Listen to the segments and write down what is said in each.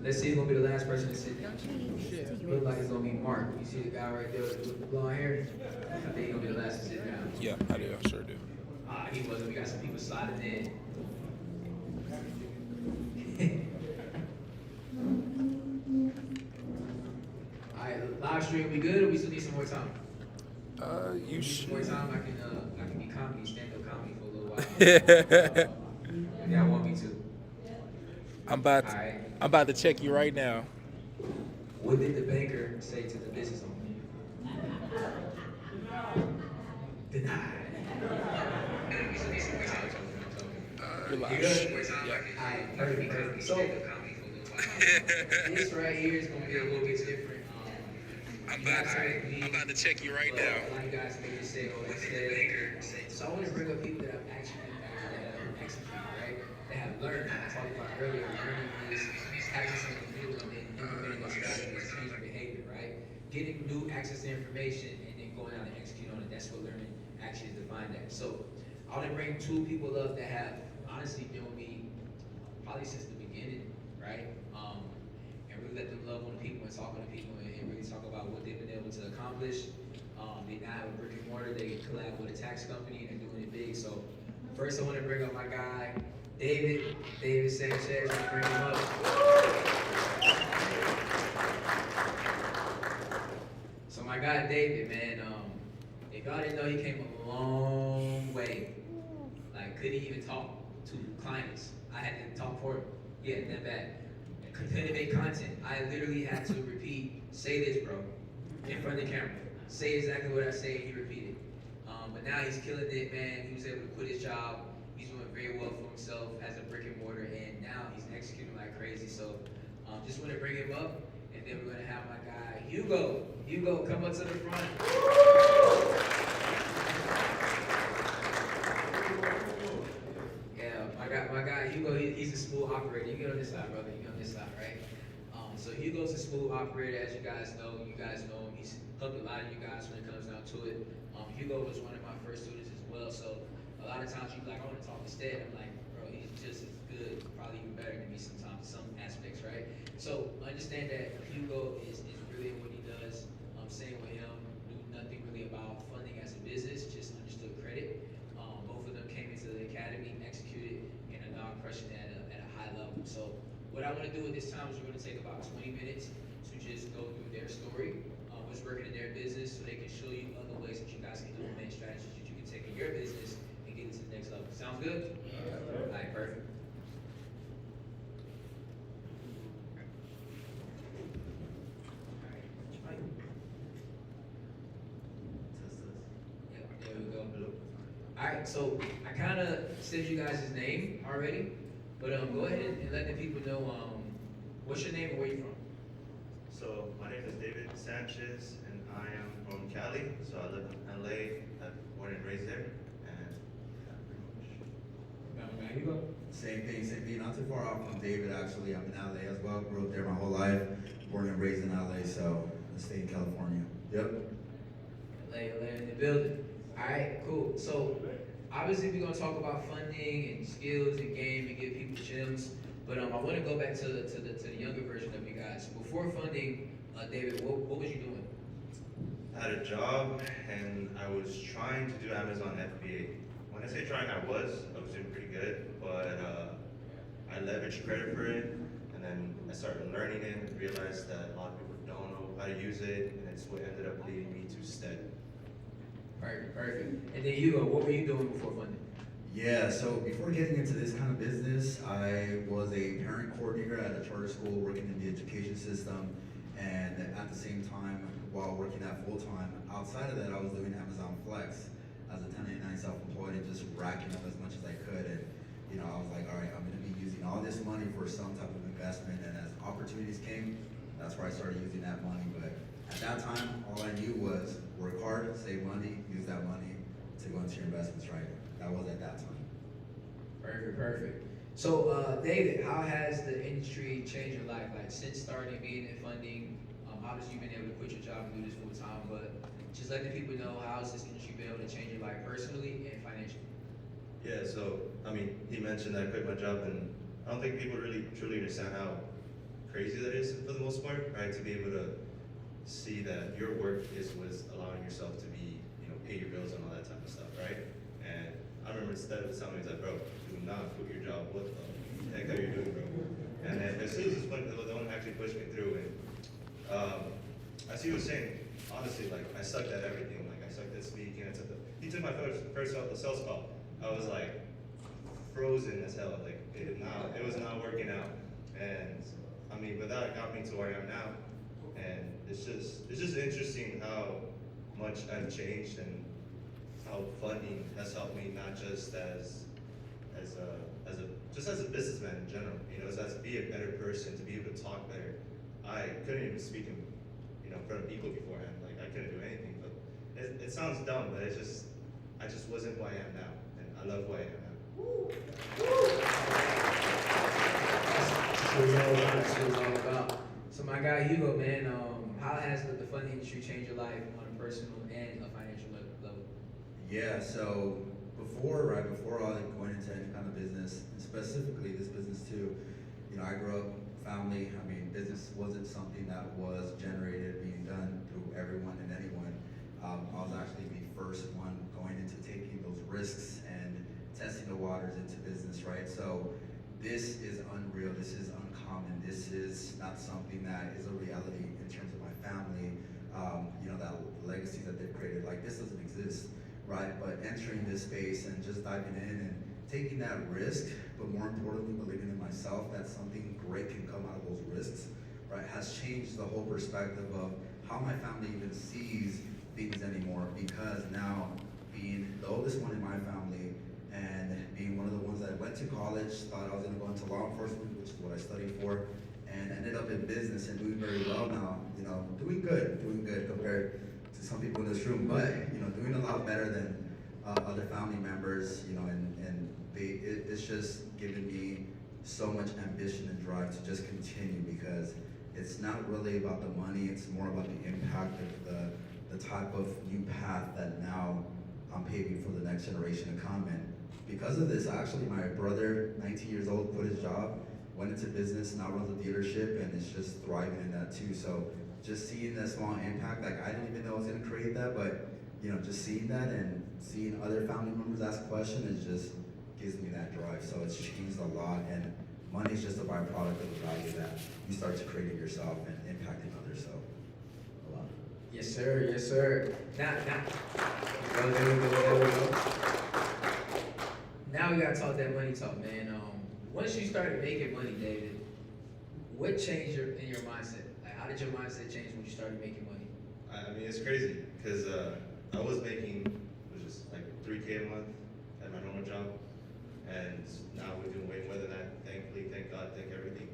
Let's see who's gonna be the last person to sit down. Look like it's gonna be Mark. You see the guy right there with the blonde hair? I think he's gonna be the last to sit down. Yeah, I do. I sure do. He wasn't. We got some people sliding in. All right, live stream, we good, or we still need some more time? You Some more should. time, I can be comedy, stand-up comedy for a little while. If y'all want me to. I'm about. All right. I'm about to check you right now. What did the banker say to the business owner? Denied. Relax. You good? Yeah. Alright, perfect. So, this right here is going to be a little bit different. I'm about to check you right now. A lot of guys may just say, oh, that's the So I want to bring up people that have actually executed, right? That have learned. I talked about earlier, learning is having something new and then implementing those strategies, changing behavior, right? Getting new access to information and then going out and execute on it. That's what learning actually is defined as. So I want to bring two people up that have honestly been with me probably since the beginning, right? And really let them love on the people and talk on the people and really talk about what they've been able to accomplish. They now have a brick and mortar. They collab with a tax company and they're doing it big. So first I want to bring up my guy, David Sanchez. Let's bring him up. So my guy David, man, if y'all didn't know, he came a long way. Like, couldn't even talk to clients. I had to talk for him. Yeah, that bad. Couldn't make content. I literally had to repeat, say this, bro, in front of the camera. Say exactly what I say, and he repeated. But now he's killing it, man. He was able to quit his job. He's doing very well for himself, has a brick and mortar, and now he's executing like crazy. So just want to bring him up, and then we're going to have my guy, Hugo. Hugo, come up to the front. Yeah, my guy Hugo, he's a smooth operator. You get on this side, brother. You get on this side, right? So Hugo's a smooth operator, as you guys know. You guys know him. He's helped a lot of you guys when it comes down to it. Hugo was one of my first students as well. So a lot of times you're like, I want to talk instead. I'm like, bro, he's just as good, probably even better than me sometimes in some aspects, right? So understand that Hugo is really what he does. Same with him, knew nothing really about funding as a business, just understood credit. Both of them came into the academy, executed, and are now crushing it at a high level. So what I want to do at this time is we're going to take about 20 minutes to just go through their story, what's working in their business, so they can show you other ways that you guys can implement strategies that you can take in your business and get it to the next level. Sounds good? All right, perfect. There we go. All right, so I kind of said you guys' name already, but go ahead and let the people know what's your name and where you from. So my name is David Sanchez, and I am from Cali. So I live in LA. I'm born and raised there, and yeah, pretty much. Now you go. Same thing. Not too far off from David, actually. I'm in LA as well. Grew up there my whole life. Born and raised in LA, so I stay in California. Yep. LA in the building. All right, cool. So obviously we're gonna talk about funding and skills and game and give people gems. But I want to go back to the younger version of you guys. Before funding, David, what was you doing? I had a job, and I was trying to do Amazon FBA. When I say trying, I was doing pretty good, but I leveraged credit for it, and then I started learning it and realized that a lot of people don't know how to use it, and it's what ended up leading me to STEM. Perfect. And then Hugo, what were you doing before funding? Yeah, so before getting into this kind of business, I was a parent coordinator at a charter school working in the education system. And at the same time, while working that full time, outside of that, I was doing Amazon Flex as a 1099 self-employed and just racking up as much as I could. And, I was like, all right, I'm going to be using all this money for some type of investment. And as opportunities came, that's where I started using that money. But at that time, all I knew was work hard, save money, use that money to go into your investments, right? That was at that time. Perfect. So, David, how has the industry changed your life? Like, since starting being in funding, obviously you've been able to quit your job and do this full time, but just let the people know, how has this industry been able to change your life personally and financially? Yeah, so, he mentioned that I quit my job, and I don't think people really truly understand how crazy is for the most part, right? To be able to see that your work is what's allowing yourself to be, pay your bills and all that type of stuff, right? And I remember instead of telling me, he's like, bro, do not quit your job. What the heck are you doing, bro? And then as soon as this went, the one actually pushed me through, and as he was saying, honestly, like I sucked at everything. Like I sucked at speaking. He took my first sales call. I was like frozen as hell. Like it was not working out. And I mean, but that got me to where I am now. And it's just interesting how much I've changed and how funding has helped me, not just as a businessman in general. As to be a better person, to be able to talk better. I couldn't even speak in front of people beforehand. Like I couldn't do anything. But it sounds dumb, but I just wasn't who I am now, and I love who I am now. Woo. That's what it's all about. That's what it's all about. So my guy Hugo, man, how has the fund industry changed your life on a personal and a financial level? Yeah, so before I going into any kind of business, and specifically this business too, I grew up family. I mean, business wasn't something that was generated, being done through everyone and anyone. I was actually the first one going into taking those risks and testing the waters into business, right? So this is unreal. This is uncommon. This is not something that is a reality in terms of my family. That legacy that they've created, like this doesn't exist, right? But entering this space and just diving in and taking that risk, but more importantly, believing in myself that something great can come out of those risks, right, has changed the whole perspective of how my family even sees things anymore. Because now, being the oldest one in my family and being one of the ones that went to college, thought I was going to go into law enforcement, which is what I studied for, and ended up in business and doing very well now. Doing good compared to some people in this room, but doing a lot better than other family members. It's just given me so much ambition and drive to just continue, because it's not really about the money. It's more about the impact of the type of new path that now I'm paving for the next generation to come. And because of this, actually, my brother, 19 years old, quit his job, went into business, now runs a dealership, and is just thriving in that too. So just seeing that small impact, like I didn't even know I was gonna create that, but just seeing that and seeing other family members ask questions, it just gives me that drive. So it's changed a lot, and money is just a byproduct of the value that you start to create it yourself and impacting others. So a lot. Yes, sir. Yes, sir. Now, there we go. Now we gotta talk that money talk, man. Once you started making money, David, what changed in your mindset? Like, how did your mindset change when you started making money? I mean, it's crazy because I was making just like $3K a month at my normal job, and now we're doing way more than that. Thankfully, thank God, thank everything.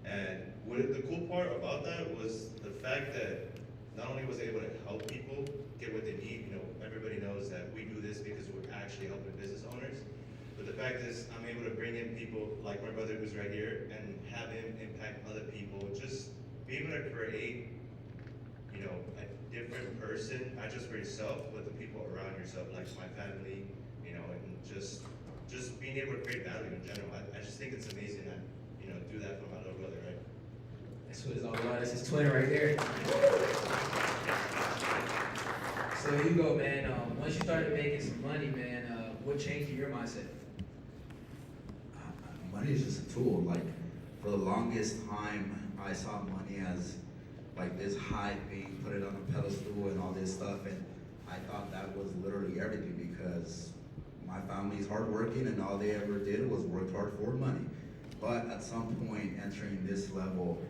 And the cool part about that was the fact that not only was I able to help people get what they need. Everybody knows that we do this because we're actually helping business owners. But the fact is, I'm able to bring in people like my brother who's right here and have him impact other people. Just be able to create, a different person, not just for yourself, but the people around yourself, like my family, and just being able to create value in general. I just think it's amazing that, do that for my little brother, right? That's what it's all about. That's his twin right there. So Hugo, man, once you started making some money, man, what changed in your mindset? Money is just a tool. Like, for the longest time, I saw money as like this high thing, put it on a pedestal and all this stuff, and I thought that was literally everything, because my family's hardworking and all they ever did was work hard for money. But at some point, entering this level,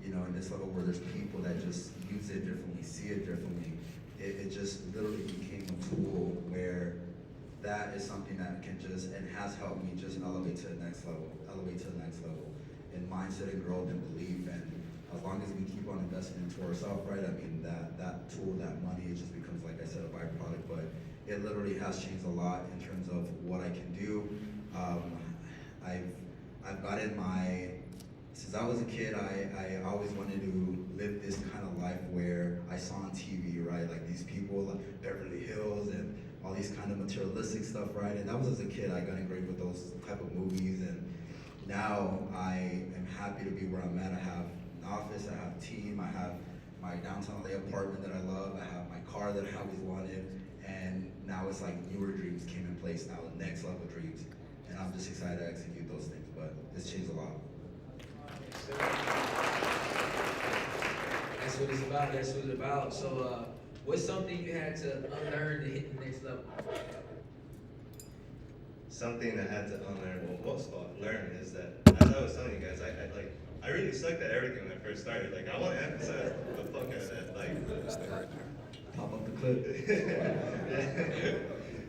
in this level where there's people that just use it differently, see it differently, it just literally became a tool where that is something that can just, and has helped me just elevate to the next level in mindset and growth and belief. And as long as we keep on investing into ourselves, right? I mean, that tool, that money, it just becomes, like I said, a byproduct, but it literally has changed a lot in terms of what I can do. I've gotten since I was a kid, I always wanted to live this kind of life where I saw on TV, right? Like these people, like Beverly Hills and all these kind of materialistic stuff, right? And that was as a kid, I got engraved with those type of movies, and now I am happy to be where I'm at. I have an office, I have a team, I have my downtown LA apartment that I love, I have my car that I always wanted, and now it's like newer dreams came in place now, next level dreams. And I'm just excited to execute those things, but it's changed a lot. That's what it's about. That's what it's about. So, what's something you had to unlearn to hit the next level? Something I had to unlearn, well, most of all, learn is that, as I was telling you guys, I really sucked at everything when I first started. Like, I want to emphasize the fuck out of that. Like, Pop up the clip.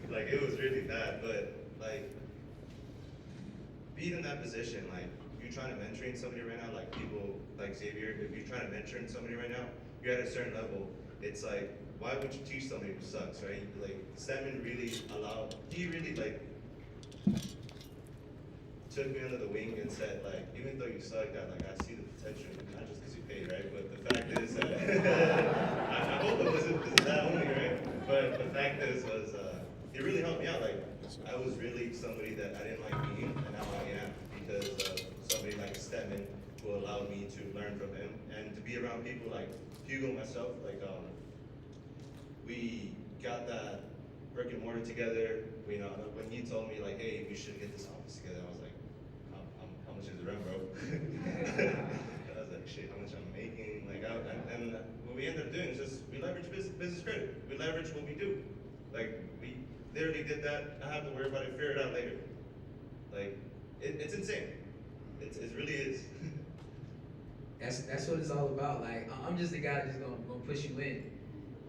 like, it was really bad, but, like, being in that position, like, you're trying to mentoring somebody right now, like people, like Xavier, if you're trying to mentoring somebody right now, you're at a certain level, it's like, why would you teach somebody who sucks, right? Like, Stedman really he really, like, took me under the wing and said, like, even though you suck, that, like, I see the potential, not just because you paid, right? But the fact is that, I hope it wasn't because of that only, right? But the fact is, it really helped me out. Like, I was really somebody that I didn't like being, and now I am, because of somebody like Stedman who allowed me to learn from him, and to be around people like Hugo and myself, like, we got that brick and mortar together. You know, when he told me, like, hey, we should get this office together, I was like, how much is the rent, bro? I was like, shit, how much I'm making? Like, and what we ended up doing is just, we leverage business credit. We leverage what we do. Like, we literally did that. I have to worry about it, figure it out later. Like, it's insane. It really is. That's what it's all about. Like, I'm just the guy that's just gonna push you in.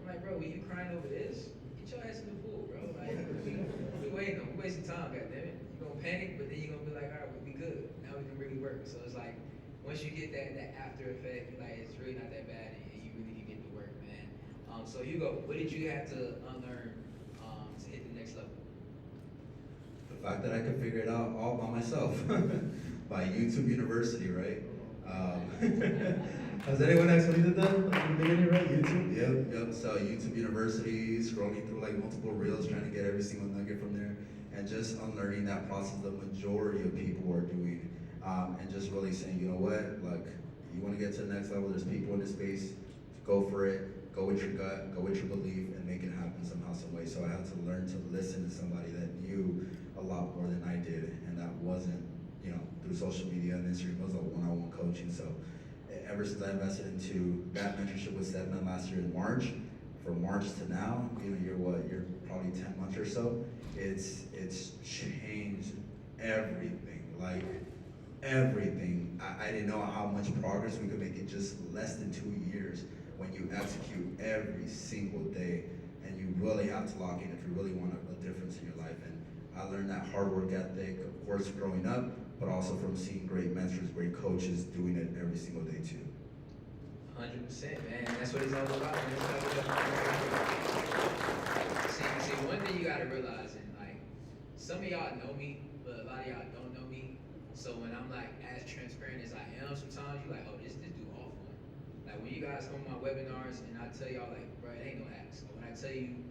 I'm like, bro, when you crying over this, get your ass in the pool, bro. Like, we waiting on, we wasting time, goddammit. You gonna panic, but then you gonna be like, all right, we'll be good. Now we can really work. So it's like, once you get that after effect, you're like, it's really not that bad, and you really can get to work, man. So Hugo, what did you have to unlearn to hit the next level? The fact that I could figure it out all by myself by YouTube University, right? Has anyone actually did that in the beginning, right? YouTube? Yep. So YouTube University, scrolling through like multiple reels, trying to get every single nugget from there, and just unlearning that process the majority of people are doing, and just really saying, you know what, like, you want to get to the next level, there's people in this space, go for it, go with your gut, go with your belief, and make it happen somehow, some way. So I had to learn to listen to somebody that knew a lot more than I did, and that wasn't, you know, through social media and Instagram. It was a one-on-one coaching. So ever since I invested into that mentorship with Stedman last year in March, from March to now, you know, you're probably 10 months or so. It's changed everything, like everything. I didn't know how much progress we could make in just less than 2 years when you execute every single day, and you really have to lock in if you really want a difference in your life. And I learned that hard work ethic, of course, growing up, but also from seeing great mentors, great coaches doing it every single day too. 100%, man. That's what it's all about. Man. See, one thing you gotta realize, and like, some of y'all know me, but a lot of y'all don't know me. So when I'm like as transparent as I am, sometimes you're like, oh, this dude off one. Like when you guys come on my webinars and I tell y'all like, bro, it ain't no hacks. But when I tell you,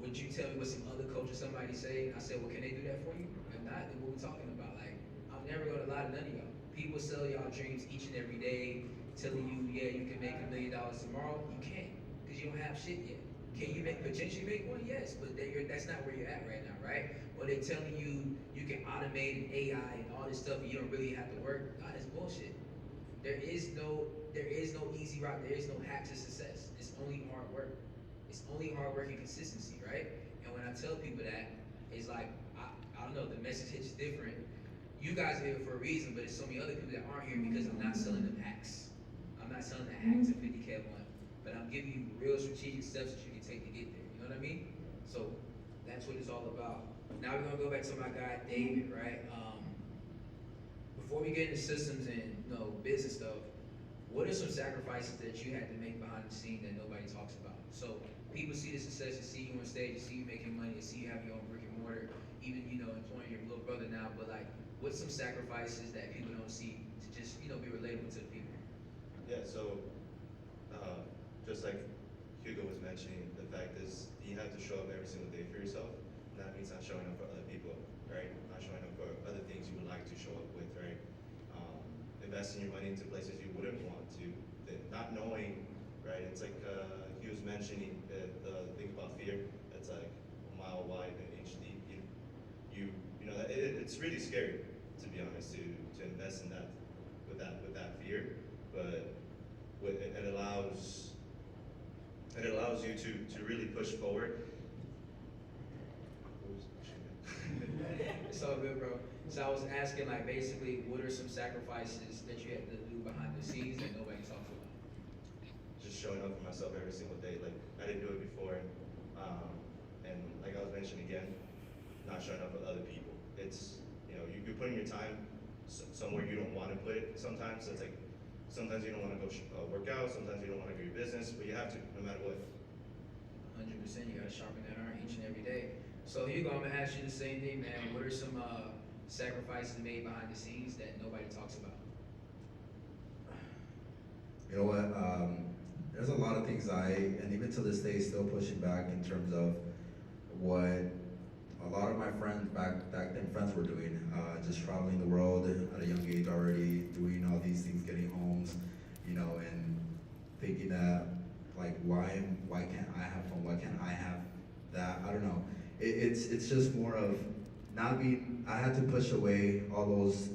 would you tell me what some other coach or somebody say? I said, well, can they do that for you? If not, then what we talking about? Like, I'm never gonna lie to none of y'all. People sell y'all dreams each and every day, telling you, yeah, you can make $1 million tomorrow. You can't, because you don't have shit yet. Can you potentially make one? Yes, but that's not where you're at right now, right? Or they telling you you can automate an AI and all this stuff, and you don't really have to work. God, that's bullshit. There is no easy route. There is no hack to success. It's only hard work. It's only hard work and consistency, right? And when I tell people that, it's like, I don't know, the message hits different. You guys are here for a reason, but there's so many other people that aren't here because I'm not selling them hacks. I'm not selling the hacks at 50K one, but I'm giving you real strategic steps that you can take to get there. You know what I mean? So that's what it's all about. Now we're gonna go back to my guy David, right? Before we get into systems and business stuff, what are some sacrifices that you had to make behind the scene that nobody talks about? So people see the success, they see you on stage, they see you making money, they see you having your own brick and mortar, even employing your little brother now. But like, what's some sacrifices that people don't see to just be relatable to the people? Yeah, so just like Hugo was mentioning, the fact is you have to show up every single day for yourself, and that means not showing up for other people. right? Not showing up for other things you would like to show up with, right? Investing your money into places you wouldn't want to, not knowing, right? It's like he was mentioning the thing about fear. That's like a mile wide and an inch deep. You know it's really scary, to be honest, to invest in that with that fear, but it allows you to really push forward. It's all good, bro. So I was asking, like, basically, what are some sacrifices that you had to do behind the scenes that nobody talks about? Just showing up for myself every single day. Like I didn't do it before, and like I was mentioning again, not showing up with other people. It's you're putting your time somewhere you don't want to put it. Sometimes it's like sometimes you don't want to go work out. Sometimes you don't want to do your business, but you have to no matter what. 100%. You gotta sharpen that iron each and every day. So Hugo, I'm gonna ask you the same thing, man. What are some sacrifices made behind the scenes that nobody talks about? You know what? There's a lot of things and even to this day, still pushing back in terms of what a lot of my friends back then friends were doing, just traveling the world at a young age already, doing all these things, getting homes, and thinking that like why can't I have fun? Why can't I have that? I don't know. It's just more of not being. I had to push away all those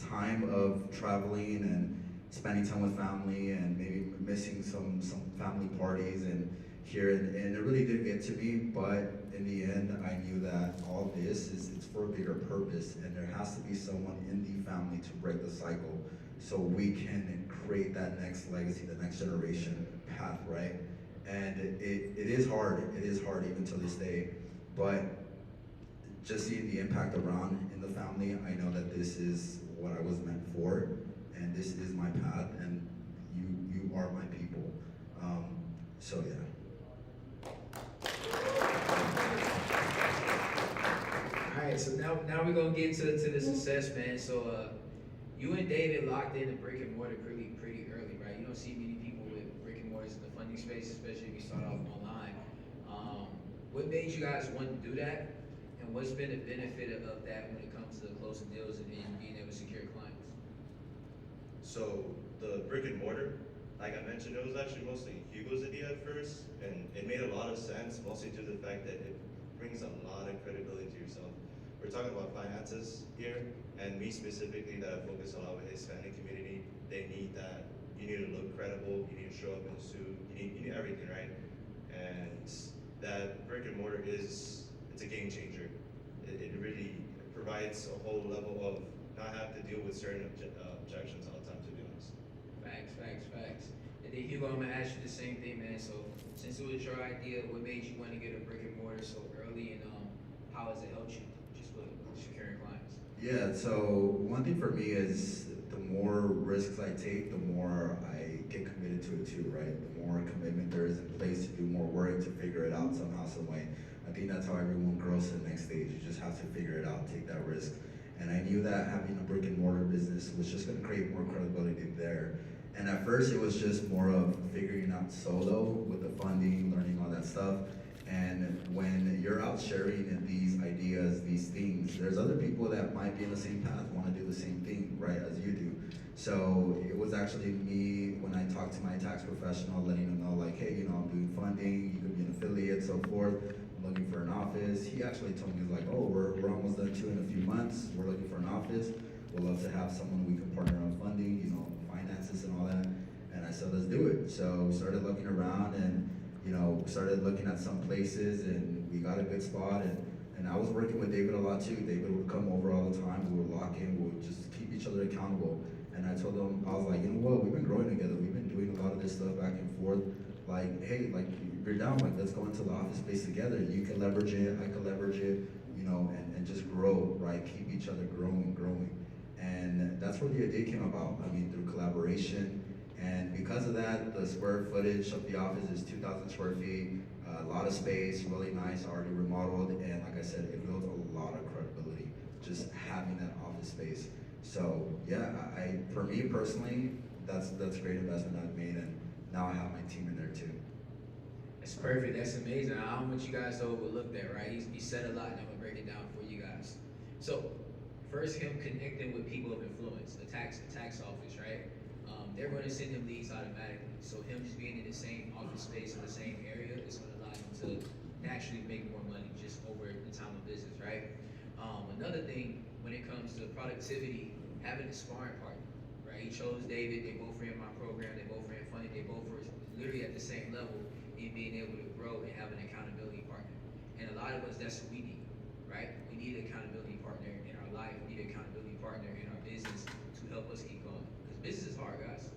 time of traveling and spending time with family and maybe missing some family parties and here and it really did get to me, but in the end I knew that all this it's for a bigger purpose and there has to be someone in the family to break the cycle so we can create that next legacy, the next generation path, right? And it is hard even to this day, but just seeing the impact around in the family, I know that this is what I was meant for, and this is my path, and you are my people. So yeah. All right, so now we're gonna get to the success, man. So you and David locked in the brick and mortar pretty early, right? You don't see many people with brick and mortars in the funding space, especially if you start off online. What made you guys want to do that, and what's been the benefit of that when it comes to closing deals and being able to secure clients? So the brick and mortar, like I mentioned, it was actually mostly Hugo's idea at first, and it made a lot of sense, mostly due to the fact that it brings a lot of credibility to yourself. We're talking about finances here, and me specifically, that I focus a lot with Hispanic community. They need that. You need to look credible. You need to show up in a suit. You need everything, right? And that brick and mortar it's a game changer. It really provides a whole level of not have to deal with certain objections all the time, to be honest. Facts. And then Hugo, I'm gonna ask you the same thing, man. So since it was your idea, what made you want to get a brick and mortar so early, and how has it helped you just with securing clients? Yeah, so one thing for me is the more risks I take, the more I get committed to it too, right? The more commitment there is in place to do more work, to figure it out somehow, some way. I think that's how everyone grows to the next stage. You just have to figure it out, take that risk. And I knew that having a brick and mortar business was just gonna create more credibility there. And at first it was just more of figuring out solo with the funding, learning all that stuff. And when you're out sharing these ideas, these things, there's other people that might be in the same path, want to do the same thing, right, as you do. So it was actually me, when I talked to my tax professional, letting them know, like, hey, I'm doing funding, you could be an affiliate, so forth. I'm looking for an office. He actually told me, he was like, oh, we're almost done too in a few months. We're looking for an office. We'd love to have someone we can partner on funding, finances and all that. And I said, let's do it. So we started looking around and started looking at some places and we got a good spot and I was working with David a lot too. David would come over all the time. We would lock in, we would just keep each other accountable. And I told him, I was like, you know what, we've been growing together. We've been doing a lot of this stuff back and forth. Like, hey, like you're down, like let's go into the office space together. You can leverage it, I can leverage it, and just grow, right? Keep each other growing. And that's where the idea came about. I mean, through collaboration. And because of that, the square footage of the office is 2,000 square feet, a lot of space, really nice, already remodeled, and like I said, it builds a lot of credibility, just having that office space. So yeah, for me personally, that's a great investment I've made, and now I have my team in there too. That's perfect. That's amazing. I don't want you guys to overlook that, right? He said a lot, and I'm gonna break it down for you guys. So first, him connecting with people of influence, the tax office, right? They're going to send him leads automatically. So him just being in the same office space in the same area is going to allow him to naturally make more money just over the time of business, right? Another thing when it comes to productivity, having a sparring partner, right? He chose David. They both ran my program. They both ran funding. They both were literally at the same level in being able to grow and have an accountability partner. And a lot of us, that's what we need, right? We need an accountability partner in our life. We need an accountability partner in our business to help us keep going. Because business is hard, guys.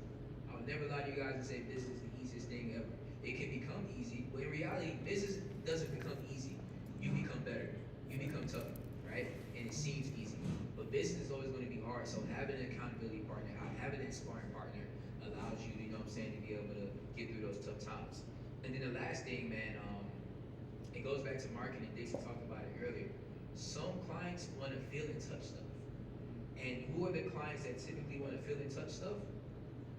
I would never lie to you guys and say business is the easiest thing ever. It can become easy, but in reality, business doesn't become easy. You become better. You become tougher, right? And it seems easy. But business is always going to be hard. So having an accountability partner, having an sparring partner allows you, you know what I'm saying, to be able to get through those tough times. And then the last thing, man, it goes back to marketing. Dixie talked about it earlier. Some clients want to feel and touch stuff. And who are the clients that typically want to feel and touch stuff?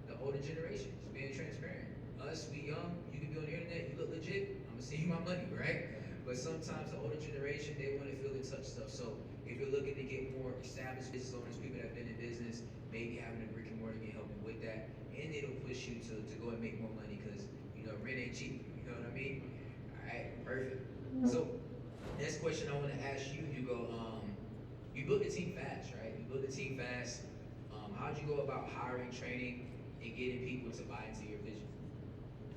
The older generations, being transparent. Us, we young, you can be on the internet, you look legit, I'm gonna send you my money, right? But sometimes the older generation, they want to feel and touch stuff. So if you're looking to get more established business owners, people that have been in business, maybe having a brick and mortar can help you with that. And it'll push you to go and make more money because, you know, rent ain't cheap, you know what I mean? All right, perfect. So next question I want to ask you, Hugo, you built the team fast, right? You built the team fast. How'd you go about hiring, training, and getting people to buy into your vision?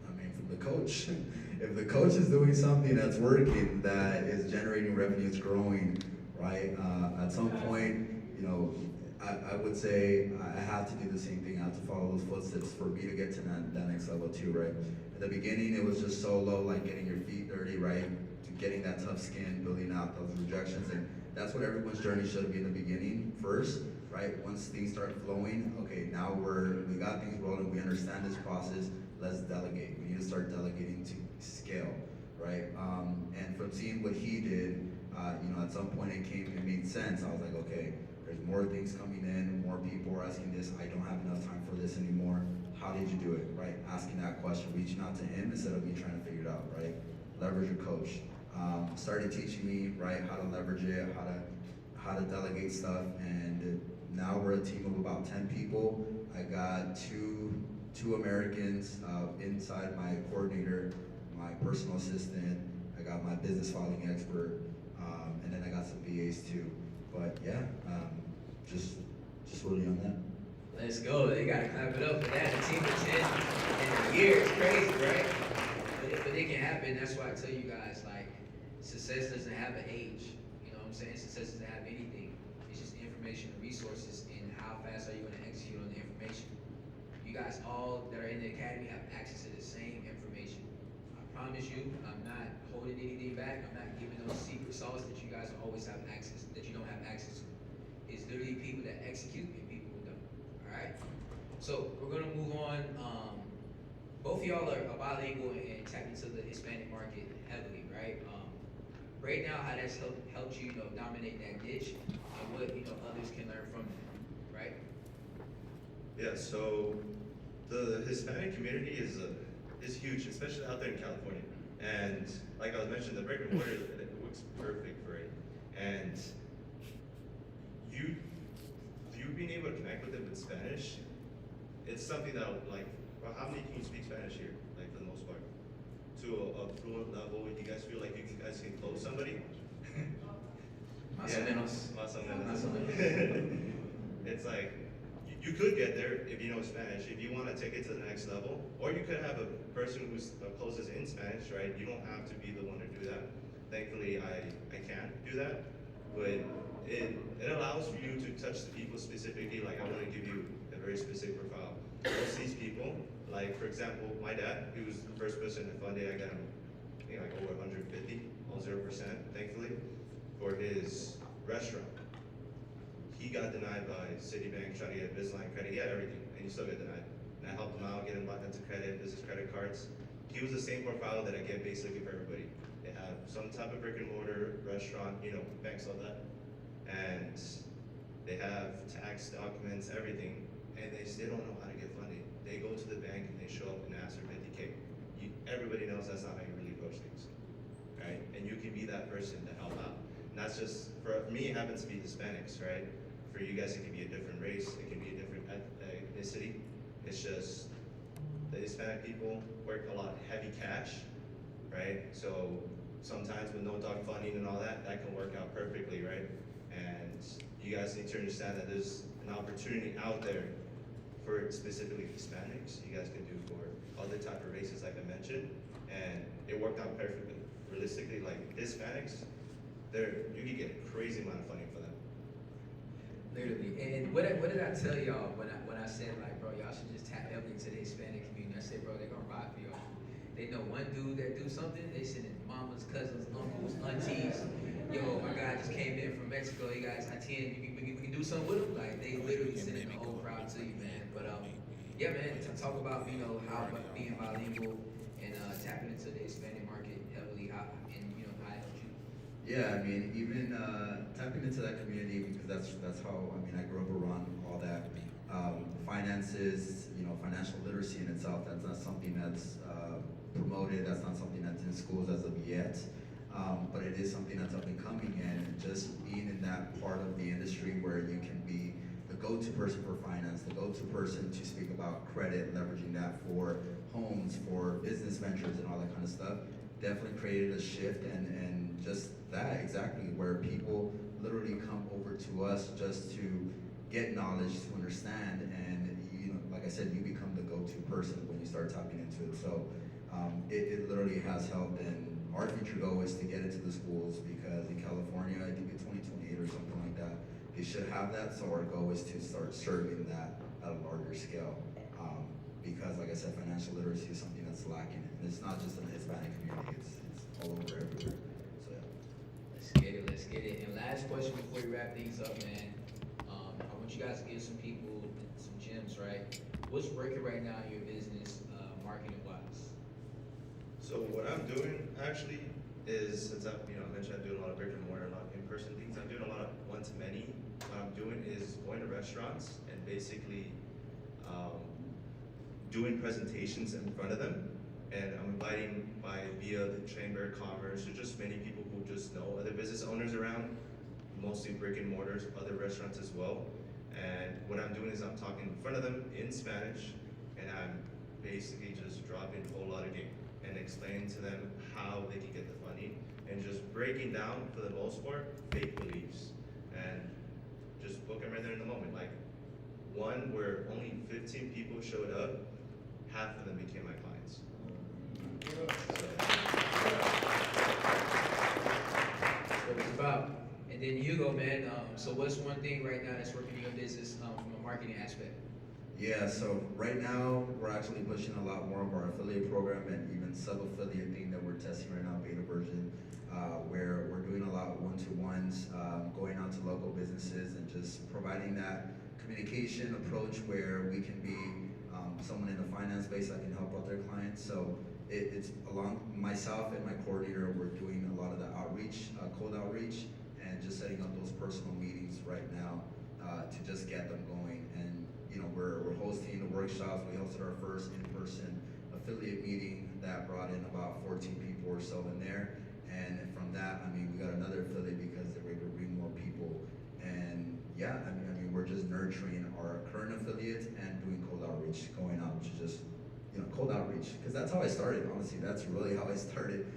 I mean, from the coach, if the coach is doing something that's working, that is generating revenue, it's growing, right? At some point, you know, I would say I have to do the same thing. I have to follow those footsteps for me to get to that next level too, right? At the beginning, it was just solo, like getting your feet dirty, right? To getting that tough skin, building out those rejections, and that's what everyone's journey should be in the beginning first, right? Once things start flowing, okay, now we got things rolling, we understand this process, let's delegate. We need to start delegating to scale, right? And from seeing what he did, you know, at some point it made sense. I was like, okay, there's more things coming in, more people are asking this, I don't have enough time for this anymore. How did you do it, right? Asking that question, reaching out to him instead of me trying to figure it out, right? Leverage your coach. Started teaching me, right, how to leverage it, how to delegate stuff, and now we're a team of about 10 people. I got two Americans inside my coordinator, my personal assistant. I got my business filing expert, and then I got some VAs too. But yeah, just really on that. Let's go. They gotta clap it up for that. A team of 10 in a year is crazy, right? But it can happen. That's why I tell you guys, like, success doesn't have an age. You know what I'm saying? Success doesn't have anything. It's just information and resources, and how fast are you gonna execute on the information? You guys all that are in the academy have access to the same information. I promise you, I'm not holding anything back. I'm not giving those secret sauce that you guys always have access, that you don't have access to. It's literally people that execute and people who don't. All right. So we're gonna move on. Both of y'all are bilingual and tap into the Hispanic market heavily, right? Right now, how that's helped you, you know, dominate that niche, and what, you know, others can learn from it, right? Yeah, so the Hispanic community is huge, especially out there in California. And like I was mentioning, the brick and mortar it works perfect for it. And you being able to connect with them in Spanish, it's something that like, well, how many can you speak Spanish here? Like for the most part, to a fluent level. You guys feel like you guys can close somebody? Más o menos. Más o Más o menos. menos. It's like you could get there if you know Spanish, if you want to take it to the next level, or you could have a person who's closes in Spanish, right? You don't have to be the one to do that. Thankfully, I can do that, but it allows for you to touch the people specifically. Like I want to give you a very specific profile. Most of these people, like for example, my dad, he was the first person to fund it. I got him, I think like over 150, all 0%, thankfully, for his restaurant. He got denied by Citibank, trying to get business line credit. He had everything, and he still got denied. And I helped him out, get him into credit, business credit cards. He was the same profile that I get basically for everybody. They have some type of brick and mortar restaurant, you know, banks, all that. And they have tax documents, everything, and they still don't know how to get funding. They go to the bank and they show up and ask for 50K. Everybody knows that's not how you really approach things, right? And you can be that person to help out. And that's just, for me, it happens to be Hispanics, right? For you guys, it can be a different race, it can be a different ethnicity. It's just the Hispanic people work a lot heavy cash, right? So sometimes with no dog funding and all that, that can work out perfectly, right? And you guys need to understand that there's an opportunity out there for specifically Hispanics. You guys can do for other type of races like I mentioned, and it worked out perfectly. Realistically, like Hispanics, you can get a crazy amount of funding for them. Literally. And what did I tell y'all when I said, like, bro, y'all should just tap heavily into the Hispanic community? I said, bro, they're gonna ride for y'all. They know one dude that do something, they send in mamas, cousins, uncles, aunties. Yo, my guy just came in from Mexico. You guys, we can do something with him. Like, they literally send in the whole crowd to you, man. But yeah, man, to talk about, you know, how being bilingual and tapping into the Hispanic market heavily, and you know, how it helped you. Yeah, I mean, even tapping into that community, because that's how, I mean, I grew up around all that. Finances, you know, financial literacy in itself, that's not something that's promoted, that's not something that's in schools as of yet. But it is something that's up and coming, and just being in that part of the industry where you can be the go-to person for finance, the go-to person to speak about credit, leveraging that for homes, for business ventures and all that kind of stuff, definitely created a shift, and just that exactly, where people literally come over to us just to get knowledge, to understand, and you know, like I said, you become the go-to person when you start tapping into it. So it literally has helped, and our future goal is to get into the schools, because in California, I think in 2028 or something like that, they should have that. So our goal is to start serving that at a larger scale. Because like I said, financial literacy is something that's lacking. And it's not just in the Hispanic community, it's all over everywhere. So yeah. Let's get it. And last question before we wrap things up, man. I want you guys to give some people some gems, right? What's working right now in your business, marketing wise? So what I'm doing actually is, since I mentioned I'm doing a lot of brick and mortar, a lot of in-person things, I'm doing a lot of one-to-many. What I'm doing is going to restaurants and basically doing presentations in front of them, and I'm inviting via the Chamber of Commerce, or just many people who just know other business owners around, mostly brick and mortars, other restaurants as well. And what I'm doing is I'm talking in front of them in Spanish, and I'm basically just dropping a whole lot of game and explaining to them how they can get the funding, and just breaking down, for the most part, fake beliefs, and just book them right there in the moment. Like one where only 15 people showed up, half of them became my clients. That's what it's about. And then you go, man. So what's one thing right now that's working in your business from a marketing aspect? Yeah, so right now we're actually pushing a lot more of our affiliate program, and even sub-affiliate thing that we're testing right now, beta version, where we're doing a lot of one-to-ones, going out to local businesses and just providing that communication approach where we can be someone in the finance space that can help out their clients. So it's along myself and my coordinator, we're doing a lot of the outreach, cold outreach, and just setting up those personal meetings right now to just get them going. And you know, we're hosting the workshops. We hosted our first in-person affiliate meeting that brought in about 14 people or so in there. And from that, I mean, we got another affiliate because they were able to bring more people. And yeah, I mean, we're just nurturing our current affiliates and doing cold outreach, going out to just, you know, cold outreach, because that's how I started. Honestly, that's really how I started.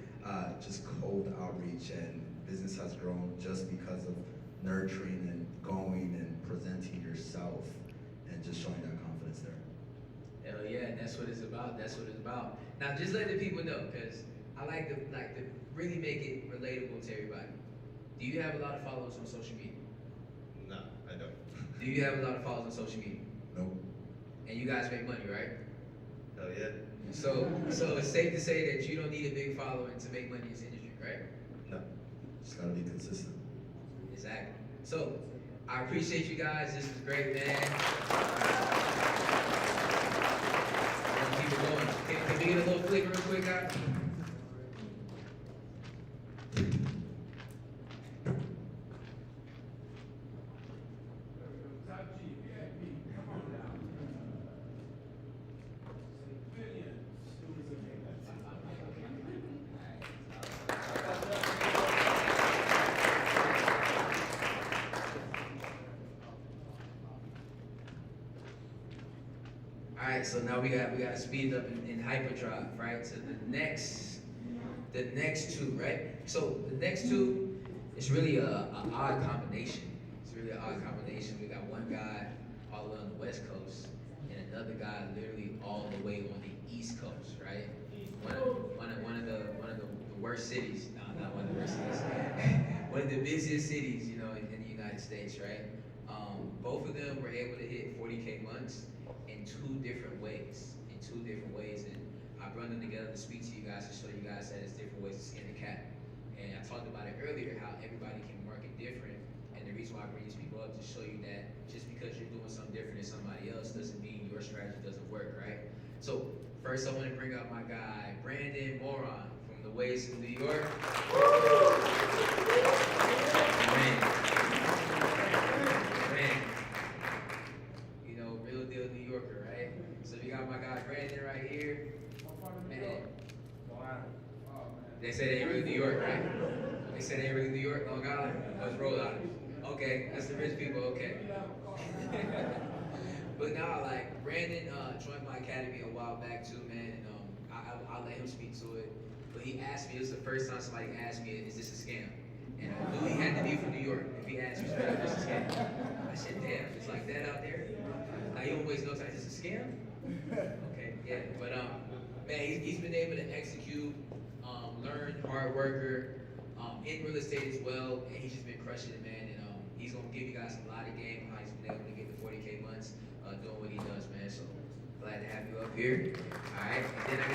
Just cold outreach, and business has grown just because of nurturing and going and presenting yourself and just showing that confidence there. Hell yeah, and that's what it's about. That's what it's about. Now, just let the people know, because I like to really make it relatable to everybody. Do you have a lot of followers on social media? No, I don't. Do you have a lot of followers on social media? Nope. And you guys make money, right? Hell yeah. So it's safe to say that you don't need a big following to make money in this industry, right? No. Just gotta be consistent. Exactly. So I appreciate you guys. This is great, man. Let's keep it going. Can we get a little flick real quick, guys? right, so now we got to speed up in hyperdrive, right? So the next two, right? So the next two is really a odd combination. It's really an odd combination. We got one guy all the way on the west coast and another guy literally all the way on the east coast, right? One of the worst cities. No, not one of the worst cities. One of the busiest cities, you know, in the United States, right? Both of them were able to hit 40K months in two different ways. And I brought them together to speak to you guys to show you guys that it's different ways to skin a cat. And I talked about it earlier, how everybody can market different. And the reason why I bring these people up to show you that just because you're doing something different than somebody else doesn't mean your strategy doesn't work, right? So first I want to bring up my guy, Brandon Moron from the Ways of New York. Brandon. You know, real deal New Yorker, right? So we got my guy Brandon right here. Man. They said they ain't really New York, right? They said they ain't really New York, Long Island? Oh, it's Rhode Island. Okay, that's the rich people, okay. But now, like, Brandon joined my academy a while back too, man, and I'll let him speak to it. But he asked me, it was the first time somebody asked me, is this a scam? And I knew he had to be from New York if he asked me, is this a scam? I said, damn, it's like that out there? Like, he always knows, like, is this a scam? Okay, yeah, but man, he's been able to execute, learn, hard worker, in real estate as well, and he's just been crushing it, man. And he's gonna give you guys a lot of game how he's been able to get the 40K months doing what he does, man. So glad to have you up here. All right, and then I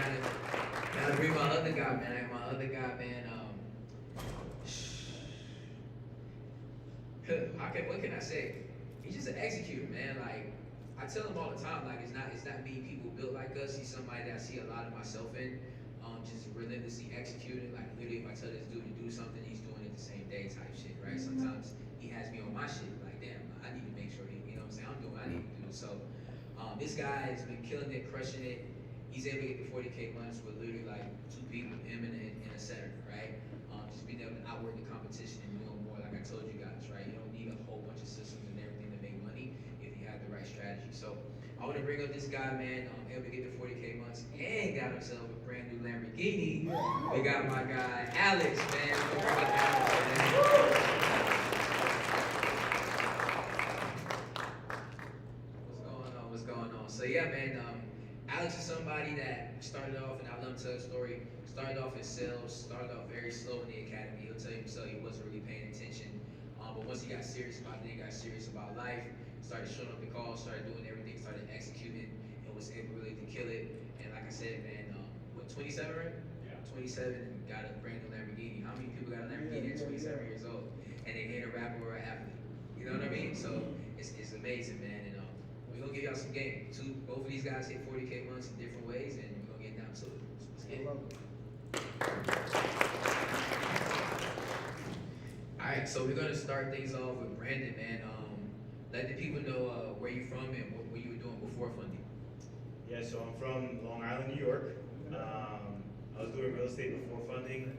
gotta bring my other guy, man. What can I say? He's just an executor, man. Like I tell him all the time, like it's not many people built like us. He's somebody that I see a lot of myself in. Just relentlessly executing. Like literally, if I tell this dude to do something, he's doing it the same day type shit, right? Sometimes he has me on my shit. Like damn, I need to make sure you know what I'm saying. I'm doing what I need to do. So this guy has been killing it, crushing it. He's able to get the 40K months with literally like two people, him and a setter, right? Just being able to outwork the competition and doing more. Like I told you guys, right? You don't need a whole bunch of systems and everything to make money if you have the right strategy. So I want to bring up this guy, man, able to get the 40K months and got himself a brand new Lamborghini. We got my guy, Alex, man. What's going on? So yeah, man, Alex is somebody that started off, and I love to tell the story, started off in sales, started off very slow in the academy. He'll tell you himself he wasn't really paying attention. But once he got serious about it, he got serious about life, started showing up the calls, started doing everything, started executing, and was able really to kill it. And like I said, man, what, 27, right? Yeah. 27 and got a brand new Lamborghini. How many people got a Lamborghini at 27 years old? And they ain't a rapper or an athlete. You know what I mean? So it's amazing, man. And we're gonna give y'all some game. Both of these guys hit 40K months in different ways, and we're gonna get down to it. So let's get it. All right, so we're gonna start things off with Brandon, man. Let the people know where you're from and what you were doing before funding. Yeah, so I'm from Long Island, New York. I was doing real estate before funding,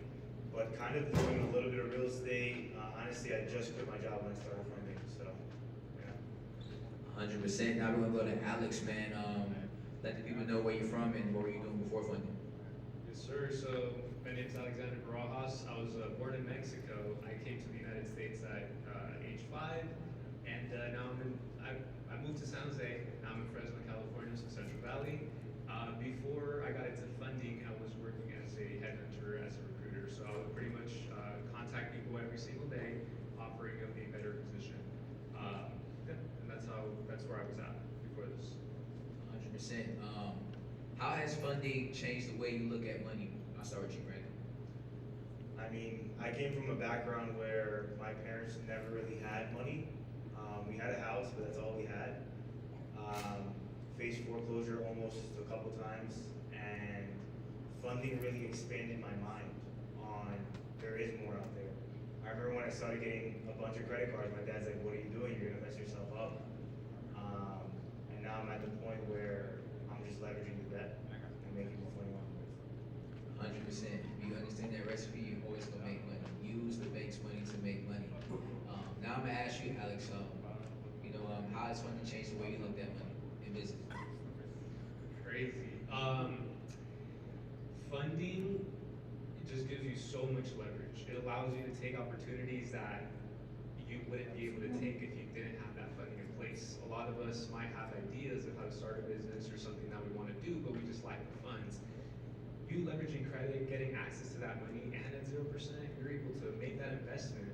but kind of doing a little bit of real estate. Honestly, I just quit my job when I started funding, so yeah. 100%. Now we're gonna go to Alex, man. Let the people know where you're from and what were you doing before funding. Yes, sir. So my name is Alexander Barajas. I was born in Mexico. I came to the United States at age 5, and now I moved to San Jose. Now I'm in Fresno, California, so Central Valley. Before I got into funding, I was working as a headhunter, as a recruiter. So I would pretty much contact people every single day, offering them a better position. Yeah, and that's where I was at before this. 100%. How has funding changed the way you look at money? I'll start with you, Brandon. I mean, I came from a background where my parents never really had money. We had a house, but that's all we had. Faced foreclosure almost a couple times, and funding really expanded my mind on there is more out there. I remember when I started getting a bunch of credit cards, my dad's like, what are you doing? You're gonna mess yourself up. And now I'm at the point where I'm just leveraging the debt and making more money off of it. 100%. If you understand that recipe, you're always gonna make money. Use the bank's money to make money. Now I'm gonna ask you, Alex, how has funding changed the way you look at money in business? crazy. Funding, it just gives you so much leverage. It allows you to take opportunities that you wouldn't be able to take if you didn't have that funding in place. A lot of us might have ideas of how to start a business or something that we want to do, but we just lack the funds. You leveraging credit, getting access to that money, and at 0%, you're able to make that investment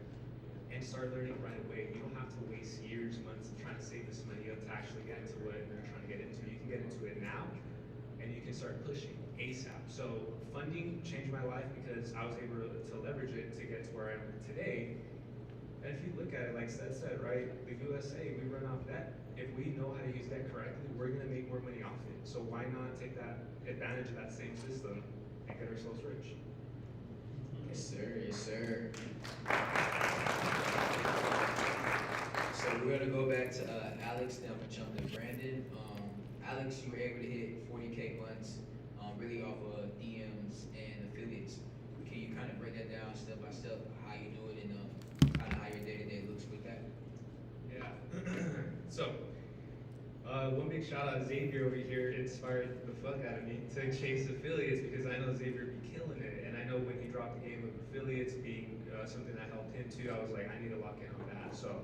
and start learning right away. You don't have to waste years, months trying to save this money up to actually get into what you're trying to get into. You can get into it now, and you can start pushing ASAP. So funding changed my life because I was able to leverage it to get to where I am today. And if you look at it, like Seth said, right, the USA, we run off debt. If we know how to use debt correctly, we're gonna make more money off it. So why not take that advantage of that same system and get ourselves rich? Yes, sir. Yes, sir. So we're gonna go back to Alex. Then I'm gonna jump to Brandon. Alex, you were able to hit 40K months, really off of DMs and affiliates. Can you kind of break that down step by step, how you do it, and kind of how your day-to-day looks with that? Yeah. So, one big shout out, Xavier over here inspired the fuck out of me to chase affiliates because I know Xavier be killing it, and I know when he dropped the game of affiliates being something that helped him too, I was like, I need to lock in on that. So,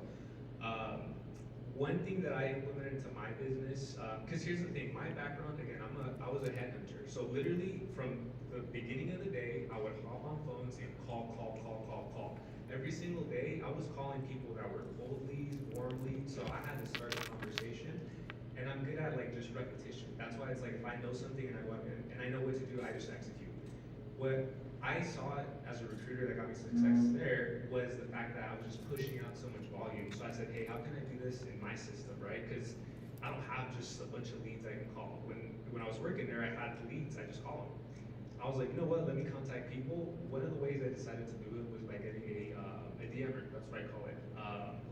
one thing that I implemented into my business, because here's the thing, my background, again, I was a headhunter. So literally from the beginning of the day, I would hop on phones and call. Every single day, I was calling people that were cold leads, warm leads, so I had to start the conversation. And I'm good at like just repetition. That's why it's like if I know something and I know what to do, I just execute. What I saw as a recruiter that got me success there was the fact that I was just pushing out so much volume. So I said, hey, how can I do this in my system, right? Because I don't have just a bunch of leads I can call. When I was working there, I had leads, I just call them. I was like, you know what, let me contact people. One of the ways I decided to do it was by getting a DMer, that's what I call it.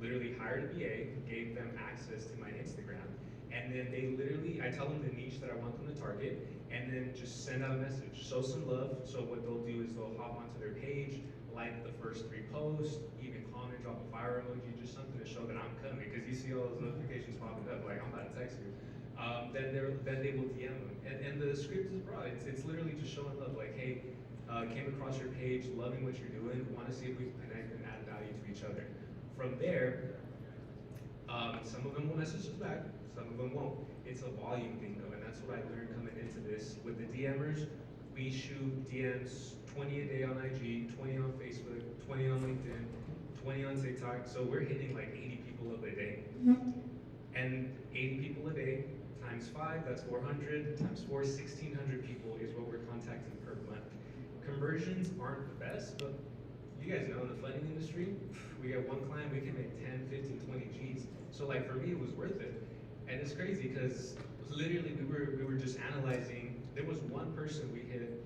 Literally hired a VA, gave them access to my Instagram, and then they literally, I tell them the niche that I want them to target, and then just send out a message, show some love. So what they'll do is they'll hop onto their page, like the first 3 posts, even comment, drop a fire emoji, just something to show that I'm coming, because you see all those notifications popping up, like I'm about to text you. Then they will DM them, and the script is broad. It's literally just showing love, like, hey, came across your page, loving what you're doing, want to see if we can connect and add value to each other. From there, some of them will message us back, some of them won't. It's a volume thing though, and that's what I learned coming into this. With the DMers, we shoot DMs 20 a day on IG, 20 on Facebook, 20 on LinkedIn, 20 on TikTok, so we're hitting like 80 people up a day. And 80 people a day, times 5, that's 400, times 4, 1,600 people is what we're contacting per month. Conversions aren't the best, but you guys know in the funding industry, we get one client, we can make 10, 15, 20 G's. So like for me, it was worth it. And it's crazy because literally we were just analyzing, there was one person we hit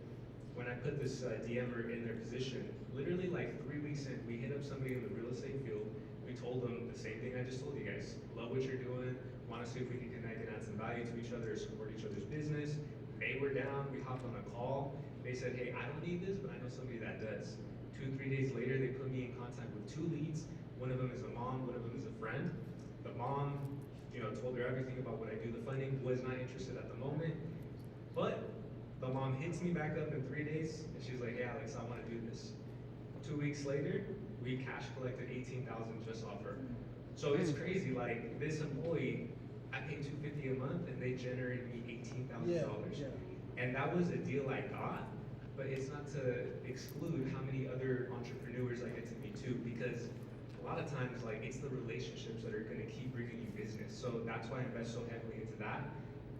when I put this DMer in their position. Literally like 3 weeks in, we hit up somebody in the real estate field. We told them the same thing I just told you guys. Love what you're doing, want to see if we can connect and add some value to each other, support each other's business. They were down, we hopped on a call. They said, hey, I don't need this, but I know somebody that does. 2-3 days later, they put me in contact with 2 leads. One of them is a mom, one of them is a friend. The mom, told her everything about what I do. The funding was not interested at the moment, but the mom hits me back up in 3 days, and she's like, hey, Alex, I want to do this. 2 weeks later, we cash collected $18,000 just off her. So it's crazy, like this employee, I paid $250 a month and they generated me $18,000. And that was a deal I got, but it's not to exclude how many other entrepreneurs I get to meet too, because a lot of times, like, it's the relationships that are gonna keep bringing you business. So that's why I invest so heavily into that.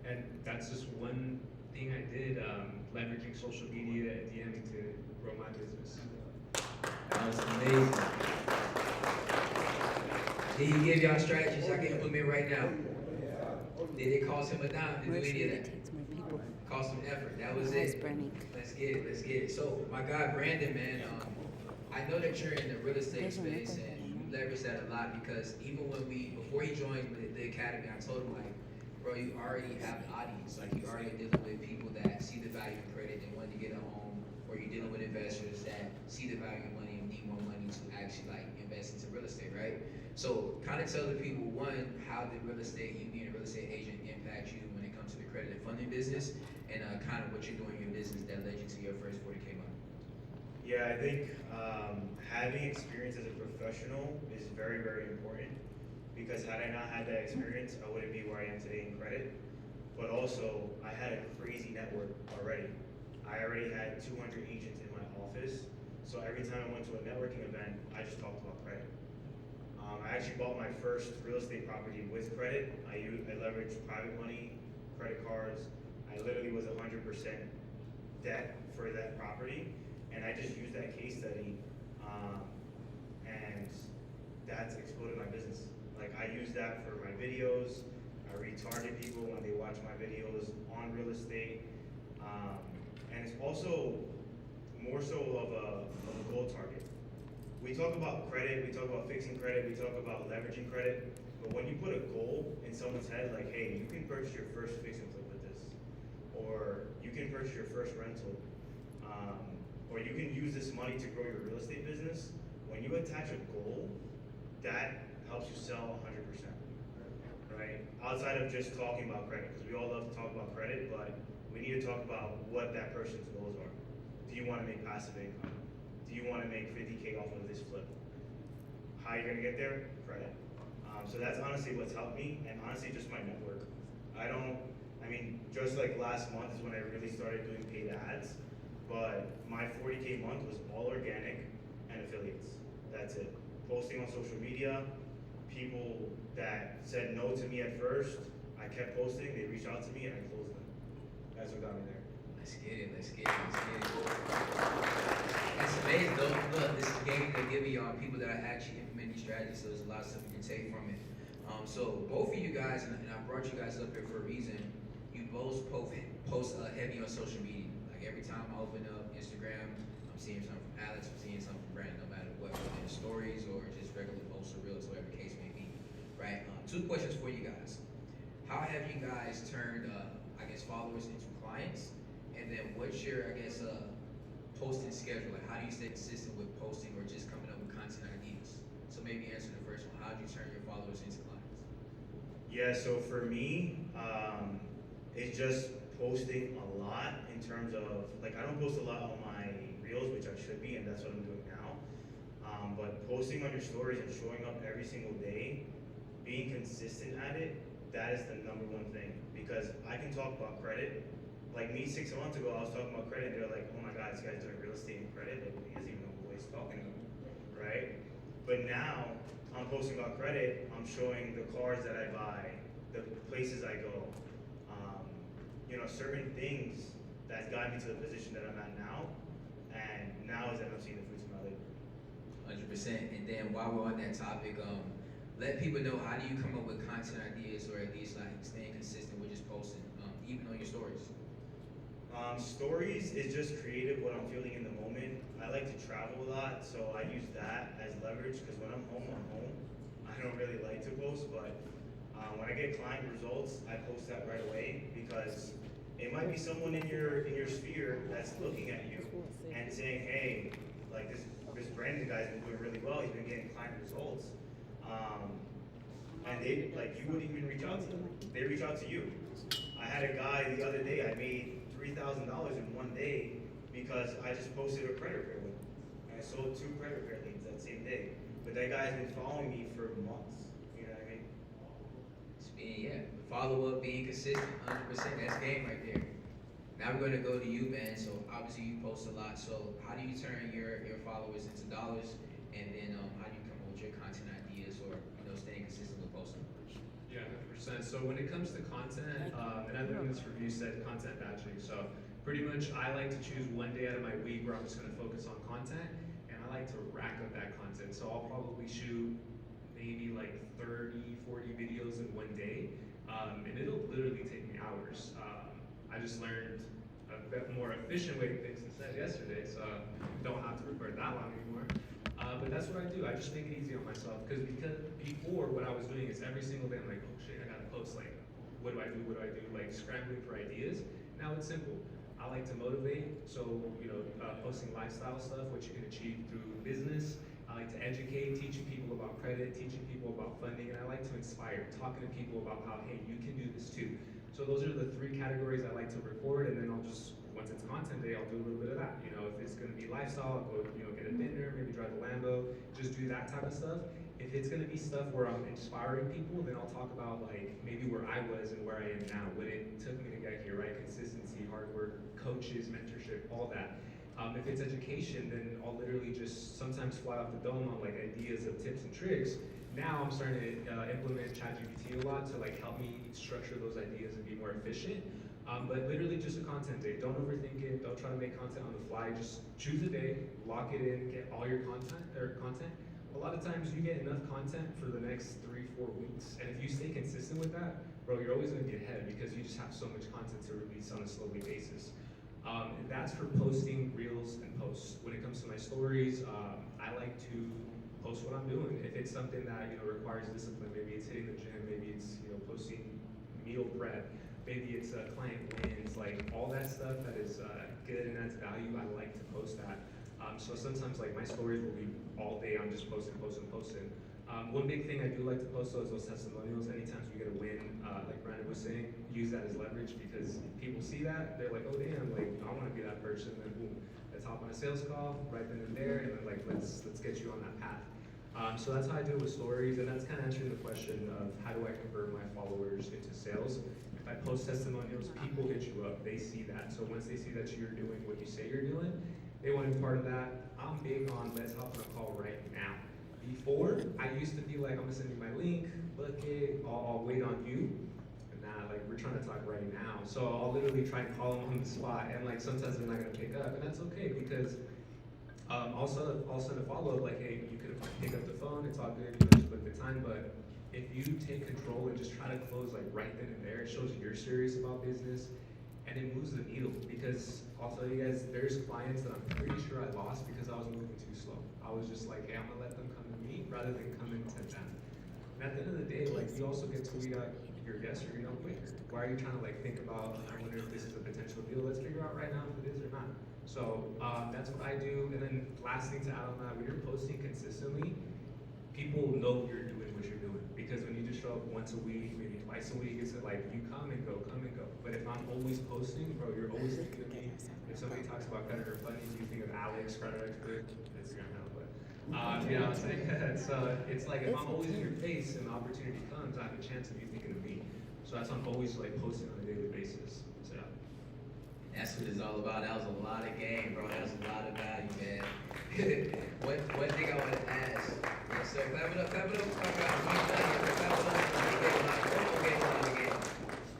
And that's just one thing I did, leveraging social media and DMing to grow my business. That was amazing. Did he give y'all strategies I can implement right now? Did it cost him a dime to do any of that? Takes more people. Cost him effort. That was Nice, it. Bernie. Let's get it. Let's get it. So my guy Brandon, man, I know that you're in the real estate space and you leverage that a lot because even before he joined the academy, I told him like, bro, you already have an audience. Like you already are dealing with people that see the value in credit and want to get a home, or you're dealing with investors that see the value in money and need more money to actually like invest into real estate, right? So kind of tell the people, one, how did you being a real estate agent impact you when it comes to the credit and funding business, and kind of what you're doing in business that led you to your first 40K month. Yeah, I think having experience as a professional is very, very important, because had I not had that experience, I wouldn't be where I am today in credit. But also, I had a crazy network already. I already had 200 agents in my office, so every time I went to a networking event, I just talked about credit. I actually bought my first real estate property with credit. I leveraged private money, credit cards. I literally was 100% debt for that property, and I just used that case study, and that's exploded my business. Like, I use that for my videos. I retarget people when they watch my videos on real estate, and it's also more so of a goal target. We talk about credit, we talk about fixing credit, we talk about leveraging credit, but when you put a goal in someone's head, like, hey, you can purchase your first fix and flip with this, or you can purchase your first rental, or you can use this money to grow your real estate business. When you attach a goal, that helps you sell 100%, right? Outside of just talking about credit, because we all love to talk about credit, but we need to talk about what that person's goals are. Do you want to make passive income? Do you want to make 50K off of this flip? How are you going to get there? Credit. So that's honestly what's helped me, and honestly just my network. Just like last month is when I really started doing paid ads, but my 40K month was all organic and affiliates. That's it. Posting on social media, people that said no to me at first, I kept posting, they reached out to me, and I closed them. That's what got me there. Let's get it, let's get it, let's get it. It's amazing, though. Look, this is a game that give you people that are actually implementing strategies, so there's a lot of stuff you can take from it. So both of you guys, and I brought you guys up here for a reason, you both post heavy on social media. Like every time I open up Instagram, I'm seeing something from Alex, I'm seeing something from Brandon, no matter what, whether it's stories or just regular posts or reels, whatever the case may be, right? Two questions for you guys. How have you guys turned, followers into clients? And then what's your, posting schedule? Like, how do you stay consistent with posting or just coming up with content ideas? So maybe answer the first one. How do you turn your followers into clients? Yeah, so for me, it's just posting a lot in terms of, like, I don't post a lot on my reels, which I should be, and that's what I'm doing now. But posting on your stories and showing up every single day, being consistent at it, that is the number one thing. Because I can talk about credit. Like me 6 months ago, I was talking about credit, and they're like, oh my God, this guy's doing real estate and credit. Like, he doesn't even know who he's talking to, right? But now, I'm posting about credit, I'm showing the cars that I buy, the places I go, certain things that got me to the position that I'm at now, and now is that I'm seeing the fruits of my labor. 100%. And then while we're on that topic, let people know, how do you come up with content ideas, or at least like staying consistent with just posting, even on your stories? Stories is just creative, what I'm feeling in the moment. I like to travel a lot, so I use that as leverage, because when I'm home, I'm home. I don't really like to post, but when I get client results, I post that right away, because it might be someone in your sphere that's looking at you and saying, hey, like this Brandon guy's been doing really well, he's been getting client results. And they, like, you wouldn't even reach out to them. They reach out to you. I had a guy the other day, I made $3,000 in one day because I just posted a credit repair with him. And I sold 2 credit repair leads that same day. But that guy's been following me for months. You know what I mean? Follow up, being consistent, 100%. That's game right there. Now we're gonna go to you, man. So obviously you post a lot. So how do you turn your followers into dollars? And then how do you come up with your content ideas, or staying consistent with posting? Yeah, 100%. So when it comes to content, and I learned this from you, said content batching. So pretty much I like to choose one day out of my week where I'm just gonna focus on content, and I like to rack up that content. So I'll probably shoot maybe like 30, 40 videos in one day, and it'll literally take me hours. I just learned a bit more efficient way to fix instead yesterday, so don't have to record that long anymore. But that's what I do. I just make it easy on myself, because before, what I was doing is every single day I'm like, oh shit, I gotta post, like, what do I do, like scrambling for ideas. Now it's simple. I like to motivate, so posting lifestyle stuff, what you can achieve through business. I like to educate, teaching people about credit, teaching people about funding, and I like to inspire, talking to people about how, hey, you can do this too. So those are the three categories I like to record, and then I'll just, once it's content day, I'll do a little bit of that. You know, if it's gonna be lifestyle, I'll go, get a dinner, maybe drive a Lambo, just do that type of stuff. If it's gonna be stuff where I'm inspiring people, then I'll talk about like maybe where I was and where I am now, what it took me to get here, right? Consistency, hard work, coaches, mentorship, all that. If it's education, then I'll literally just sometimes fly off the dome on like ideas of tips and tricks. Now I'm starting to implement ChatGPT a lot to like help me structure those ideas and be more efficient. But literally just a content day. Don't overthink it. Don't try to make content on the fly. Just choose a day, lock it in, get all your content. A lot of times you get enough content for the next 3-4 weeks, and if you stay consistent with that, bro, you're always gonna be ahead because you just have so much content to release on a slowly basis. And that's for posting reels and posts. When it comes to my stories, I like to post what I'm doing. If it's something that requires discipline, maybe it's hitting the gym, maybe it's posting meal prep, maybe it's client wins, like all that stuff that is good and adds value. I like to post that. So sometimes like my stories will be all day. I'm just posting. One big thing I do like to post though is those testimonials. Anytime you get a win, like Brandon was saying, use that as leverage because people see that, they're like, oh damn, like I want to be that person. Then boom, let's hop on a sales call right then and there, and then like let's get you on that path. So that's how I do it with stories, and that's kind of answering the question of how do I convert my followers into sales. If I post testimonials, people hit you up. They see that. So once they see that you're doing what you say you're doing, they want to be part of that. I'm big on let's hop on a call right now. Before, I used to be like, I'm gonna send you my link, book it, I'll wait on you. And now, like, we're trying to talk right now. So I'll literally try and call them on the spot, and like sometimes they're not gonna pick up, and that's okay because I'll send a follow up like, hey, you could pick up the phone, it's all good, just book the time. But if you take control and just try to close like right then and there, it shows you're serious about business. And it moves the needle because I'll tell you guys, there's clients that I'm pretty sure I lost because I was moving too slow. I was just like, hey, I'm gonna let them come to me rather than coming to them. And at the end of the day, like you also get to weed out your yes or your no quicker. Why are you trying to like think about, I wonder if this is a potential deal? Let's figure out right now if it is or not. So that's what I do. And then last thing to add on that, when you're posting consistently, people know you're doing what you're doing. Because when you just show up once a week, maybe twice a week, it's like you come and go. But if I'm always posting, bro, you're always thinking of me. If somebody talks about creditor funding, you think of Alex, creditor expert, Instagram now, but you know what I'm saying? So it's like if I'm always in your face and the opportunity comes, I have a chance of you thinking of me. So that's why I'm always like posting on a daily basis. So yeah. That's what it's all about. That was a lot of game, bro. That was a lot of value, man. one thing I want to ask. Yes, sir. Clap it up. Clap it up.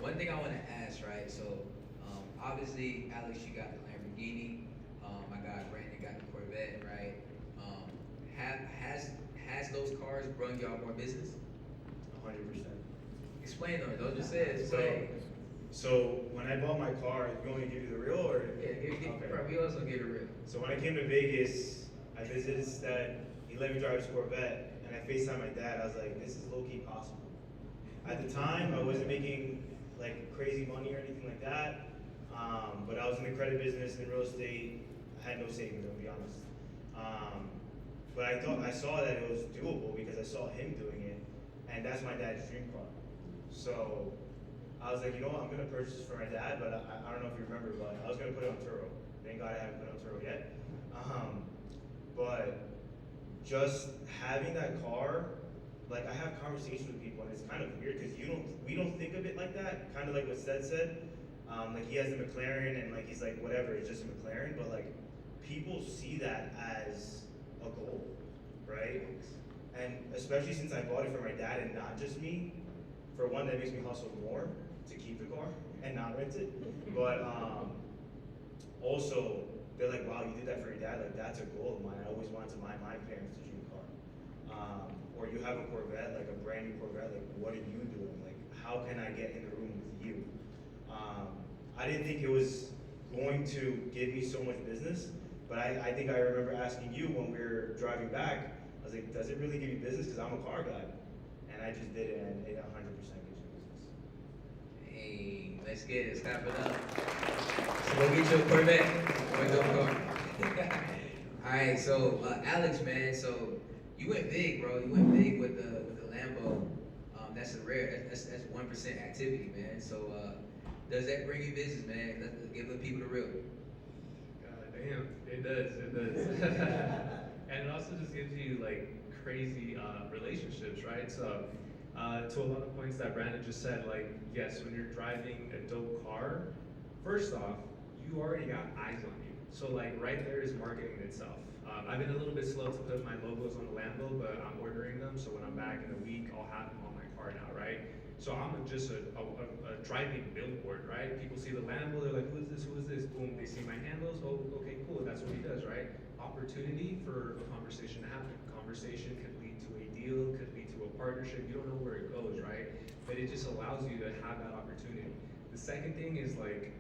One thing I want to ask, right? So, obviously, Alex, you got the Lamborghini. I got Brandon got the Corvette, right? Has those cars brought y'all more business? 100%. Explain them. Don't just say it. Explain. So when I bought my car, you want me to give you the real or? Okay. Bro, we also give it real. So when I came to Vegas, I visited his dad. He let me drive his Corvette, and I FaceTimed my dad. I was like, this is low-key possible. At the time, I wasn't making like crazy money or anything like that, but I was in the credit business and real estate. I had no savings, to be honest. But I saw that it was doable because I saw him doing it, and that's my dad's dream car. So I was like, you know what, I'm gonna purchase for my dad, but I don't know if you remember, but I was gonna put it on Turo. Thank God I haven't put it on Turo yet. But just having that car, like I have conversations with people and it's kind of weird because we don't think of it like that. Kind of like what Seth said. Like he has the McLaren and like he's like whatever, it's just a McLaren, but like people see that as a goal, right? And especially since I bought it for my dad and not just me, for one, that makes me hustle more to keep the car and not rent it. But also, they're like, wow, you did that for your dad. Like, that's a goal of mine. I always wanted to buy my parents a dream car. Or you have a Corvette, like a brand new Corvette. Like, what are you doing? Like, how can I get in the room with you? I didn't think it was going to give me so much business, but I think I remember asking you when we were driving back, I was like, does it really give you business? Because I'm a car guy. And I just did it, and it 100% gives you business. Hey, let's get it. Step it up. So go get your Corvette. All right, so Alex, man, so you went big, bro. You went big with the Lambo. That's a rare. That's 1% activity, man. So Does that bring you business, man? Give the people the real. God damn, it does, it does. And it also just gives you like crazy relationships, right? So, to a lot of points that Brandon just said, like, yes, when you're driving a dope car, first off, you already got eyes on you. So, like, right there is marketing itself. I've been a little bit slow to put my logos on the Lambo, but I'm ordering them, so when I'm back in a week, I'll have them on my car now, right? So I'm just a driving billboard, right? People see the Lambo, they're like, who is this, who is this? Boom, they see my handles, oh, okay, cool, that's what he does, right? Opportunity for a conversation to happen. Conversation could lead to a deal, could lead to a partnership, you don't know where it goes, right? But it just allows you to have that opportunity. The second thing is like,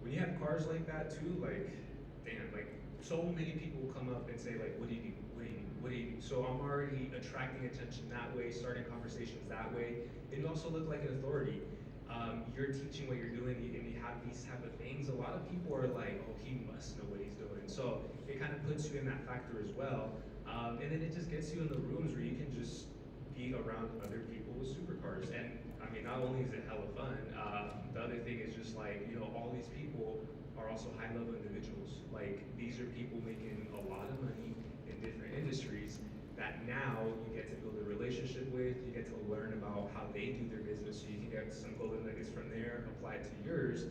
when you have cars like that too, like, damn, like, so many people come up and say like, what do you do? What do you do? What do you do? So I'm already attracting attention that way, starting conversations that way. And you also look like an authority. You're teaching what you're doing, and you have these type of things. A lot of people are like, oh, he must know what he's doing. So it kind of puts you in that factor as well. And then it just gets you in the rooms where you can just be around other people with supercars. And I mean, not only is it hella fun, the other thing is just like, you know, all these people are also high level individuals. Like, these are people making a lot of money in different industries that now you get to build a relationship with, you get to learn about how they do their business, so you can get some golden nuggets from there, apply it to yours.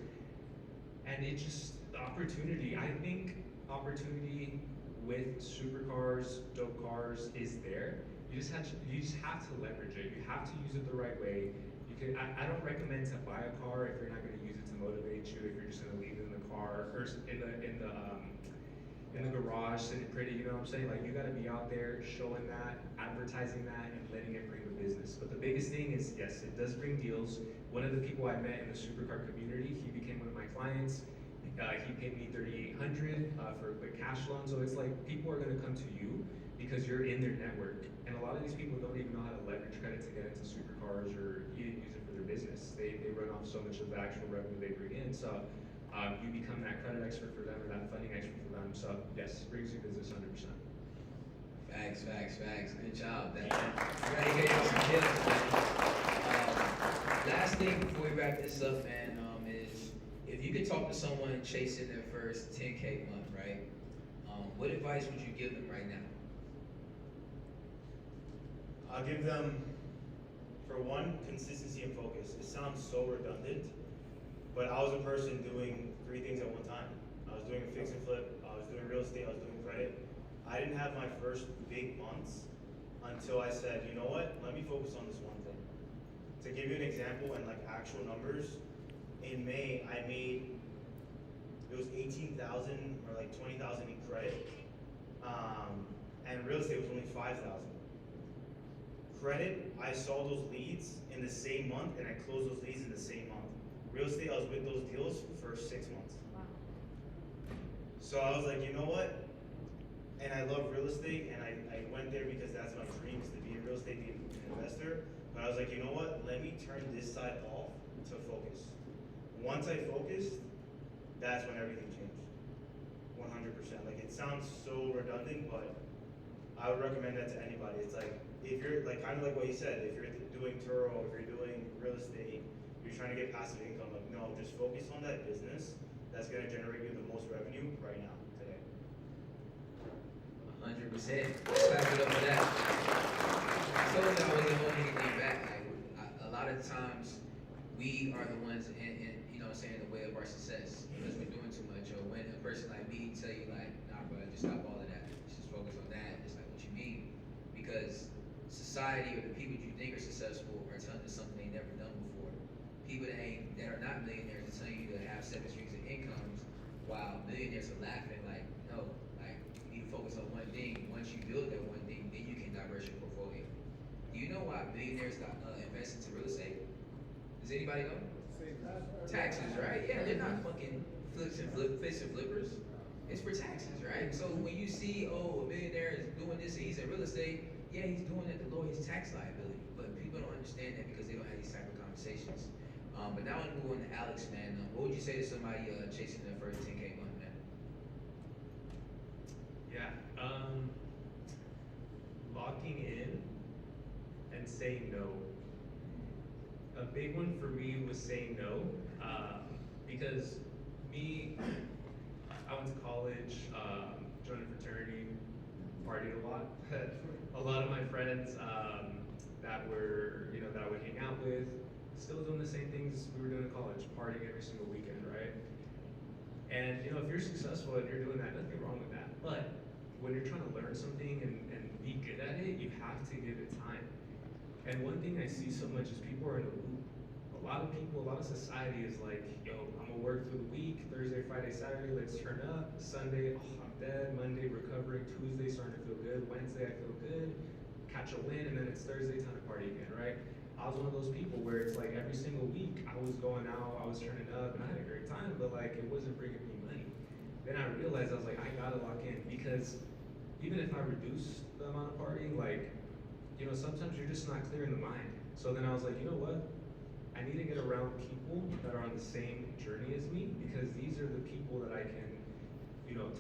And it just, the opportunity, I think opportunity with supercars, dope cars is there. You just have to leverage it. You have to use it the right way. You can, I don't recommend to buy a car if you're not gonna use it to motivate you, if you're just gonna leave it in the car, or in the garage, sitting pretty, you know what I'm saying? Like, you gotta be out there showing that, advertising that, and letting it bring the business. But the biggest thing is, yes, it does bring deals. One of the people I met in the supercar community, he became one of my clients. He paid me $3,800 for a quick cash loan. So it's like, people are gonna come to you because you're in their network. And a lot of these people don't even know how to leverage credit to get into supercars or even use it for their business. They run off so much of the actual revenue they bring in. So you become that credit expert for them or that funding expert for them. So yes, brings you business 100%. Facts, facts, facts. Good job. You gotta get some deals, man. Last thing before we wrap this up, man, is if you could talk to someone chasing their first 10K month, right? What advice would you give them right now? I'll give them, for one, consistency and focus. It sounds so redundant, but I was a person doing 3 things at one time. I was doing a fix and flip, I was doing real estate, I was doing credit. I didn't have my first big months until I said, you know what, let me focus on this one thing. To give you an example and like actual numbers, in May I made, it was 18,000 or like 20,000 in credit, and real estate was only 5,000. Credit, I saw those leads in the same month and I closed those leads in the same month. Real estate, I was with those deals for 6 months. Wow. So I was like, you know what? And I love real estate, and I went there because that's my dream, is to be in real estate, be an investor. But I was like, you know what? Let me turn this side off to focus. Once I focused, that's when everything changed. 100%. Like, it sounds so redundant, but I would recommend that to anybody. It's like, if you're like, kind of like what you said, if you're doing Turo, if you're doing real estate, you're trying to get passive income, like, no, just focus on that business that's gonna generate you the most revenue right now, today. 100%. Let's clap it up for that. I told you I wasn't holding anything back. Like, a lot of times, we are the ones in you know what I'm saying, the way of our success because we're doing too much. Or when a person like me tell you like, nah, bro, just stop all of that. Just focus on that. It's like, what you mean? Because society or the people you think are successful are telling you something they never done before. People that are not millionaires are telling you to have 7 streams of incomes, while millionaires are laughing like, no, like, you need to focus on one thing. Once you build that one thing, then you can diverse your portfolio. Do you know why billionaires invest into real estate? Does anybody know? Taxes, right? Yeah, they're not fucking flips and flippers. It's for taxes, right? So when you see, oh, a millionaire is doing this and he's in real estate, yeah, he's doing it to lower his tax liability. But people don't understand that because they don't have these type of conversations. But now I'm moving on to Alex, man. What would you say to somebody chasing their first 10K month, man? Yeah. Locking in and saying no. A big one for me was saying no, because me, I went to college, joined a fraternity, partied a lot. A lot of my friends that were, that I would hang out with, still doing the same things we were doing in college, partying every single weekend, right? And if you're successful and you're doing that, nothing wrong with that. But when you're trying to learn something and be good at it, you have to give it time. And one thing I see so much is people are in a loop. A lot of people, a lot of society is like, yo, I'm gonna work through the week, Thursday, Friday, Saturday, let's turn up. Sunday, oh, I'm dead. Monday, recovering. Tuesday, starting to feel good. Wednesday, I feel good. Catch a win, and then it's Thursday, time to party again, right? I was one of those people where it's like every single week I was going out, I was turning up, and I had a great time, but like it wasn't bringing me money. Then I realized I was like, I gotta lock in, because even if I reduce the amount of partying, like, sometimes you're just not clear in the mind. So then I was like, you know what? I need to get around people that are on the same journey as me, because these are the people that I can,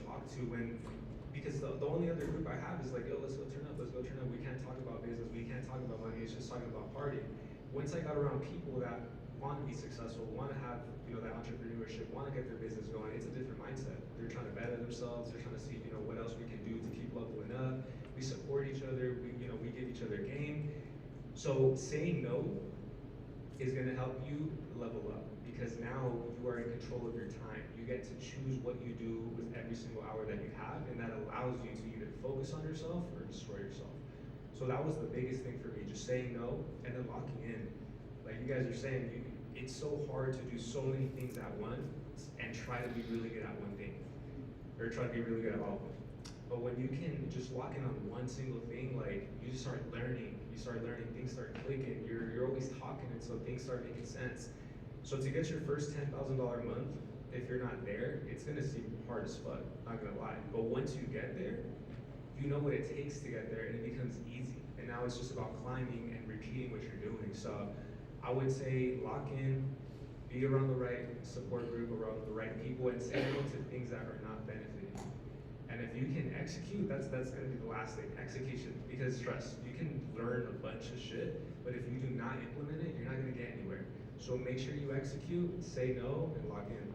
talk to when, because the only other group I have is like, yo, let's go turn up. We can't talk about business, we can't talk about money, it's just talking about partying. Once I got around people that want to be successful, want to have, that entrepreneurship, want to get their business going, it's a different mindset. They're trying to better themselves, they're trying to see, what else we can do to keep leveling up. We support each other, we give each other game. So saying no is gonna help you level up, because now you are in control of your time. You get to choose what you do with every single hour that you have, and that allows you to either focus on yourself or destroy yourself. So that was the biggest thing for me, just saying no and then locking in. Like you guys are saying, it's so hard to do so many things at once and try to be really good at one thing, or try to be really good at all of them. But when you can just lock in on one single thing, like you just start learning, things start clicking, you're always talking, and so things start making sense. So to get your first $10,000 a month, if you're not there, it's gonna seem hard as fuck, not gonna lie. But once you get there, you know what it takes to get there, and it becomes easy. And now it's just about climbing and repeating what you're doing. So I would say lock in, be around the right support group, around the right people, and say no to things that are not benefiting you. And if you can execute, that's gonna be the last thing, execution. Because trust, you can learn a bunch of shit, but if you do not implement it, you're not gonna get anywhere. So make sure you execute, say no, and lock in.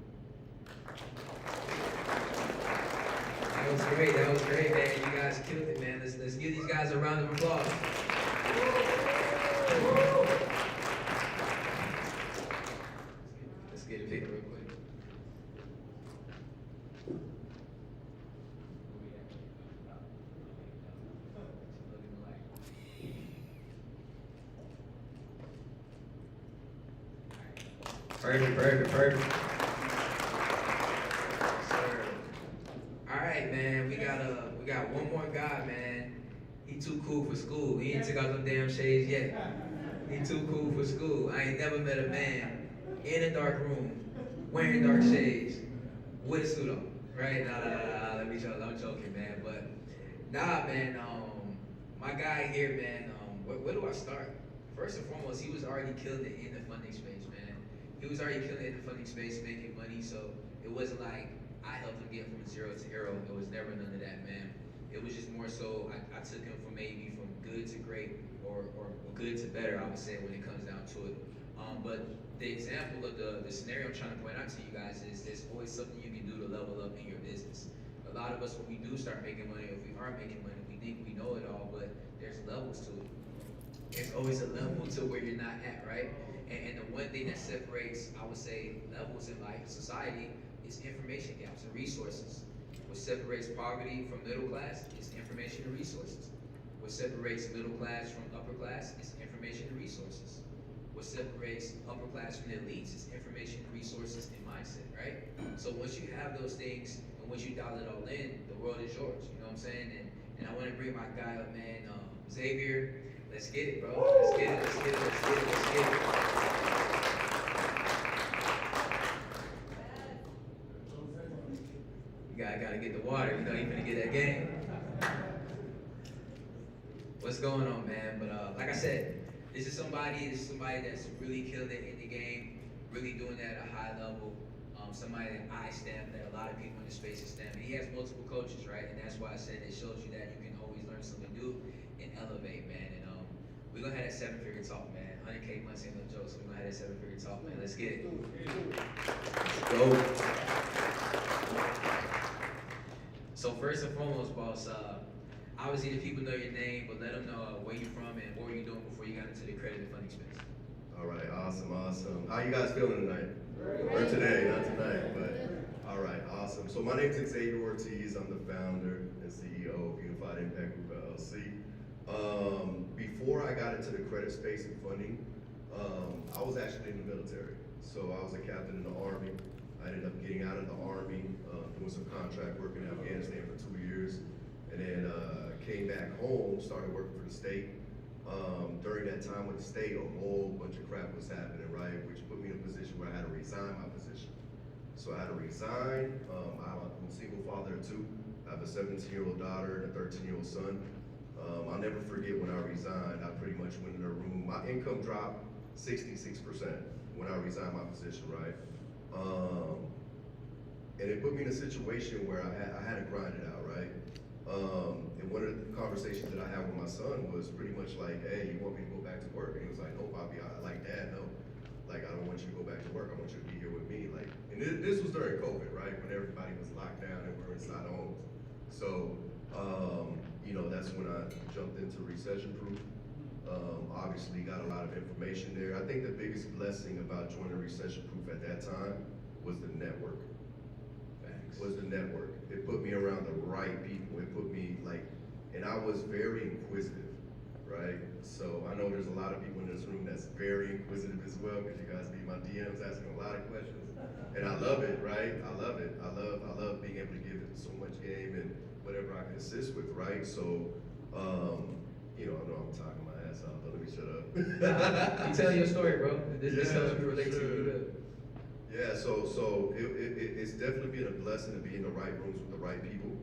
That was great, man. You guys killed it, man. Let's give these guys a round of applause. Let's get a pic real quick. Perfect. Sir. All right, man. We got one more guy, man. He too cool for school. He ain't took out them damn shades yet. He too cool for school. I ain't never met a man in a dark room wearing dark shades with a suit on. Right? Nah. Let me joke. I'm joking, man. But nah, man. My guy here, man. Where do I start? First and foremost, he was already killing it in the funding space, man. He was already killing it in the funding space, making money. So it wasn't like I helped him get from 0 to hero. It was never none of that, man. It was just more so I took him from maybe from good to great, or good to better, I would say, when it comes down to it. But the example of the scenario I'm trying to point out to you guys is there's always something you can do to level up in your business. A lot of us, when we do start making money, if we are making money, we think we know it all, but there's levels to it. There's always a level to where you're not at, right? And the one thing that separates, I would say, levels in life, society, is information gaps and resources. What separates poverty from middle class is information and resources. What separates middle class from upper class is information and resources. What separates upper class from the elites is information, resources, and mindset, right? So once you have those things, and once you dial it all in, the world is yours, you know what I'm saying? And I want to bring my guy up, man, Xavier. Let's get it, bro. Let's get it. You gotta get the water, you finna get that game. What's going on, man? But like I said, this is somebody that's really killing it in the game, really doing that at a high level. Somebody that I stamp, that a lot of people in the space is stamping. He has multiple coaches, right? And that's why I said it shows you that you can always learn something new and elevate, man. And We're gonna have that 7-figure talk, man. 100K months ain't no joke, so we're gonna have that 7-figure talk, man. Let's get it. Let's go. So first and foremost, boss, obviously the people know your name, but let them know where you from and what were you doing before you got into the credit and funding space. All right, awesome. How you guys feeling tonight? Or today, not tonight, but all right, awesome. So my name's Xavier Ortiz. I'm the founder and CEO of Unified Impact Group LLC. Before I got into the credit space and funding, I was actually in the military. So I was a captain in the Army. I ended up getting out of the Army, doing some contract work in Afghanistan for 2 years, and then came back home, started working for the state. During that time with the state, a whole bunch of crap was happening, right? Which put me in a position where I had to resign my position. So I had to resign. I'm a single father of 2. I have a 17-year-old daughter and a 13-year-old son. I'll never forget when I resigned, I pretty much went in a room. My income dropped 66% when I resigned my position, right? And it put me in a situation where I had to grind it out, right? And one of the conversations that I had with my son was pretty much like, hey, you want me to go back to work? And he was like, nope, I'll be like, Dad, no. Like, I don't want you to go back to work. I want you to be here with me. Like, and this was during COVID, right? When everybody was locked down and we were inside homes. So, you know, that's when I jumped into Recession Proof. Obviously got a lot of information there. I think the biggest blessing about joining Recession Proof at that time was the network. Was the network. It put me around the right people. It put me like, and I was very inquisitive, right? So I know there's a lot of people in this room that's very inquisitive as well, because you guys be my DMs asking a lot of questions. And I love it, right? I love it. I love being able to give it so much game and whatever I can assist with, right? So, you know, I know I'm talking my ass off, but let me shut up. You tell your story, bro. This helps me relate to you. Good. Yeah, so it's definitely been a blessing to be in the right rooms with the right people,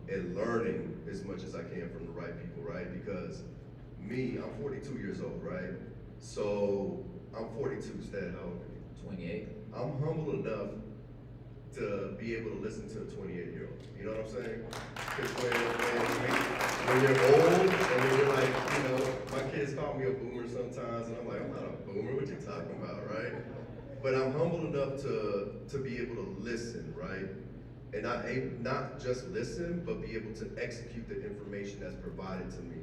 and learning as much as I can from the right people, right? Because me, I'm 42 years old, right? So I'm 42, Stan, how old are you? 28. I'm humble enough to be able to listen to a 28-year-old. You know what I'm saying? Because when you're old and then you're like, you know, my kids call me a boomer sometimes, and I'm like, I'm not a boomer. What you talking about, right? But I'm humble enough to be able to listen, right? And not just listen, but be able to execute the information that's provided to me,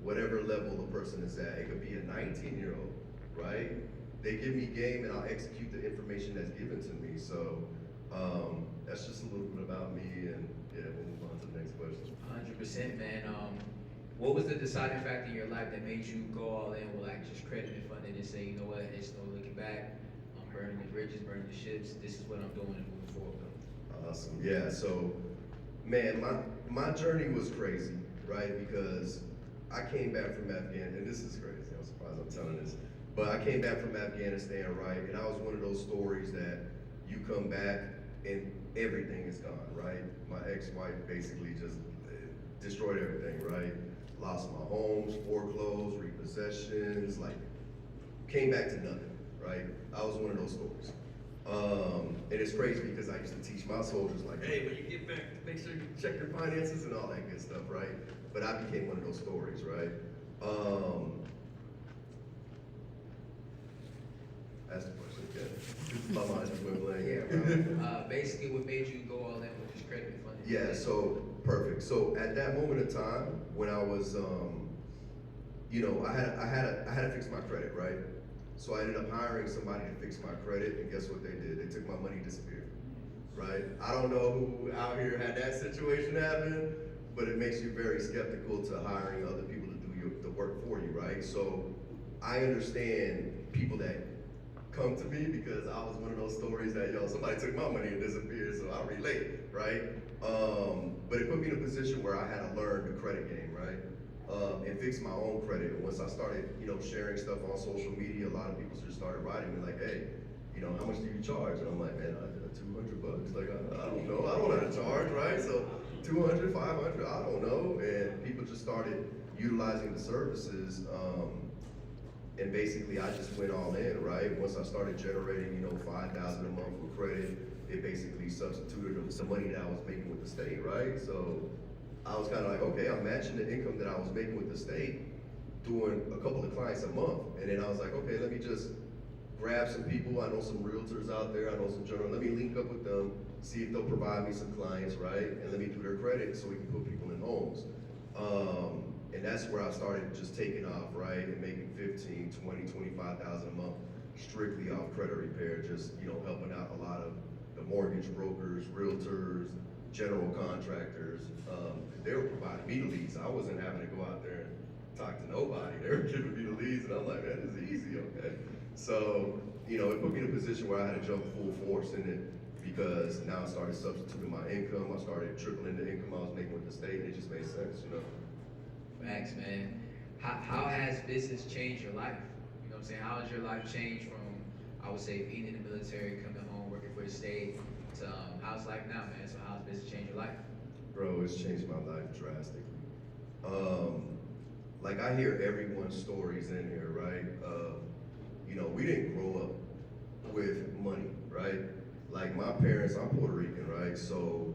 whatever level the person is at. It could be a 19-year-old, right? They give me game and I'll execute the information that's given to me. So that's just a little bit about me, and yeah, we'll move on to the next question. 100%, man. What was the deciding factor in your life that made you go all in with like just credit and funding and say, you know what, there's no looking back. Burning the bridges, burning the ships. This is what I'm doing and moving forward. Awesome. Yeah. So, man, my journey was crazy, right? Because I came back from Afghanistan, and this is crazy. I'm surprised I'm telling this, but I came back from Afghanistan, right? And I was one of those stories that you come back and everything is gone, right? My ex-wife basically just destroyed everything, right? Lost my homes, foreclosed, repossessions, like came back to nothing. Right? I was one of those stories. And it's crazy because I used to teach my soldiers like, hey, when you get back, make sure you check your finances and all that good stuff, right? But I became one of those stories, right? Ask the question again. My mind just went blank. Yeah, bro. Basically, what made you go all in with just credit and funding? Yeah, so perfect. So at that moment in time, when I was, you know, I had to fix my credit, right? So I ended up hiring somebody to fix my credit, and guess what they did? They took my money and disappeared, right? I don't know who out here had that situation happen, but it makes you very skeptical to hiring other people to do the work for you, right? So I understand people that come to me because I was one of those stories that, yo, somebody took my money and disappeared, so I relate, right? But it put me in a position where I had to learn the credit game, right? And fix my own credit. And once I started, you know, sharing stuff on social media, a lot of people just started writing me like, hey, you know, how much do you charge? And I'm like, man, $200. Like, I don't know. I don't know how to charge, right? So 200, 500, I don't know. And people just started utilizing the services. And basically I just went all in, right? Once I started generating, you know, $5,000 a month for credit, it basically substituted some money that I was making with the state, right? So I was kind of like, okay, I'm matching the income that I was making with the state, doing a couple of clients a month. And then I was like, okay, let me just grab some people. I know some realtors out there. I know some general. Let me link up with them, see if they'll provide me some clients, right? And let me do their credit so we can put people in homes. And that's where I started just taking off, right? And making 15, 20, 25,000 a month strictly off credit repair, just, you know, helping out a lot of the mortgage brokers, realtors, general contractors. They were providing me the leads. I wasn't having to go out there and talk to nobody. They were giving me the leads, and I'm like, man, this is easy, okay? So, you know, it put me in a position where I had to jump full force in it because now I started substituting my income. I started tripling the income I was making with the state, and it just made sense, you know? Facts, man. How has business changed your life? You know what I'm saying? How has your life changed from, I would say, being in the military, coming home, working for the state, to how's life now, man? So how's business changed your life? Bro, it's changed my life drastically. Like I hear everyone's stories in here, right? You know, we didn't grow up with money, right? Like my parents, I'm Puerto Rican, right? So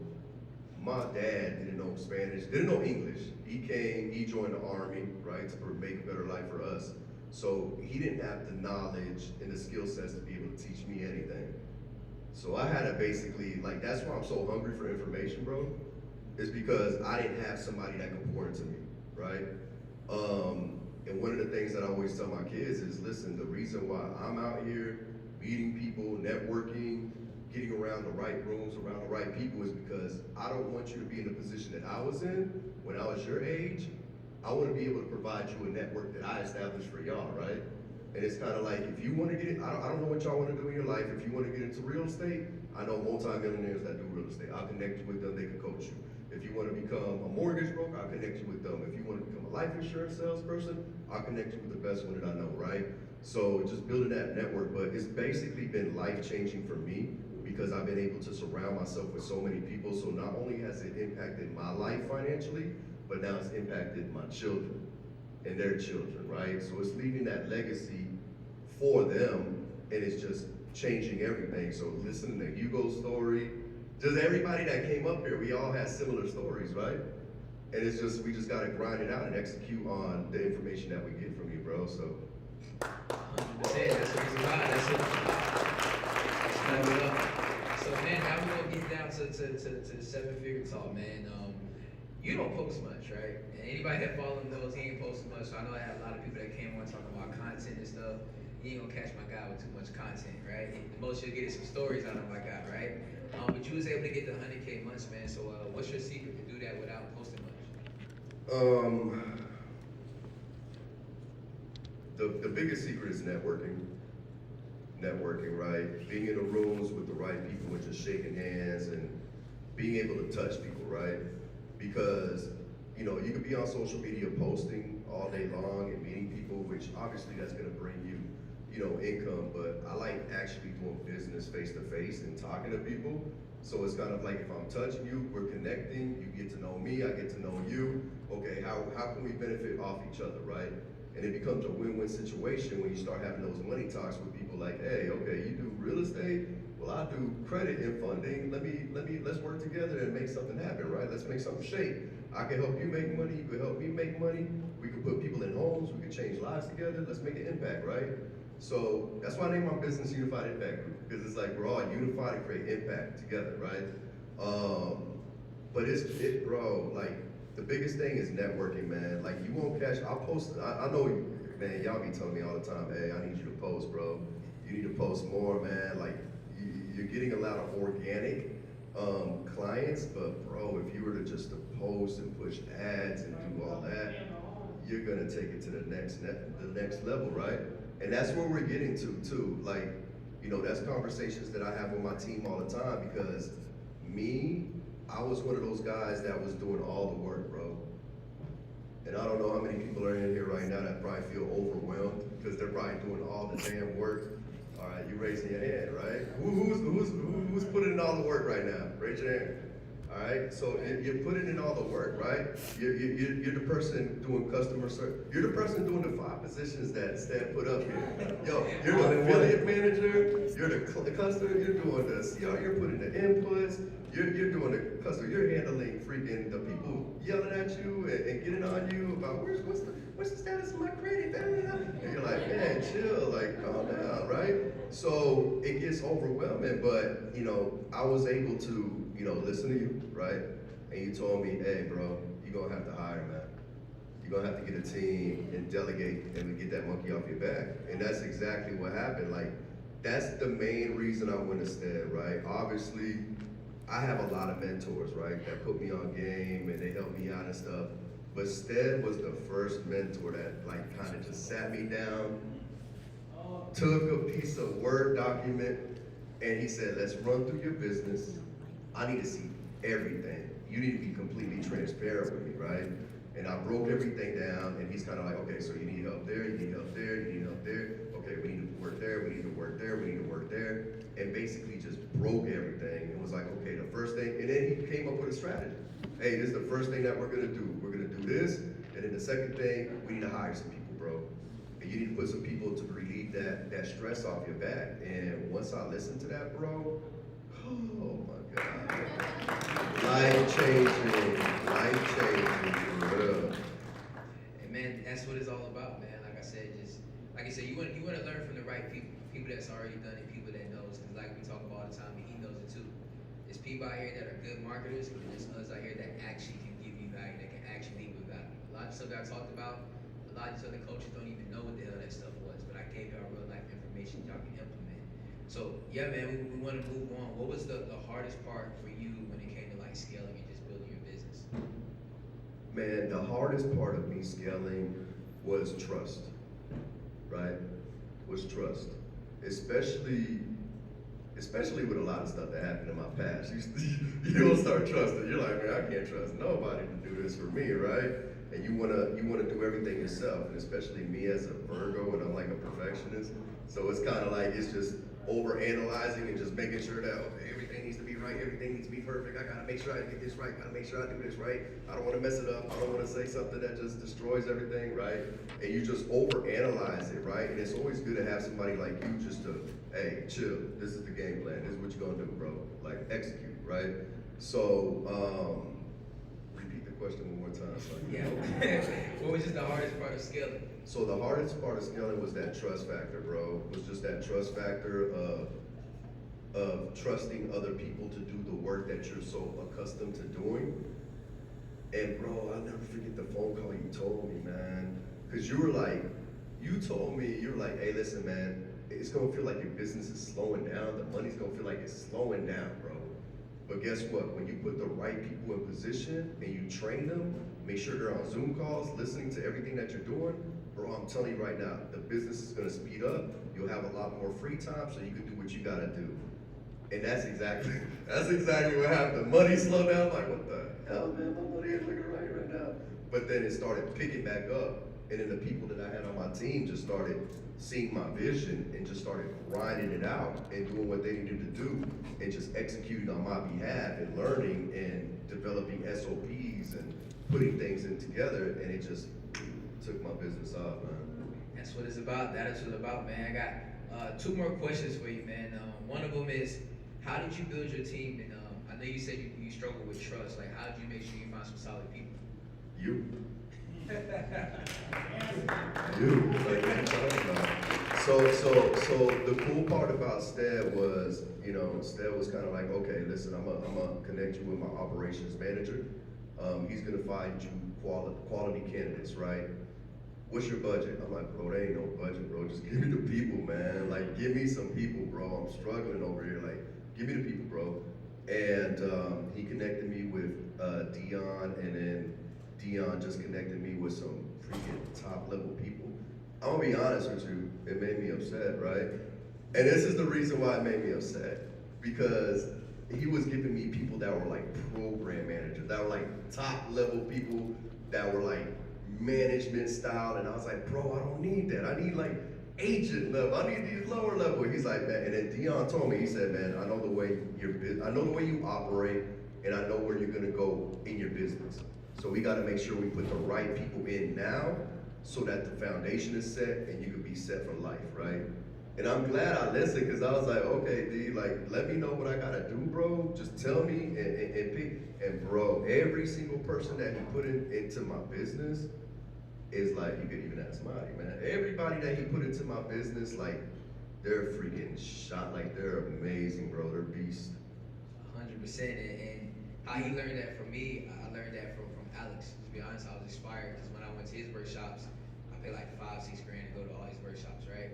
my dad didn't know Spanish, didn't know English. He joined the army, right, to make a better life for us. So he didn't have the knowledge and the skill sets to be able to teach me anything. So I had to basically, like, that's why I'm so hungry for information, bro. Is because I didn't have somebody that could pour into me, right? And one of the things that I always tell my kids is, listen, the reason why I'm out here meeting people, networking, getting around the right rooms, around the right people is because I don't want you to be in the position that I was in when I was your age. I want to be able to provide you a network that I established for y'all, right? And it's kind of like, if you want to get it, I don't know what y'all want to do in your life. If you want to get into real estate, I know multi-millionaires that do real estate. I'll connect you with them, they can coach you. If you want to become a mortgage broker, I'll connect you with them. If you want to become a life insurance salesperson, I'll connect you with the best one that I know, right? So just building that network, but it's basically been life-changing for me because I've been able to surround myself with so many people. So not only has it impacted my life financially, but now it's impacted my children and their children, right? So it's leaving that legacy for them, and it's just changing everything. So listening to Hugo's story, just everybody that came up here, we all had similar stories, right? And it's just, we just gotta grind it out and execute on the information that we get from you, bro, so. 100%, that's what it's about, that's it. Let's level it up. So man, now we're gonna get down to the seven-figure talk, man. You don't post much, right? And anybody that follows him knows he ain't posting much. So I know I have a lot of people that came on talking about content and stuff. You ain't gonna catch my guy with too much content, right? The most you'll get is some stories out of my guy, right? But you was able to get the 100K months, man. So what's your secret to do that without posting much? The biggest secret is networking. Networking, right? Being in the rooms with the right people and just shaking hands and being able to touch people, right? Because, you know, you could be on social media posting all day long and meeting people, which obviously that's gonna bring you, you know, income, but I like actually doing business face to face and talking to people. So it's kind of like if I'm touching you, we're connecting, you get to know me, I get to know you. Okay, how can we benefit off each other, right? And it becomes a win-win situation when you start having those money talks with people like, hey, okay, you do real estate, well, I do credit and funding. Let's work together and make something happen, right? Let's make something shake. I can help you make money, you can help me make money. We can put people in homes, we can change lives together. Let's make an impact, right? So that's why I named my business Unified Impact Group, because it's like we're all unified to create impact together, right? But bro, like the biggest thing is networking, man. Like you won't catch, I'll post, I know, man, y'all be telling me all the time, hey, I need you to post, bro. You need to post more, man. Like you're getting a lot of organic clients, but bro, if you were to just to post and push ads and do all that, you're gonna take it to the next level, right? And that's where we're getting to too. Like, you know, that's conversations that I have with my team all the time because I was one of those guys that was doing all the work, bro. And I don't know how many people are in here right now that probably feel overwhelmed because they're probably doing all the damn work. All right, you raising your hand, right? Who's putting in all the work right now? Raise your hand. All right, so you're putting in all the work, right? You're the person doing customer service. You're the person doing the 5 positions that Stan put up here. Yo, you're the affiliate manager. You're the customer. You're doing the CR. You're putting the inputs. You're doing the customer. You're handling freaking the people yelling at you and getting on you about what's the status of my credit? And you're like, man, chill, like calm down, right? So it gets overwhelming, but I was able to listen to you, right? And you told me, hey, bro, you're gonna have to hire, man. You're gonna have to get a team and delegate and get that monkey off your back. And that's exactly what happened. Like, that's the main reason I went to STED, right? Obviously, I have a lot of mentors, right, that put me on game and they helped me out and stuff. But STED was the first mentor that kind of just sat me down, took a piece of Word document, and he said, let's run through your business. I need to see everything. You need to be completely transparent with me, right? And I broke everything down, and he's kind of like, okay, so you need help there, you need help there, you need help there. Okay, we need to work there, we need to work there, we need to work there. And basically just broke everything and was like, okay, the first thing, and then he came up with a strategy. Hey, this is the first thing that we're gonna do. We're gonna do this, and then the second thing, we need to hire some people, bro. And you need to put some people to relieve that stress off your back. And once I listened to that, bro, oh my God. Life changing for real. And man, that's what it's all about, man. Like I said, you want to learn from the right people that's already done it, people that knows. Because like we talk about all the time, and he knows it too. There's people out here that are good marketers, but there's others out here that actually can give you value, that can actually lead with value. A lot of stuff that I talked about, a lot of these other coaches don't even know what the hell that stuff was, but I gave y'all real life information y'all can implement. So yeah, man, we want to move on. What was the hardest part for you when it came to like scaling and just building your business? Man, the hardest part of me scaling was trust, right? Was trust. Especially with a lot of stuff that happened in my past. You don't start trusting. You're like, man, I can't trust nobody to do this for me, right? And you wanna do everything yourself, and especially me as a Virgo, and I'm like a perfectionist. So it's kind of like it's just over analyzing and just making sure that okay, everything needs to be right, everything needs to be perfect. I gotta make sure I get this right, gotta make sure I do this right. I don't wanna mess it up. I don't wanna say something that just destroys everything, right? And you just over analyze it, right? And it's always good to have somebody like you just to, hey, chill. This is the game plan. This is what you're gonna do, bro. Like execute, right? So, repeat the question one more time. So Yeah. What was just the hardest part of scaling? So the hardest part of scaling was that trust factor, bro. Was just that trust factor of trusting other people to do the work that you're so accustomed to doing. And bro, I'll never forget the phone call you told me, man. Cause you told me, you were like, hey, listen, man, it's gonna feel like your business is slowing down. The money's gonna feel like it's slowing down, bro. But guess what? When you put the right people in position and you train them, make sure they're on Zoom calls, listening to everything that you're doing, bro, I'm telling you right now, the business is gonna speed up. You'll have a lot more free time so you can do what you gotta do. And that's exactly what happened. Money slowed down, like, what the hell, man? My money is looking right now. But then it started picking back up. And then the people that I had on my team just started seeing my vision and just started grinding it out and doing what they needed to do and just executing on my behalf and learning and developing SOPs and putting things in together, and it just took my business off, man. That's what it's about. That is what it's about, man. I got 2 more questions for you, man. One of them is, how did you build your team? And I know you said you struggle with trust. Like, how did you make sure you find some solid people? You. You, like what you talking about. So the cool part about STED was, STED was kind of like, okay, listen, I'm gonna connect you with my operations manager. He's gonna find you quality candidates, right? What's your budget? I'm like, bro, there ain't no budget, bro. Just give me the people, man. Like, give me some people, bro. I'm struggling over here. Like, give me the people, bro. And he connected me with Dion, and then Dion just connected me with some freaking top level people. I'm gonna be honest with you, it made me upset, right? And this is the reason why it made me upset. Because he was giving me people that were like program managers, that were like top level people that were like management style. And I was like, bro, I don't need that. I need like agent level. I need these lower level. He's like, man, and then Dion told me, he said, man, I know the way you operate. and I know where you're gonna go in your business. So we gotta make sure we put the right people in now so that the foundation is set and you can be set for life, right? And I'm glad I listened because I was like, okay, D, like, let me know what I gotta do, bro. Just tell me and pick. And bro, every single person that he put into my business is like, you could even ask Marty, man. Everybody that he put into my business, like, they're freaking shot, like, they're amazing, bro. They're beasts. 100%. And how he learned that from me, I learned that from Alex. To be honest, I was inspired because when I went to his workshops, I paid like 5-6 grand to go to all his workshops, right?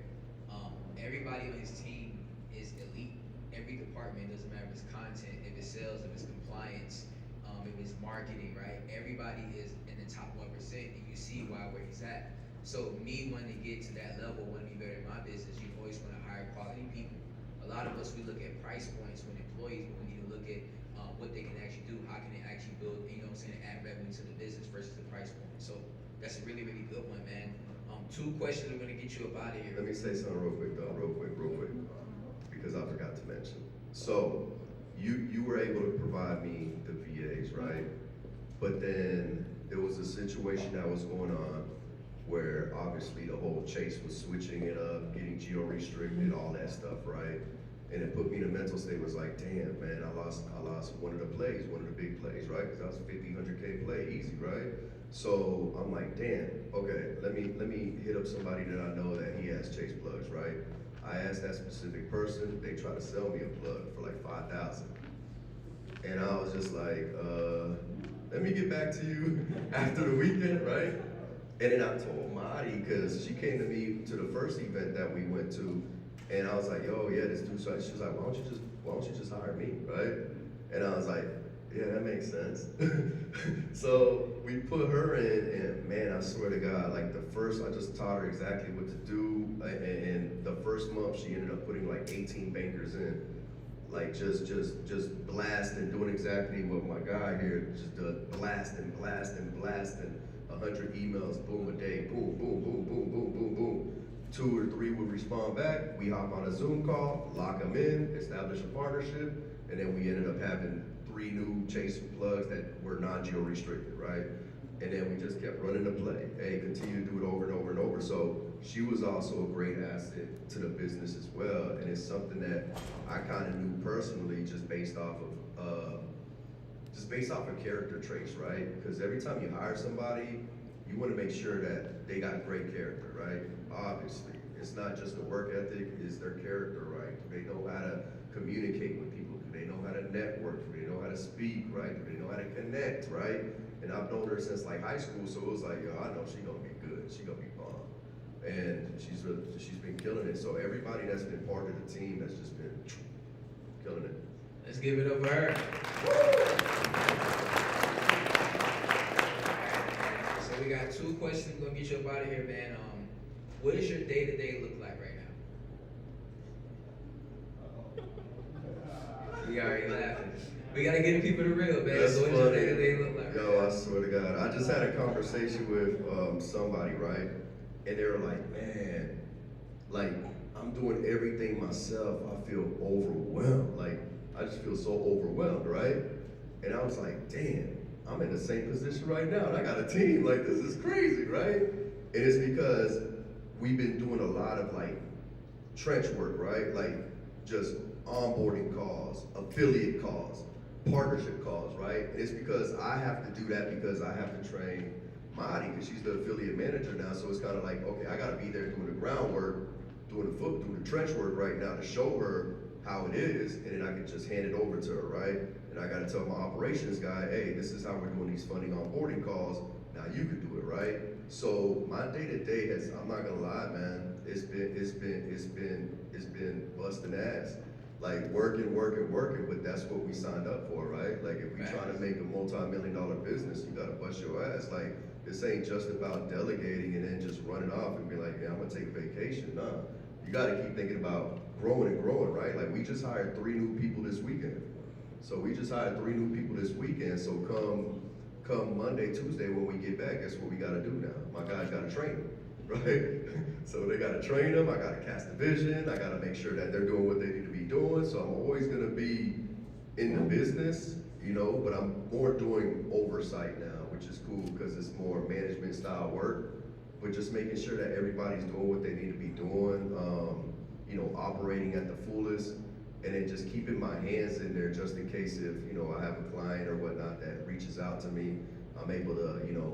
Everybody on his team is elite. Every department, doesn't matter if it's content, if it's sales, if it's compliance, if it's marketing, right? Everybody is in the top 1%, and you see why where he's at. So me wanting to get to that level, wanting to be better in my business, you always want to hire quality people. A lot of us, we look at price points when employees, but we need to look at what they can actually do, how can they actually build, you know what I'm saying, add revenue to the business versus the price point. So that's a really, really good one, man. 2 questions are gonna get you up out of here. Let me say something real quick, though, real quick, because I forgot to mention. So, you were able to provide me the VAs, right? But then there was a situation that was going on where obviously the whole Chase was switching it up, getting geo-restricted, all that stuff, right? And it put me in a mental state, was like, damn, man, I lost one of the plays, one of the big plays, right? Because that was a 50, 100K play, easy, right? So I'm like, damn, okay, let me hit up somebody that I know that he has Chase plugs, right? I asked that specific person, they tried to sell me a plug for like 5,000. And I was just like, let me get back to you after the weekend, right? And then I told Madi, because she came to me to the first event that we went to, and I was like, yo, yeah, this dude, so she was like, why don't you just hire me, right? And I was like, yeah, that makes sense. So we put her in, and man, I swear to God, like I just taught her exactly what to do, and the first month she ended up putting like 18 bankers in, like just blasting, doing exactly what my guy here just does, blasting, 100 emails, boom, a day, boom, boom, boom, boom, boom, boom, boom. 2 or 3 would respond back, we hop on a Zoom call, lock them in, establish a partnership, and then we ended up having 3 new Chase plugs that were non-geo-restricted, right? And then we just kept running the play. Hey, continue to do it over and over and over. So she was also a great asset to the business as well. And it's something that I kind of knew personally just based off of character traits, right? Because every time you hire somebody, you want to make sure that they got great character, right? Obviously, it's not just the work ethic, it's their character, right? Do they know how to communicate with people? Do they know how to network? Do they know how to speak, right? Do they know how to connect, right? And I've known her since like high school, so it was like, yo, I know she's gonna be good. She's gonna be bomb. And she's been killing it. So everybody that's been part of the team has just been killing it. Let's give it up for her. So we got 2 questions. We're gonna get you up out of here, man. What does your day-to-day look like right now? You already laughing. We gotta give people the real, man. That's So what does your day-to-day look like? Yo, I swear to God, I just had a conversation with somebody, right? And they were like, man, like, I'm doing everything myself. I feel overwhelmed. Like, I just feel so overwhelmed, right? And I was like, damn, I'm in the same position right now, and I got a team. Like, this is crazy, right? And it's because we've been doing a lot of like trench work, right? Like just onboarding calls, affiliate calls, partnership calls, right? And it's because I have to do that because I have to train Madi, because she's the affiliate manager now. So it's kind of like, okay, I got to be there doing the groundwork, doing the trench work right now to show her how it is, and then I can just hand it over to her, right? And I got to tell my operations guy, hey, this is how we're doing these funding onboarding calls. Now you can do it, right? So my day to day has, I'm not gonna lie, man, it's been busting ass. Like working, but that's what we signed up for, right? Like if we trying to make a multi-million-dollar business, you gotta bust your ass. Like this ain't just about delegating and then just running off and be like, yeah, I'm gonna take a vacation. Nah, you gotta keep thinking about growing, right? Like we just hired 3 new people this weekend. So we just hired 3 new people this weekend. So come Monday, Tuesday when we get back, guess what we gotta do now? My guys gotta train them, right? So they gotta train them, I gotta cast the vision, I gotta make sure that they're doing what they need to be doing. So I'm always gonna be in the business, you know, but I'm more doing oversight now, which is cool because it's more management style work, but just making sure that everybody's doing what they need to be doing, you know, operating at the fullest, and then just keeping my hands in there just in case if, you know, I have a client or whatnot that reaches out to me, I'm able to, you know,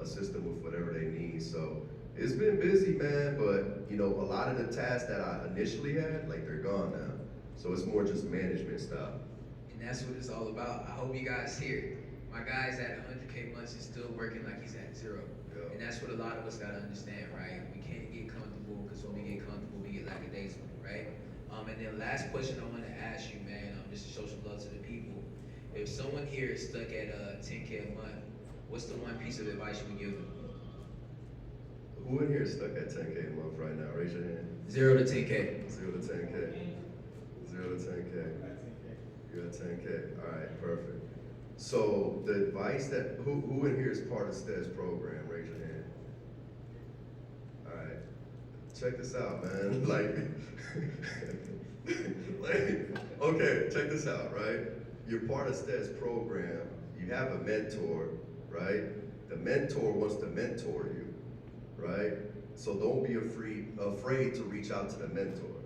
assist them with whatever they need. So it's been busy, man, but, you know, a lot of the tasks that I initially had, like, they're gone now. So it's more just management style. And that's what it's all about. I hope you guys hear it. My guy's at 100K months is still working like he's at zero. Yeah. And that's what a lot of us gotta understand, right? We can't get comfortable, because when we get comfortable, we get lackadaisical, right? And then last question I want to ask you, man, just to show some love to the people. If someone here is stuck at 10K a month, what's the one piece of advice you would give them? Who in here is stuck at 10K a month right now? Raise your hand. 0 to 10K. 0 to 10K. 0 to 10K. You're at 10K. All right, perfect. So the advice that who in here is part of STED's program? Raise your hand. All right. Check this out, man. Okay, check this out, right? You're part of STED's program. You have a mentor, right? The mentor wants to mentor you, right? So don't be afraid to reach out to the mentor,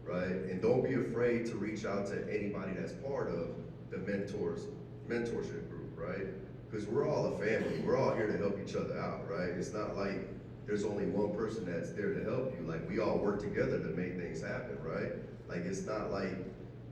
right? And don't be afraid to reach out to anybody that's part of the mentorship group, right? Because we're all a family. We're all here to help each other out, right? It's not like there's only one person that's there to help you. Like, we all work together to make things happen, right? Like, it's not like,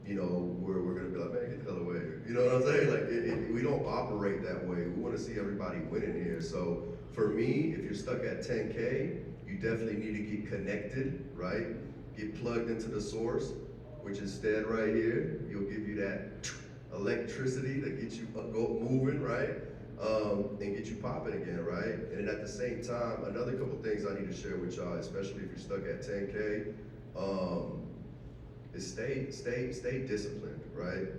you know, we're gonna be like, man, get the hell away. You know what I'm saying? Like, we don't operate that way. We wanna see everybody winning here. So for me, if you're stuck at 10K, you definitely need to get connected, right? Get plugged into the source, which is STED right here. You'll give you that electricity that gets you go moving, right? And get you popping again, right? And then at the same time, another couple things I need to share with y'all, especially if you're stuck at 10K, is stay disciplined, right?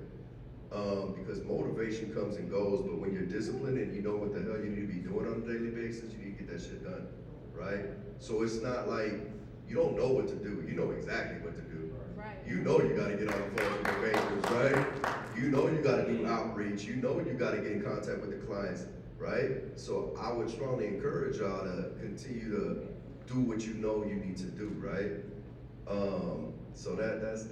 Because motivation comes and goes, but when you're disciplined and you know what the hell you need to be doing on a daily basis, you need to get that shit done, right? So it's not like you don't know what to do. You know exactly what to do. Right. You know you gotta get on the phone with the bankers, right? You know you gotta do outreach. You know you gotta get in contact with the clients, right? So I would strongly encourage y'all to continue to do what you know you need to do, right? So that's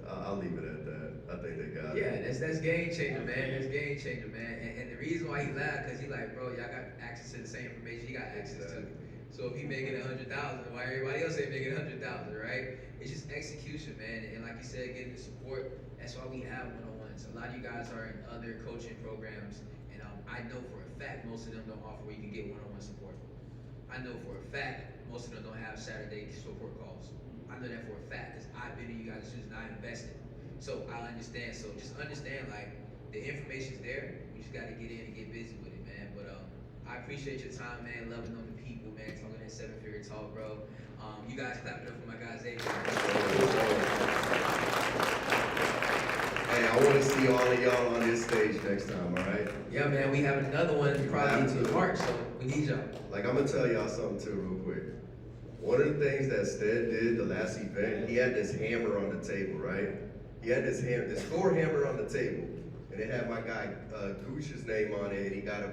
I'll leave it at that. I think they got it. Yeah, that's game changer, man. That's game changer, man. And the reason why he laughed, because he like, bro, y'all got access to the same information he got access to. So if he making 100,000, why everybody else ain't making 100,000, right? It's just execution, man. And like you said, getting the support. That's why we have one-on-ones. A lot of you guys are in other coaching programs, and I know for a fact most of them don't offer where you can get one-on-one support. I know for a fact most of them don't have Saturday support calls. I know that for a fact because I've been in you guys' shoes and I invested. So I understand. So just understand, like, the information's there. We just got to get in and get busy with it, man. But I appreciate your time, man. Loving on the people, man. Talking that 7-figure talk, bro. You guys clap it up for my guys. Hey, I want to see all of y'all on this stage next time, all right? yeah, man. We have another one probably in March, so we need y'all. Like, I'm gonna tell y'all something too, real quick. One of the things that Stead did the last event, he had this hammer on the table, right? He had this Thor hammer on the table, and it had my guy Gooch's name on it, and he got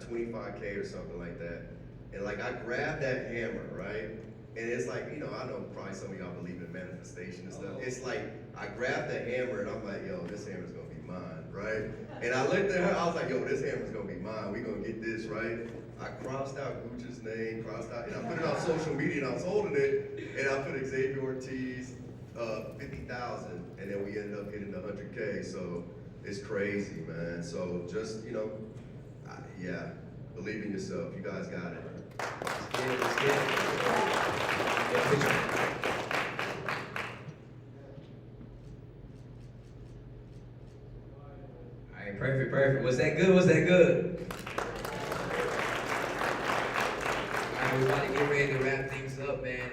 25K or something like that. And like, I grabbed that hammer, right? And it's like, you know, I know probably some of y'all believe in manifestation and stuff. It's like, I grabbed the hammer and I'm like, yo, this hammer's gonna be mine, right? And I looked at her, I was like, yo, this hammer's gonna be mine. We gonna get this, right? I crossed out Gooch's name, and I put it on social media, and I was holding it, and I put Xavier Ortiz, 50,000, and then we ended up hitting the 100K. So it's crazy, man. So just, you know, yeah, believe in yourself. You guys got it. Let's get it. Yeah, picture. All right, perfect. Was that good? We're about to get ready to wrap things up, man.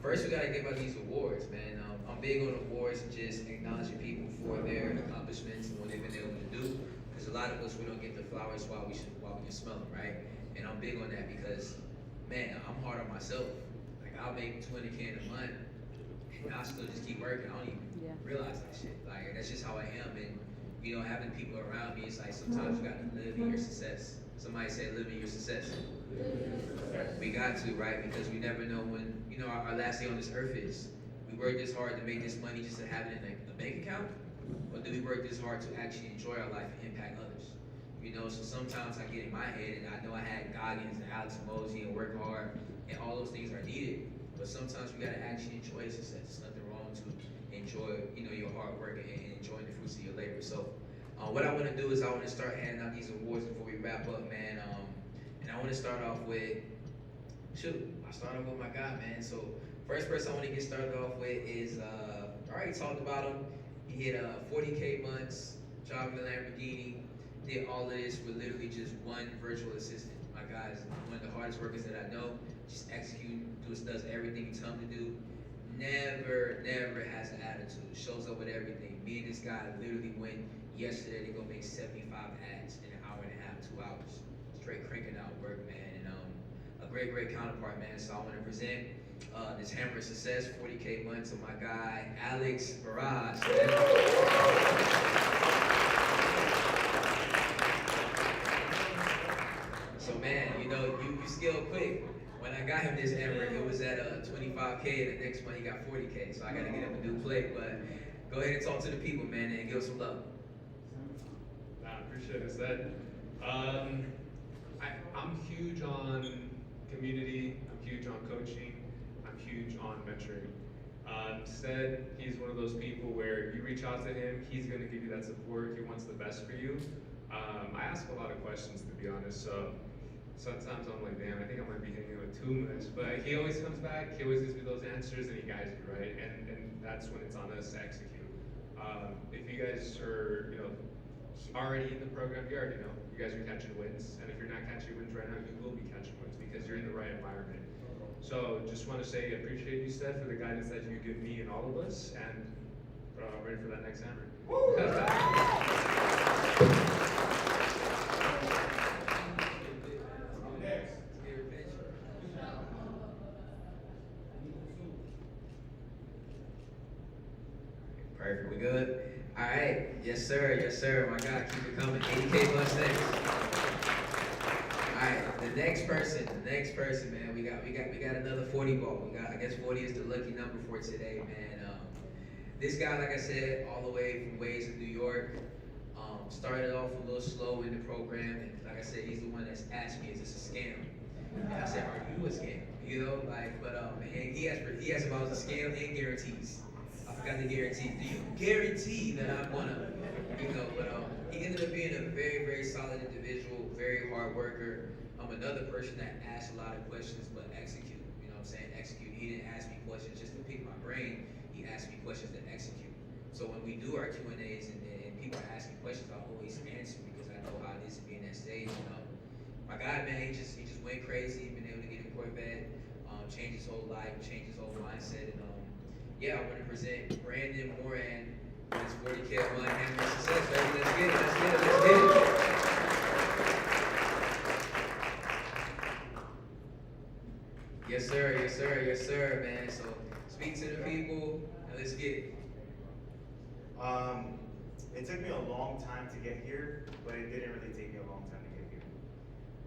First, we gotta give out these awards, man. I'm big on awards and just acknowledging people for their accomplishments and what they've been able to do. Because a lot of us, we don't get the flowers while we can smell them, right? And I'm big on that because, man, I'm hard on myself. Like, I'll make 20K in a month, and I'll still just keep working. I don't even realize that shit. Like, that's just how I am. And you know, having people around me, it's like sometimes you got to live in your success. Somebody say live in your success. We got to, right? Because we never know when, you know, our last day on this earth is. We work this hard to make this money just to have it in a bank account? Or do we work this hard to actually enjoy our life and impact others? You know, so sometimes I get in my head, and I know I had Goggins and Alex Mosey and work hard, and all those things are needed. But sometimes we gotta actually enjoy success. There's nothing wrong to enjoy, you know, your hard work and enjoying the fruits of your labor. So, what I want to do is I want to start handing out these awards before we wrap up, man. And I want to start off with, I started off with my guy, man. So, first person I want to get started off with is, I already talked about him. He hit 40K months, driving a Lamborghini, did all of this with literally just one virtual assistant. My guy is one of the hardest workers that I know. Just execute, does everything you tell him to do. Never has an attitude. Shows up with everything. Me and this guy literally went yesterday to go make 75 ads in an hour and a half, 2 hours. Straight cranking out work, man. And a great counterpart, man. So I want to present this Hammer of Success, 40K months of my guy, Alex Barrage. So man, you know, you scaled quick. When I got him this Hammer, it was at 25K, and the next month he got 40K. So I gotta get him a new plate. But go ahead and talk to the people, man, and give us some love. I appreciate it, Zed. I'm huge on community, I'm huge on coaching, I'm huge on mentoring. Zed, he's one of those people where you reach out to him, he's gonna give you that support, he wants the best for you. I ask a lot of questions, to be honest, so sometimes I'm like, damn, I think I might be hitting him with too much, but he always comes back, he always gives me those answers, and he guides me, right? And that's when it's on us to execute. If you guys are, you know, already in the program, you already know, you guys are catching wins, and if you're not catching wins right now, you will be catching wins because you're in the right environment. So just want to say I appreciate you, Steph, for the guidance that you give me and all of us, and ready for that next Hammer. Perfect, we good? All right, yes sir, my God, keep it coming, 80K plus next. All right, the next person, man, we got another 40 ball. I guess 40 is the lucky number for today, man. This guy, like I said, all the way from Ways in New York, started off a little slow in the program, and like I said, he's the one that's asked me, is this a scam? And I said, are you a scam? You know, like, but and he asked if I was a scam and guarantees. I forgot the guarantee. Do you guarantee that I'm gonna, you know? But he ended up being a very solid individual, very hard worker. Another person that asked a lot of questions but execute. You know what I'm saying? Execute. He didn't ask me questions just to pick my brain. He asked me questions that execute. So when we do our Q&As and people are asking questions, I always answer because I know how it is to be in that stage. You know, my guy, man, he just went crazy. Been able to get a Corvette, change his whole life, change his whole mindset, and yeah, I want to present Brandon Moran with his 40K month Hammer of Success, baby. Let's get it. Yes, sir, man. So speak to the people and let's get it. It took me a long time to get here, but it didn't really take me a long time to get here.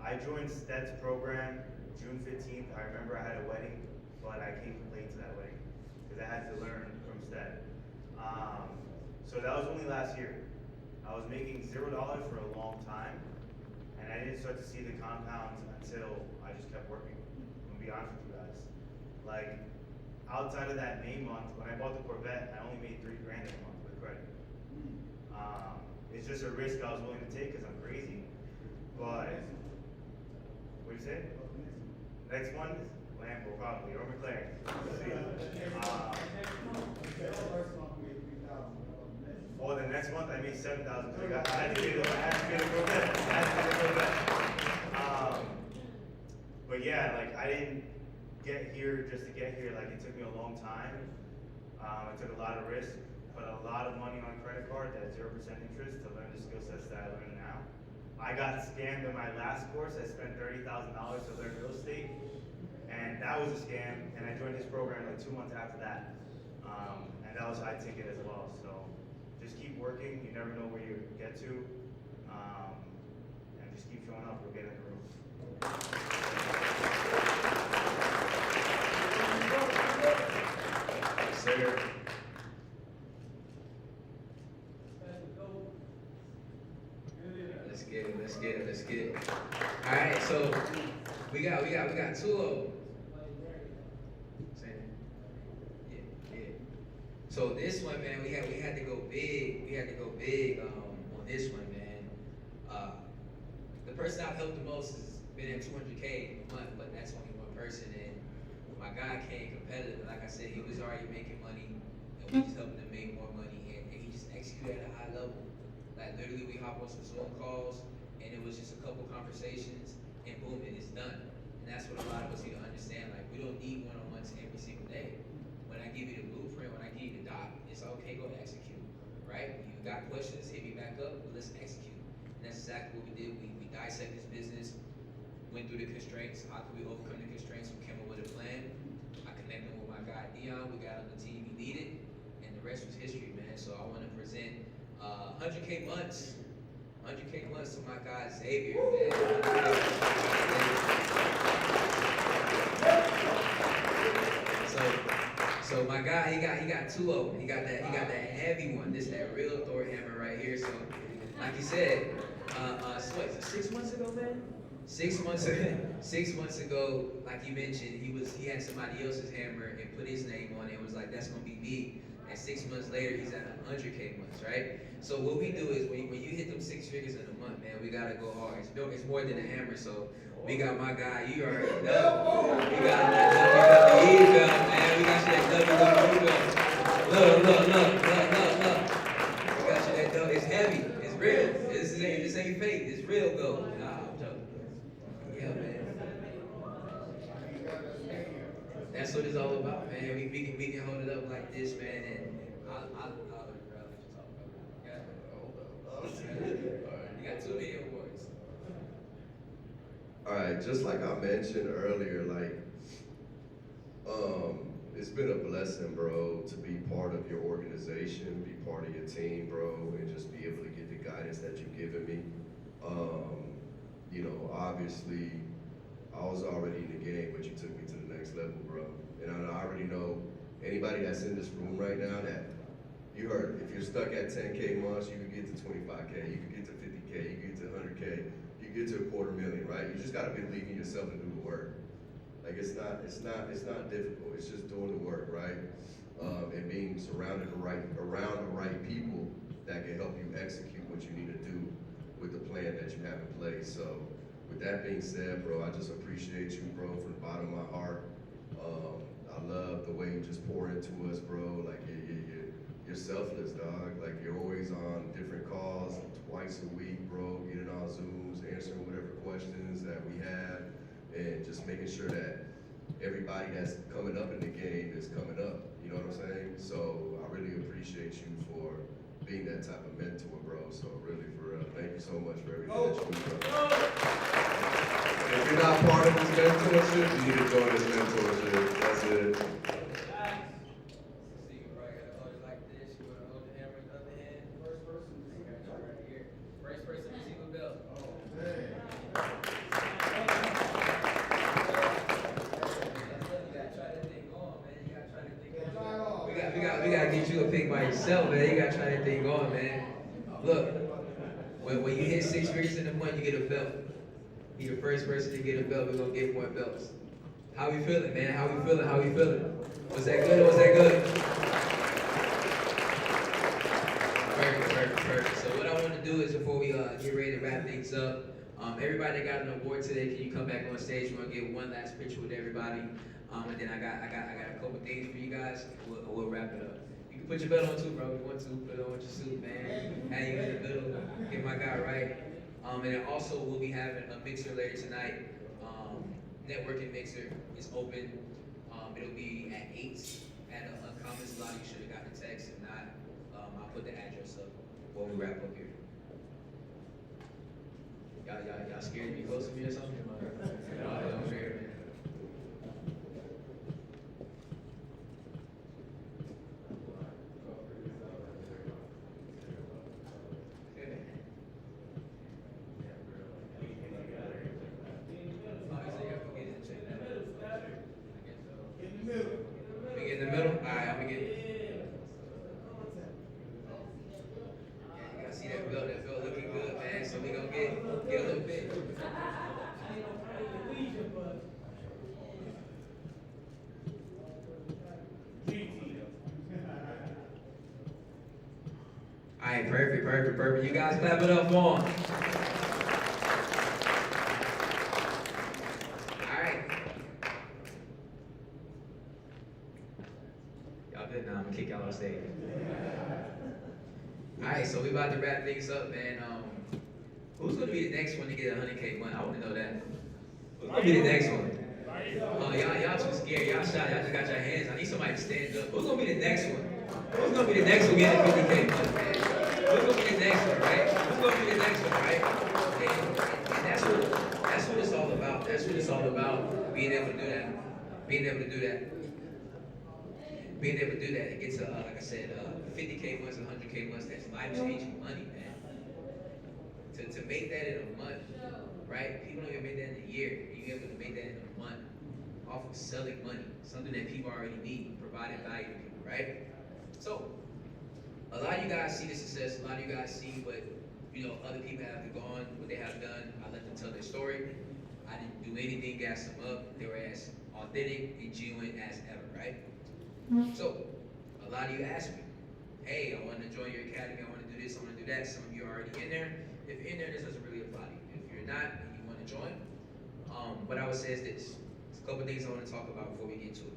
I joined Stead's program June 15th. I remember I had a wedding, but I came late to that wedding because I had to learn from Stead. So that was only last year. I was making $0 for a long time, and I didn't start to see the compounds until I just kept working. I'm gonna be honest with you guys. Like, outside of that May month, when I bought the Corvette, I only made $3 grand a month with credit. It's just a risk I was willing to take because I'm crazy. But, what do you say? Next one is Lambo probably, or McLaren. Oh, the next month I made 7,000 because I had to get a Corvette. But yeah, like I didn't get here just to get here. Like it took me a long time. I took a lot of risk, put a lot of money on a credit card at 0% interest to learn the skill sets that I learn now. I got scammed in my last course. I spent $30,000 to learn real estate, and that was a scam. And I joined this program like 2 months after that, and that was a high ticket as well. So just keep working. You never know where you get to, and just keep showing up. We'll get in the room. Yes, sir. Let's get it, let's get it, let's get it. All right, so we got two of them. Yeah, yeah. So this one, man, we had to go big. We had to go big on this one, man. The person I've helped the most has been at 200K a month, but that's only one person. And my guy came competitive. Like I said, he was already making money, and we just helped him make more money, and he just executed at a high level. Like literally, we hop on some Zoom calls, and it was just a couple conversations, and boom, it is done. And that's what a lot of us need to understand. Like we don't need one-on-ones every single day. When I give you the blueprint, when I give you the doc, it's okay, go execute, right? You got questions, hit me back up, but let's execute. And that's exactly what we did. We dissect this business, went through the constraints. How could we overcome the constraints? We came up with a plan. I connected with my guy Dion. We got on the team he needed, and the rest was history, man. So I want to present 100K months. 100K months to my guy Xavier, man. So my guy, he got two of them. He got that heavy one. This that real Thor hammer right here. So, like you said, so what, 6 months ago, man? 6 months ago, 6 months ago, like you mentioned, he had somebody else's hammer and put his name on it. It was like that's gonna be me. And 6 months later, he's at 100K months, right? So what we do is when you hit them 6 figures in a month, man, we gotta go hard. It's more than a hammer. So we got my guy. You already know. We got that WWE belt, man. We got you that WWE belt. Look. We got you that belt. It's heavy. It's real. This ain't fake. It's real gold. Nah, I'm joking. Yeah, man. That's what it's all about, man. We can hold it up like this, man, and I'll let you talk about it. You got 2 video awards. All right, just like I mentioned earlier, like, it's been a blessing, bro, to be part of your organization, be part of your team, bro, and just be able to get the guidance that you've given me. You know, obviously, I was already in the game, but you took me to the next level, bro. And I already know anybody that's in this room right now that you heard, if you're stuck at 10K months, you can get to 25K, you can get to 50K, you can get to 100K, you can get to $250,000, right? You just gotta believe in yourself and do the work. Like it's not difficult. It's just doing the work, right? And being surrounded around the right people that can help you execute what you need to do with the plan that you have in place. So, with that being said, bro, I just appreciate you, bro, from the bottom of my heart. I love the way you just pour into us, bro. Like you're selfless, dog. Like you're always on different calls twice a week, bro. Getting on Zooms, answering whatever questions that we have, and just making sure that everybody that's coming up in the game is coming up. You know what I'm saying? So I really appreciate you for being that type of mentor, bro. So really, for real, thank you so much for everything that you do, bro. If you're not part of this mentorship, you need to join this mentorship. That's it. So you probably gotta hold it like this. You wanna hold the hammer in the other hand. First person, you got you right here. First person to receive a belt. We gotta get you a pick by yourself, man. You gotta try that thing on, man. Look, when you hit 6 figures in a month, you get a belt. You're the first person to get a belt. We're gonna get more belts. How we feeling, man? How we feeling? Was that good? Perfect. So what I want to do is before we get ready to wrap things up, everybody that got an award today, can you come back on stage? We're gonna get one last picture with everybody, and then I got a couple things for you guys. We'll wrap it up. You can put your belt on too, bro. If you want to, put it on with your suit, man. Have you in the middle, get my guy right. And then also we'll be having a mixer later tonight. Networking mixer is open. It'll be at 8 at Uncommon Slot. You should have gotten a text. If not, I'll put the address up when we wrap up here. Y'all scared to be close to me or something? No, I'm scared, man. perfect. You guys clap it up for him. All right. Y'all good now? I'm gonna kick y'all on stage. All right, so we about to wrap things up, man. Who's gonna be the next one to get 100K money? I want to know that. Who's gonna be the next one? Y'all too scared. Y'all shy. Y'all just got your hands. I need somebody to stand up. Who's gonna be the next one? Who's gonna be the next one getting 50K money, man? Who's gonna be the next one, right? Who's gonna be the next one, right? And that's what it's all about. That's what it's all about. Being able to do that. Being able to do that. Being able to do that. It gets like I said, 50K months, 100K months. That's life-changing money, man. To make that in a month, right? People don't even make that in a year. You're able to make that in a month off of selling money, something that people already need, providing value to people, right? So, a lot of you guys see the success. A lot of you guys see what other people have gone, what they have done. I let them tell their story. I didn't do anything, gas them up. They were as authentic and genuine as ever, right? So, a lot of you ask me, hey, I want to join your academy. I want to do this. I want to do that. Some of you are already in there. If you're in there, this doesn't really apply to you. If you're not and you want to join, what I would say is this. There's a couple things I want to talk about before we get to it.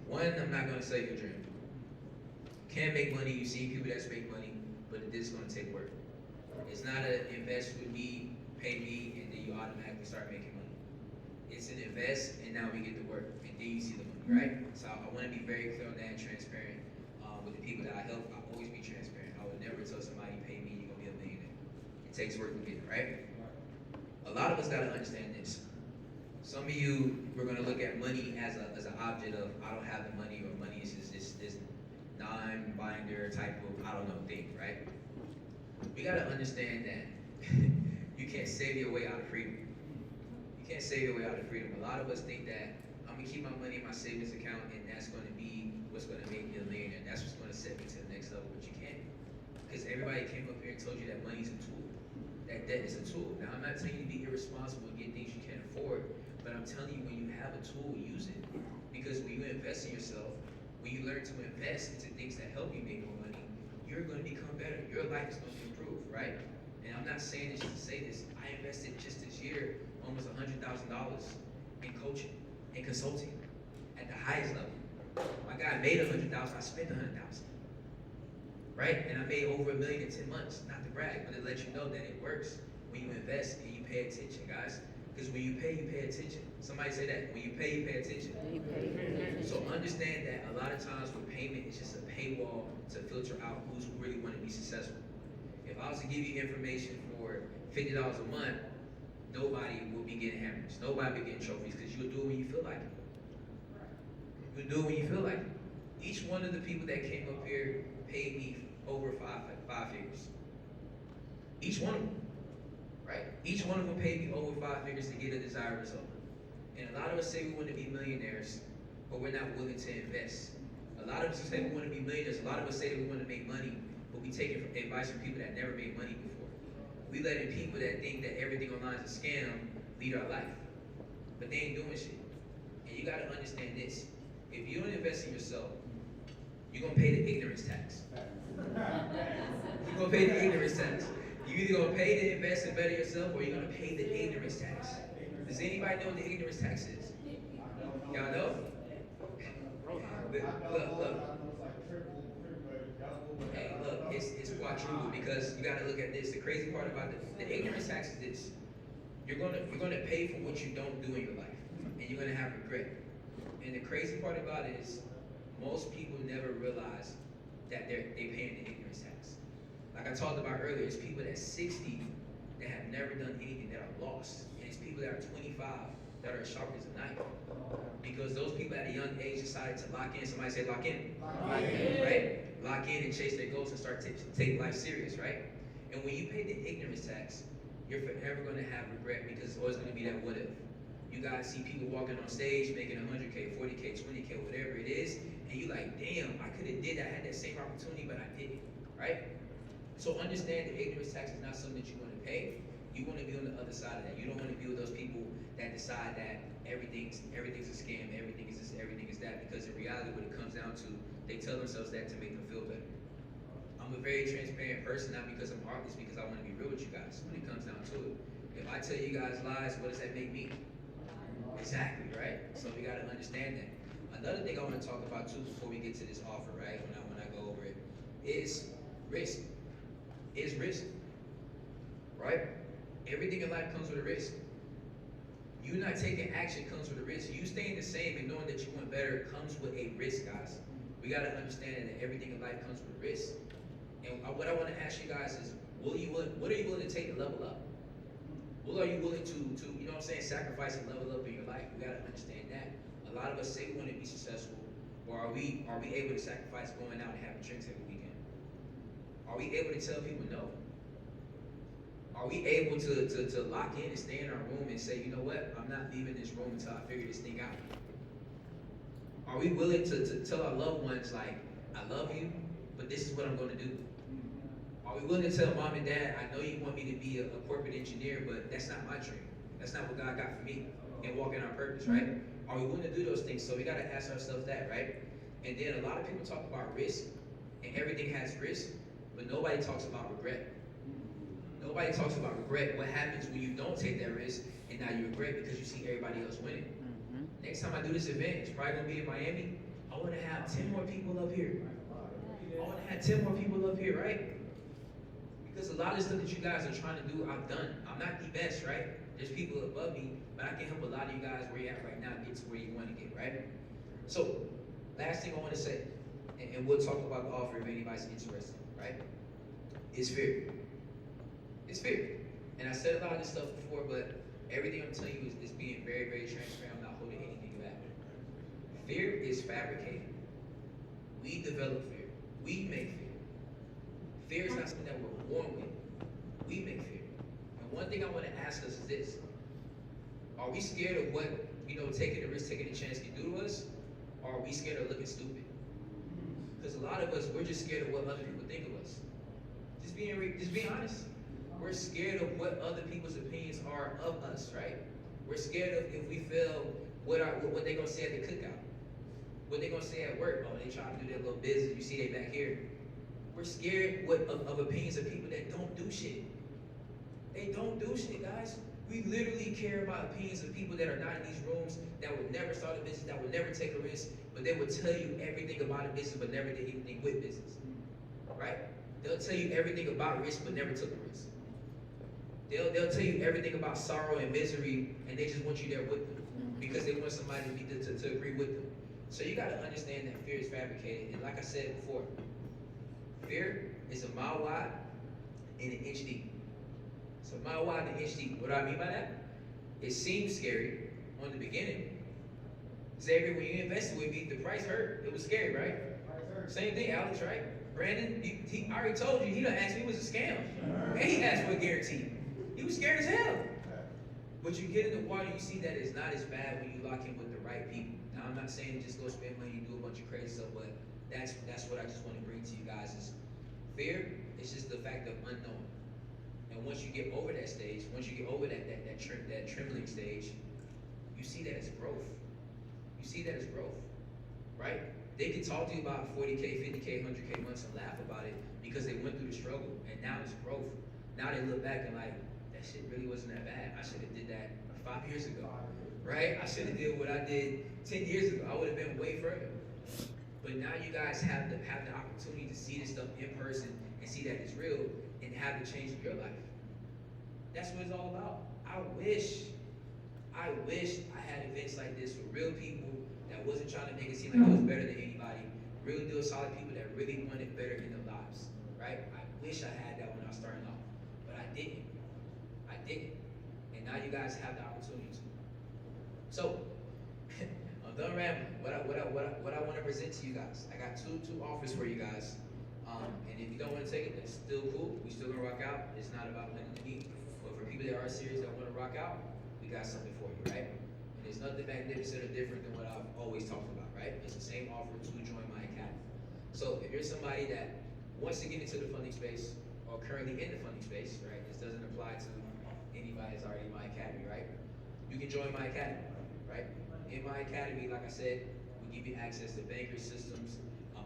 One, I'm not going to sell your dream. You can't make money. You see people that make money, but it is going to take work. It's not an invest with me, pay me, and then you automatically start making money. It's an invest, and now we get to work, and then you see the money, right? So I want to be very clear on that and transparent with the people that I help. I'll always be transparent. I would never tell somebody, pay me, you're going to be a millionaire. It takes work to get it, right? A lot of us got to understand this. Some of you, we're going to look at money as an object of, I don't have the money, or money is just this non-binder type of, I don't know, thing, right? We got to understand that you can't save your way out of freedom. You can't save your way out of freedom. A lot of us think that I'm going to keep my money in my savings account, and that's going to be what's going to make me a millionaire. That's what's going to set me to the next level, but you can't. Because everybody came up here and told you that money's a tool. That debt is a tool. Now, I'm not telling you to be irresponsible and get things you can't afford, but I'm telling you, when you have a tool, use it. Because when you invest in yourself, when you learn to invest into things that help you make more money, you're going to become better. Your life is going to improve, right? And I'm not saying this just to say this. I invested just this year almost $100,000 in coaching and consulting at the highest level. My guy made $100,000. I spent $100,000. Right? And I made over $1 million in 10 months. Not to brag, but it lets you know that it works when you invest and you pay attention, guys. Because when you pay attention. Somebody say that. When you pay attention. So understand that a lot of times with payment, it's just a paywall to filter out who's really want to be successful. If I was to give you information for $50 a month, nobody will be getting hammers. Nobody will be getting trophies, because you'll do it when you feel like it. You'll do it when you feel like it. Each one of the people that came up here paid me over five figures. Each one of them, right? Each one of them paid me over 5 figures to get a desired result. And a lot of us say we want to be millionaires, but we're not willing to invest. A lot of us say we want to be millionaires. A lot of us say that we want to make money, but we take advice from people that never made money before. We let in people that think that everything online is a scam lead our life, but they ain't doing shit. And you got to understand this. If you don't invest in yourself, you're going to pay the ignorance tax. You're going to pay the ignorance tax. You're either going to pay to invest and better yourself, or you're going to pay the ignorance tax. Does anybody know what the ignorance tax is? Y'all know? Look. Hey, look, it's quadruple, because you got to look at this. The crazy part about the ignorance tax is this. You're gonna pay for what you don't do in your life, and you're gonna have regret. And the crazy part about it is, most people never realize that they're paying the ignorance tax. Like I talked about earlier, it's people that's 60 that have never done anything, that are lost. And it's people that are 25 that are as sharp as a knife. Because those people at a young age decided to lock in. Somebody say lock in. Lock in. Right? Lock in and chase their goals and start taking life serious, right? And when you pay the ignorance tax, you're forever going to have regret, because it's always going to be that what if. You guys see people walking on stage making 100K, 40K, 20K, whatever it is, and you like, damn, I could have did that, I had that same opportunity, but I didn't, right? So understand that ignorance tax is not something that you want to pay. You want to be on the other side of that. You don't want to be with those people that decide that everything's a scam, everything is this, everything is that, because in reality, what it comes down to, they tell themselves that to make them feel better. I'm I'm a very transparent person, not because I'm heartless, because I want to be real with you guys when it comes down to it. If I tell you guys lies, what does that make me? Exactly, right? So we gotta understand that. Another thing I want to talk about too before we get to this offer, right? When I go over it, is risk. Is risk, right? Everything in life comes with a risk. You not taking action comes with a risk. You staying the same and knowing that you want better comes with a risk, guys. We gotta understand that everything in life comes with risk. And what I want to ask you guys is, what are you willing to take to level up? What are you willing to you know what I'm saying, sacrifice and level up in your life? We gotta understand that. A lot of us say we want to be successful, but are we able to sacrifice going out and having drinks every weekend? Are we able to tell people no? Are we able to lock in and stay in our room and say, you know what, I'm not leaving this room until I figure this thing out? Are we willing to tell our loved ones, like, I love you, but this is what I'm going to do? Are we willing to tell mom and dad, I know you want me to be a corporate engineer, but that's not my dream. That's not what God got for me, and walk in our purpose, right? Are we willing to do those things? So we got to ask ourselves that, right? And then a lot of people talk about risk, and everything has risk, but nobody talks about regret. Nobody talks about regret. What happens when you don't take that risk, and now you regret because you see everybody else winning? Next time I do this event, it's probably going to be in Miami. I want to have 10 more people up here. I want to have 10 more people up here, right? Because a lot of the stuff that you guys are trying to do, I've done. I'm not the best, right? There's people above me, but I can help a lot of you guys where you're at right now get to where you want to get, right? So, last thing I want to say, and we'll talk about the offer if anybody's interested, right? Is fear. It's fear. And I said a lot of this stuff before, but everything I'm telling you is being very, very transparent. I'm not holding anything back. Fear is fabricated. We develop fear. We make fear. Fear is not something that we're born with. We make fear. And one thing I want to ask us is this. Are we scared of what, taking the risk, taking the chance can do to us? Or are we scared of looking stupid? Because a lot of us, we're just scared of what other people think of us. Just being honest. We're scared of what other people's opinions are of us, right? We're scared of if we fail, what they gonna say at the cookout, what they gonna say at work. Oh, they trying to do their little business. You see they back here. We're scared of opinions of people that don't do shit. They don't do shit, guys. We literally care about opinions of people that are not in these rooms, that would never start a business, that would never take a risk, but they would tell you everything about a business, but never did anything with business, right? They'll tell you everything about risk, but never took a risk. They'll tell you everything about sorrow and misery, and they just want you there with them because they want somebody to agree with them. So you got to understand that fear is fabricated, and like I said before, fear is a mile wide and an inch deep. So a mile wide and an inch deep. What do I mean by that? It seems scary on the beginning. Xavier, when you invested with me, the price hurt. It was scary, right? Same thing, Alex, right? Brandon, he I already told you, he done asked me it was a scam. And he asked for a guarantee. He was scared as hell. But you get in the water, you see that it's not as bad when you lock in with the right people. Now, I'm not saying just go spend money and do a bunch of crazy stuff, but that's what I just want to bring to you guys is fear is just the fact of unknown. And once you get over that stage, once you get over that trembling stage, you see that as growth. You see that as growth, right? They can talk to you about 40K, 50K, 100K months and laugh about it because they went through the struggle, and now it's growth. Now they look back and like, that shit really wasn't that bad. I should have did that 5 years ago, right? I should have did what I did 10 years ago. I would have been way further. But now you guys have the opportunity to see this stuff in person and see that it's real and have the change in your life. That's what it's all about. I wish I had events like this with real people that wasn't trying to make it seem like it was better than anybody. Real deal solid people that really wanted better in their lives, right? I wish I had that when I was starting off, but I didn't. And now you guys have the opportunity to. So, I'm done rambling. What I want to present to you guys. I got two offers for you guys. And if you don't want to take it, that's still cool. We still gonna rock out. It's not about money to me. But for people that are serious that want to rock out, we got something for you, right? And there's nothing magnificent or different than what I've always talked about, right? It's the same offer to join my academy. So if you're somebody that wants to get into the funding space or currently in the funding space, right? This doesn't apply to anybody that's already in my academy, right? You can join my academy, right? In my academy, like I said, we give you access to bankers, systems,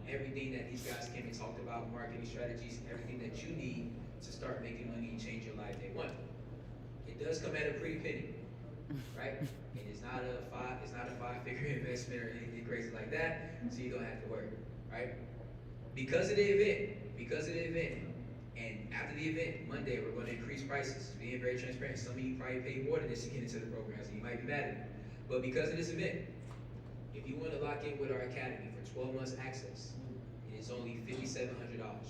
everything that these guys came and talked about, marketing strategies, everything that you need to start making money and change your life day one. It does come at a pretty penny, right? And it's not a five-figure investment or anything crazy like that, so you don't have to worry, right? Because of the event, and after the event, Monday, we're going to increase prices. Being very transparent, some of you probably pay more than this to get into the program, so you might be mad at me. But because of this event, if you want to lock in with our academy for 12 months access, it is only $5,700,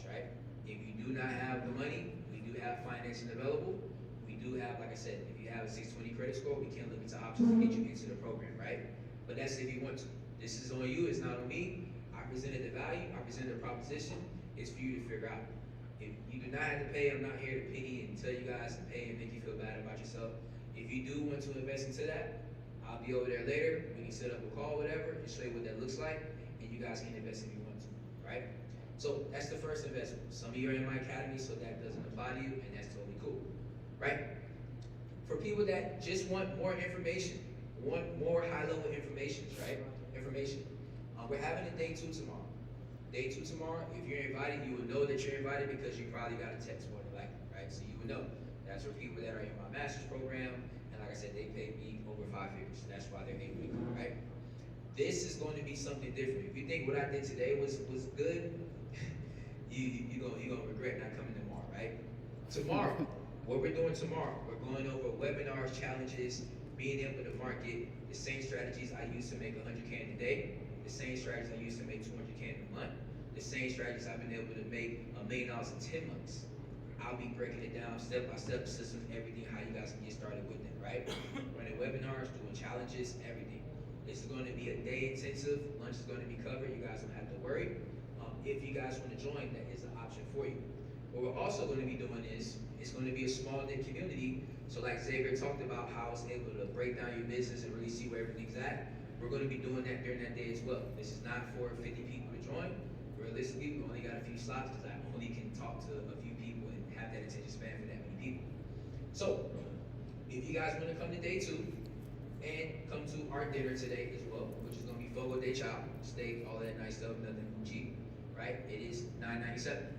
right? If you do not have the money, we do have financing available. We do have, like I said, if you have a 620 credit score, we can look into options to get you into the program, right? But that's if you want to. This is on you, it's not on me. I presented the value, I presented the proposition. It's for you to figure out. If you do not have to pay, I'm not here to pity and tell you guys to pay and make you feel bad about yourself. If you do want to invest into that, I'll be over there later. We can set up a call, whatever, and show you what that looks like, and you guys can invest if you want to, right? So that's the first investment. Some of you are in my academy, so that doesn't apply to you, and that's totally cool, right? For people that just want more information, want more high-level information, right? We're having a day 2 tomorrow. Day 2 tomorrow, if you're invited, you will know that you're invited because you probably got a text more than likely, right? So you will know. That's for people that are in my master's program, and like I said, they paid me over 5 figures. That's why they're able to come, right? This is going to be something different. If you think what I did today was good, you're gonna regret not coming tomorrow, right? Tomorrow, what we're doing tomorrow, we're going over webinars, challenges, being able to market the same strategies I use to make 100K in a day, the same strategies I use to make 200K in a month, the same strategies I've been able to make $1 million in 10 months. I'll be breaking it down step by step, systems, everything, how you guys can get started with it, right? Running webinars, doing challenges, everything. This is going to be a day intensive. Lunch is going to be covered. You guys don't have to worry. If you guys want to join, that is an option for you. What we're also going to be doing is, it's going to be a small knit community. So like Xavier talked about how it's able to break down your business and really see where everything's at. We're going to be doing that during that day as well. This is not for 50 people to join. Realistically, we only got a few slots because I only can talk to a few people and have that attention span for that many people. So, if you guys want to come to day 2 and come to our dinner today as well, which is going to be fogo de chao, steak, all that nice stuff, nothing cheap, right? It is $9.97.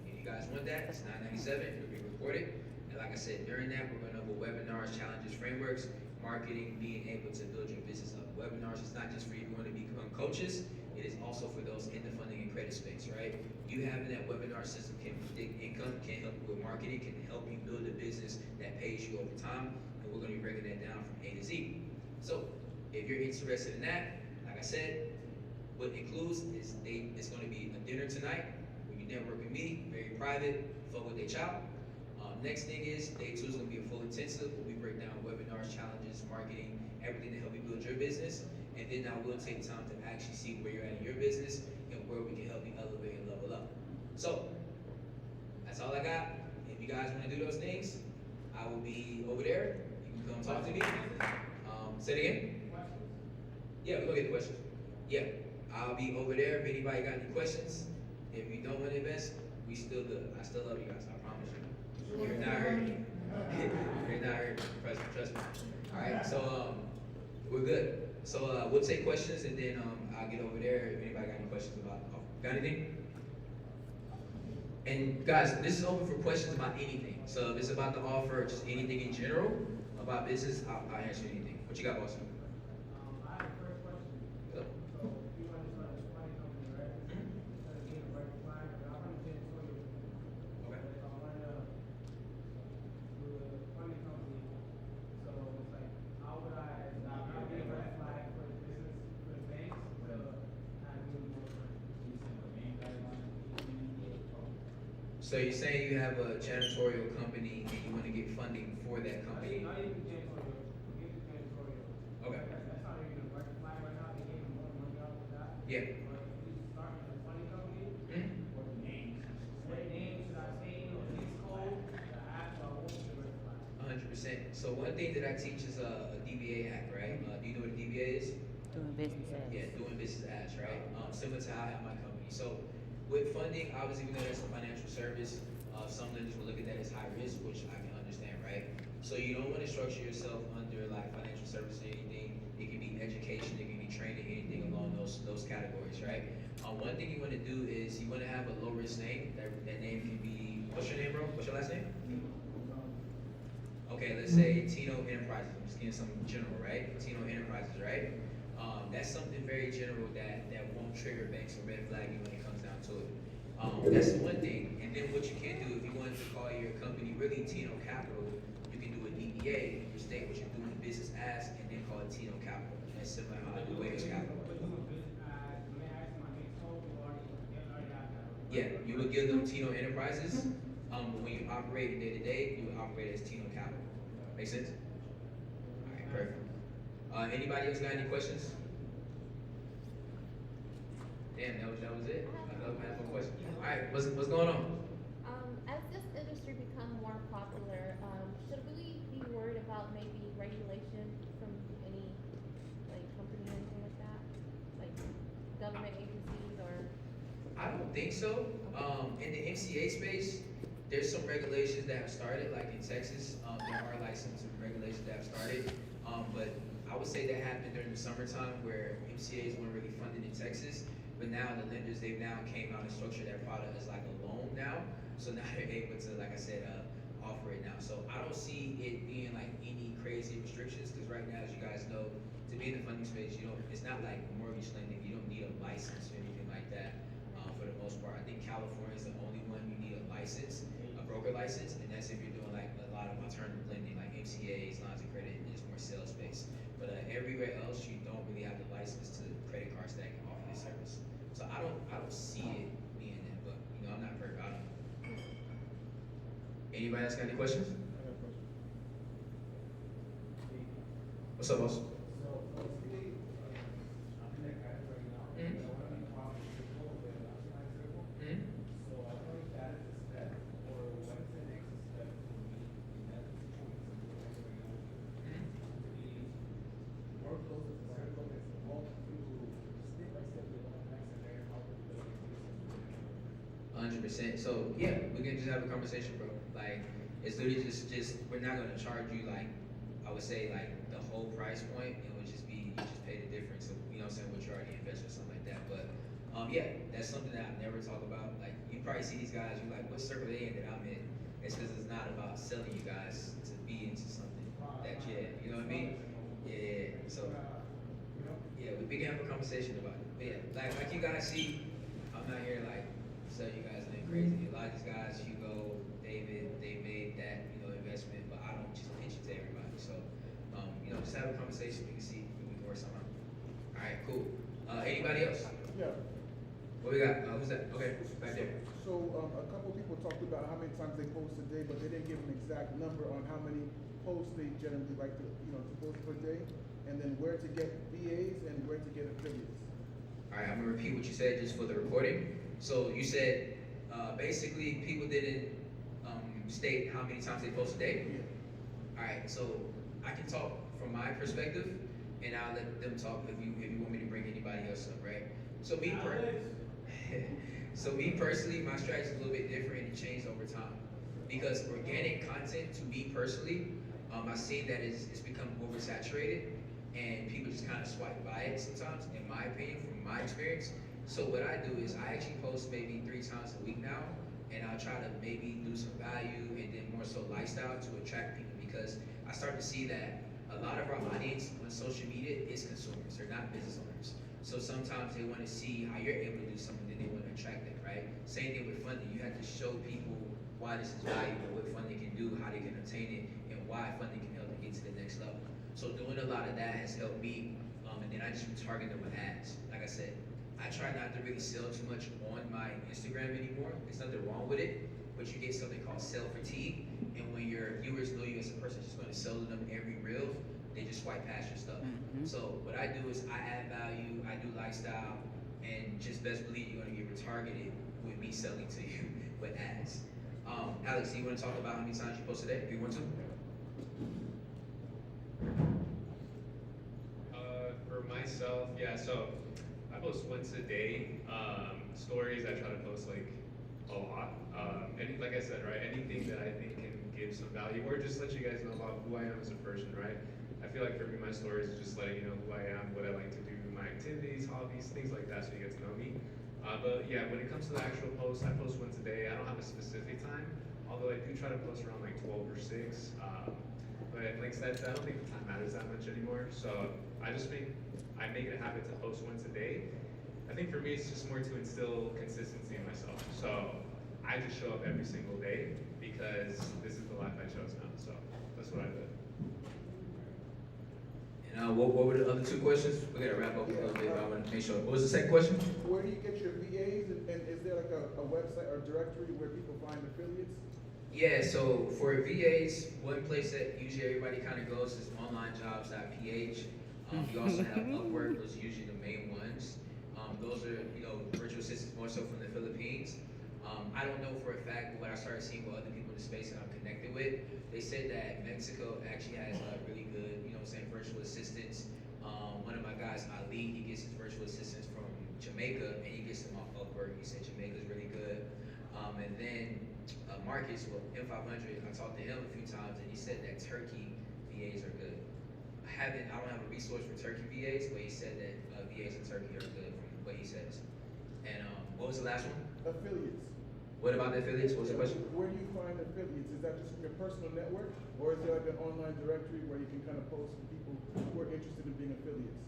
If you guys want that, it's $9.97. It'll be recorded. And like I said, during that, we're going to go webinars, challenges, frameworks, marketing, being able to build your business up. Webinars is not just for you going to become coaches, it is also for those in the funding and credit space, right? You having that webinar system can predict income, can help you with marketing, can help you build a business that pays you over time, and we're going to be breaking that down from A to Z. So, if you're interested in that, like I said, what it includes is it's going to be a dinner tonight where you network with me, very private, fogo de chao. Next thing is, day 2 is going to be a full intensive where we break down webinars, challenges, marketing, everything to help you build your business. And then I will take time to actually see where you're at in your business and where we can help you elevate and level up. So, that's all I got. If you guys want to do those things, I will be over there. You can come talk to me. Say it again? Yeah, we're going to get the questions. Yeah, I'll be over there if anybody got any questions. If you don't want to invest, we still good. I still love you guys, I promise you. You're not hurting. You're not hurting. Trust me. Alright, so we're good. So we'll take questions and then I'll get over there if anybody got any questions about the offer. Got anything? And guys, this is open for questions about anything. So if it's about the offer, just anything in general about business, I'll answer anything. What you got, boss? I have a first question. Yep. So, you want to start a money company, right? Instead of being a right flag, but I want to get into it. Okay. If I want to do a money company, so it's like, how would I not be a red flag for the business, for the banks, to not do more So you're saying you have a janitorial company and you want to get funding for that company? Not even janitorial, forget the janitorial. Okay. That's not even a red flag right now, they gave more money out for that. Yeah. But if you start a money company, Mhm. what name should I say, or zip code, the app, I won't be a red flag. 100%. So one thing that I teach is a DBA hack, right? Do you know what a DBA is? Doing business ads. Yeah, doing business ads, right? Similar to how I have my company. So with funding, obviously we know that's a financial service. Some lenders will look at that as high risk, which I can understand, right? So you don't want to structure yourself under like financial service or anything. It can be education, it can be training, anything along those categories, right? One thing you want to do is you want to have a low risk name. That name can be, what's your name, bro? What's your last name? Okay, let's say Tino Enterprises. I'm just getting something general, right? Tino Enterprises, right? That's something very general that won't trigger banks or red flag you when it comes down to it. That's one thing. And then what you can do, if you wanted to call your company really Tino Capital, you can do a DBA, you state what you're doing business as, and then call it Tino Capital. That's similar to how I do Waiters Capital. Yeah, you would give them Tino Enterprises. But when you operate day to day, you would operate as Tino Capital. Make sense? All right, perfect. Anybody else got any questions? Damn, that was it. I thought I had one question. All right, what's going on? As this industry become more popular, should we be worried about maybe regulation from any like company or anything like that, like government agencies or? I don't think so. In the MCA space, there's some regulations that have started, like in Texas, there are licensing regulations that have started. But I would say that happened during the summertime where MCAs weren't really funded in Texas. But now the lenders, they've now came out and structured their product as like a loan now. So now they're able to, like I said, offer it now. So I don't see it being like any crazy restrictions because right now, as you guys know, to be in the funding space, it's not like mortgage lending. You don't need a license or anything like that. For the most part, I think California is the only one you need a license, a broker license, and that's if you're doing like a lot of alternative lending, like MCAs, lines of credit, and it's more sales based. But everywhere else, you don't really have the license to credit cards that can offer this service. So I don't see it being that, but I'm not very about it. Anybody else got any questions? What's up, boss? So yeah, we can just have a conversation, bro. Like it's literally just we're not gonna charge you like I would say like the whole price point. It would just be you just pay the difference of what I'm saying what you already invested or something like that. But yeah, that's something that I never talk about. Like you probably see these guys, you're like, what circle they in that I'm in? It's because it's not about selling you guys to be into something that you know what I mean? Yeah. So yeah, we can have a conversation about it. But yeah, like you guys see, I'm not here like sell you guys anything crazy. A lot of these guys, Hugo, David, they made that investment, but I don't just pitch it to everybody. So just have a conversation. We can see if we can work something out. All right, cool. Anybody else? Yeah. What we got? Who's that? Okay, back there. So a couple of people talked about how many times they post a day, but they didn't give an exact number on how many posts they generally like to post per day, and then where to get VAs and where to get affiliates. All right, I'm gonna repeat what you said just for the recording. So you said basically people didn't state how many times they post a day. Yeah. All right, so I can talk from my perspective, and I'll let them talk if you want me to bring anybody else up, right? So me personally, my strategy is a little bit different and it changed over time. Because organic content, to me personally, I've seen that it's become oversaturated and people just kind of swipe by it sometimes, in my opinion, from my experience. So what I do is I actually post maybe 3 times a week now, and I'll try to maybe do some value and then more so lifestyle to attract people because I start to see that a lot of our audience on social media is consumers, they're not business owners. So sometimes they want to see how you're able to do something, then they want to attract them, right? Same thing with funding. You have to show people why this is valuable, what funding can do, how they can obtain it, and why funding can help them get to the next level. So doing a lot of that has helped me, and then I just target them with ads. Like I said, I try not to really sell too much on my Instagram anymore. There's nothing wrong with it, but you get something called sell fatigue, and when your viewers know you as a person just going to sell to them every reel, they just swipe past your stuff. So what I do is I add value, I do lifestyle, and just best believe you're going to get retargeted with me selling to you with ads. Alex, do you want to talk about how many times you post a day? Do you want to? For myself, yeah, so I post once a day. Stories, I try to post like a lot. Like I said, right, anything that I think can give some value or just let you guys know about who I am as a person, right? I feel like for me, my stories is just letting you know who I am, what I like to do, my activities, hobbies, things like that, so you get to know me. But yeah, when it comes to the actual post, I post once a day. I don't have a specific time, although I do try to post around like 12 or 6. But like I said, I don't think the time matters that much anymore. So I make it a habit to post once a day. I think for me, it's just more to instill consistency in myself. So I just show up every single day because this is the life I chose now. So that's what I did. And what were the other two questions? We gotta wrap up a little bit, but I wanna make sure. What was the second question? Where do you get your VAs, and is there like a website or directory where people find affiliates? Yeah, so for VAs, one place that usually everybody kind of goes is onlinejobs.ph. You also have Upwork, those are usually the main ones. Those are, virtual assistants more so from the Philippines. I don't know for a fact, but what I started seeing with other people in the space that I'm connected with, they said that Mexico actually has really good, virtual assistants. One of my guys, Ali, he gets his virtual assistants from Jamaica, and he gets them off Upwork. He said Jamaica's really good. And then Marcus, well, M500, I talked to him a few times, and he said that Turkey VAs are good. I don't have a resource for Turkey VAs, but he said that VAs in Turkey are good from what he says. And what was the last one? Affiliates. What about the affiliates? What was the question? Where do you find affiliates? Is that just in your personal network, or is there like an online directory where you can kind of post for people who are interested in being affiliates?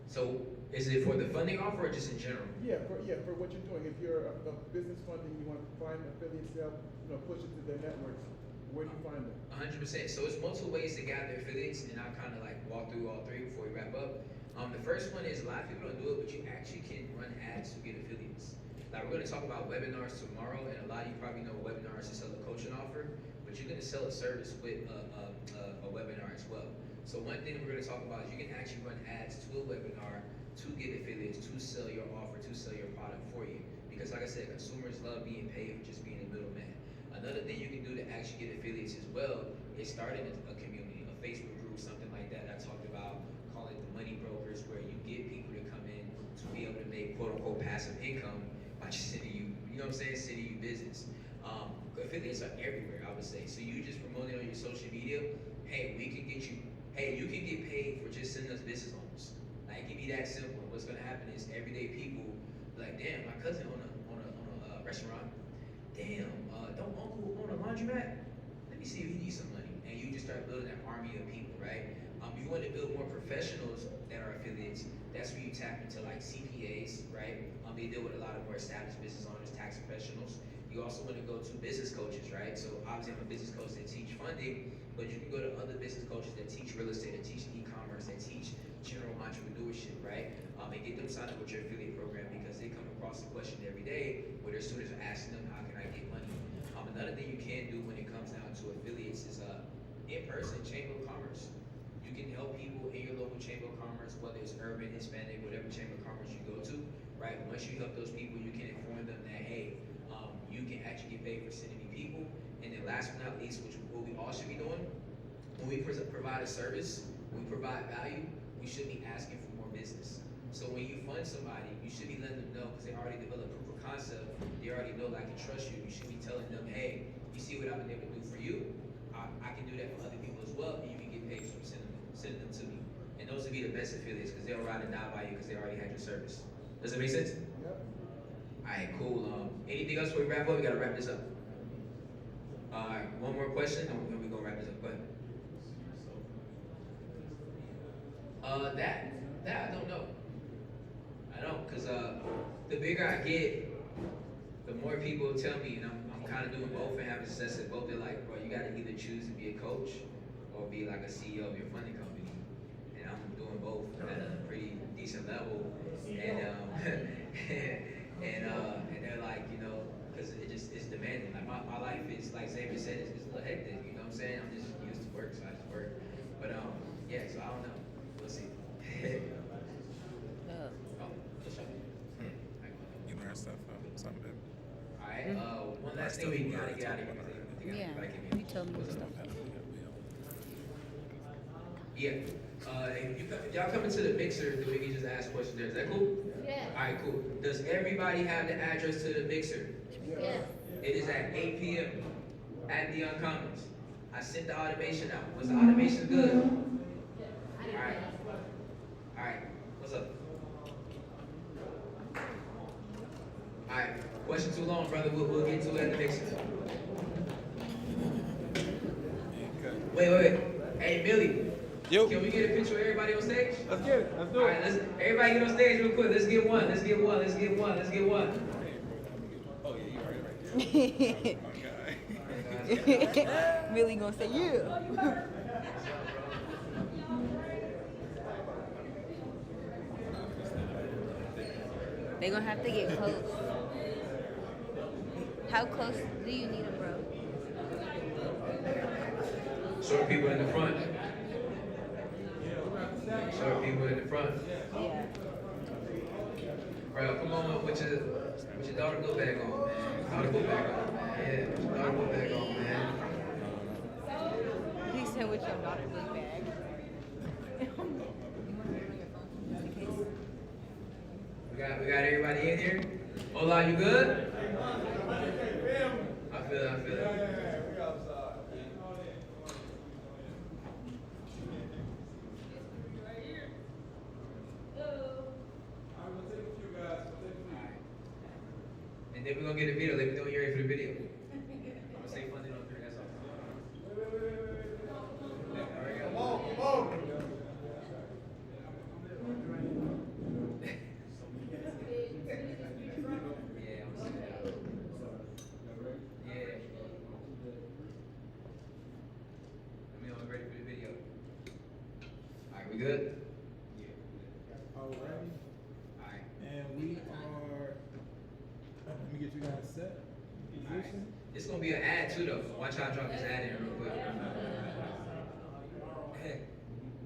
So is it for the funding offer or just in general? Yeah, for what you're doing. If you're a business funding, you want to find affiliates to help, push it to their networks. Where do you find them? 100%. So it's multiple ways to gather affiliates, and I'll kind of like walk through all three before we wrap up. The first one is a lot of people don't do it, but you actually can run ads to get affiliates. Like we're going to talk about webinars tomorrow, and a lot of you probably know webinars to sell a coaching offer, but you're going to sell a service with a webinar as well. So one thing that we're going to talk about is you can actually run ads to a webinar to get affiliates, to sell your offer, to sell your product for you. Because like I said, consumers love being paid for just being a middleman. Another thing you can do to actually get affiliates as well is starting a community, a Facebook group, something like that. I talked about calling it the money brokers, where you get people to come in to be able to make quote unquote passive income by just sending you, sending you business. Affiliates are everywhere, I would say. So you just promote it on your social media. Hey, you can get paid for just sending us business owners. Like it can be that simple. What's gonna happen is everyday people be like, damn, my cousin on a restaurant. Damn, don't uncle own a laundromat? Let me see if he needs some money. And you just start building that army of people, right? You want to build more professionals that are affiliates. That's where you tap into like CPAs, right? They deal with a lot of more established business owners, tax professionals. You also want to go to business coaches, right? So obviously I'm a business coach that teach funding, but you can go to other business coaches that teach real estate, that teach e-commerce, that teach general entrepreneurship, right? And get them signed up with your affiliate program, because they come across the question every day where their students are asking them, how can I get money? Another thing you can do when it comes down to affiliates is in-person chamber of commerce. You can help people in your local chamber of commerce, whether it's urban, Hispanic, whatever chamber of commerce you go to, right? Once you help those people, you can inform them that, hey, you can actually get paid for sending me people. And then last but not least, which what we all should be doing, when we provide a service, when we provide value, we should be asking for more business. So when you fund somebody, you should be letting them know, because they already developed proof of concept, they already know that I can trust you. You should be telling them, hey, you see what I've been able to do for you? I can do that for other people as well, and you can get paid for sending them to me. And those would be the best affiliates, because they'll ride and die by you because they already had your service. Does that make sense? Yep. All right, cool. Anything else before we wrap up? We gotta wrap this up. All right, one more question, and we're gonna wrap this up. Go ahead. That I don't know. I don't, cause the bigger I get, the more people tell me, and I'm kind of doing both and having success at both. They're like, bro, you gotta either choose to be a coach or be like a CEO of your funding company. And I'm doing both at a pretty decent level. And and they're like, because it's demanding. Like my life is, like Xavier said, it's a little hectic. You know what I'm saying? I'm just used to work, so I just work. But yeah. So I don't know. We'll see. You learn stuff something. All right. One last thing, we gotta get out of here. Yeah, you told me stuff. Yeah. If y'all come into the mixer, then we can just ask questions there. Is that cool? Yeah. All right, cool. Does everybody have the address to the mixer? Yes. It is at 8 p.m. at the Uncommons. I sent the automation out. Was the automation good? All right. All right. What's up? too long, brother. We'll get to it at the next one. Wait. Hey, Millie. Yo. Can we get a picture of everybody on stage? Let's get it. Let's do All it. right, everybody get on stage real quick. Let's get one. Oh yeah, you right. Really gonna say yeah. They gonna have to get close. How close do you need them, bro? Short people in the front. Short people in the front. Yeah. Bro, come on with your daughter go back on, man. Daughter go back on, man. Yeah, with your daughter go back on, man. He said with your daughter book bag. We got everybody in here. Hola, you good? I feel it. And then we're gonna get a video. Let me know when you're ready for the video. I'm gonna say funding on 3, that's all. Come on. Yeah, I'm gonna say that. Yeah. Let me know when you're ready for the video. Alright, we good? Alrighty. Alright. And we are, let me get you guys set. Position. It's gonna be an ad too though. Watch how I drop this ad in real quick.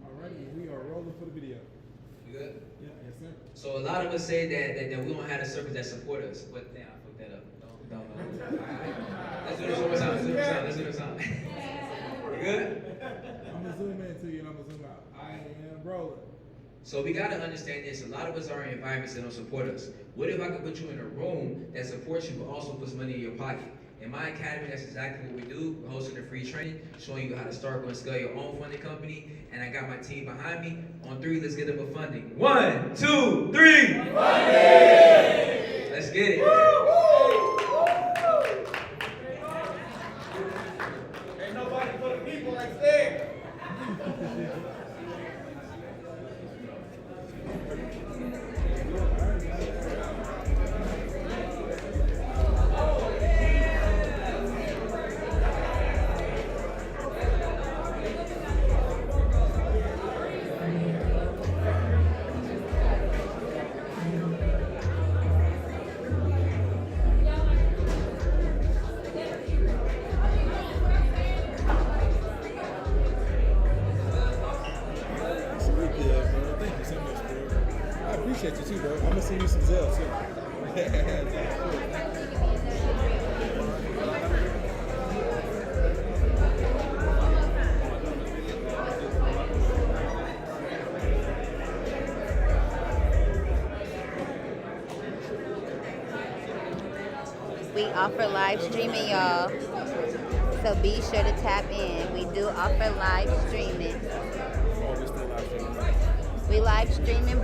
Alrighty, we are rolling for the video. You good? Yeah, yes sir. So a lot of us say that we don't have the circles that support us, but damn, I fucked that up. Don't. Alright. Let's do this one more time. You good? I'm gonna zoom in to you and I'm gonna zoom out. I am rolling. So we gotta understand this. A lot of us are in environments that don't support us. What if I could put you in a room that supports you but also puts money in your pocket? In my academy, that's exactly what we do. We're hosting a free training, showing you how to start, go and scale your own funding company. And I got my team behind me. On 3, let's get them a funding. 1, 2, 3. Funding! Let's get it. Ain't nobody for the people like that. Appreciate you too, bro. I'm gonna send you some Zelle too. We offer live streaming, y'all. So be sure to tap in. We do offer live streaming. Oh, we still live streaming. We live streaming.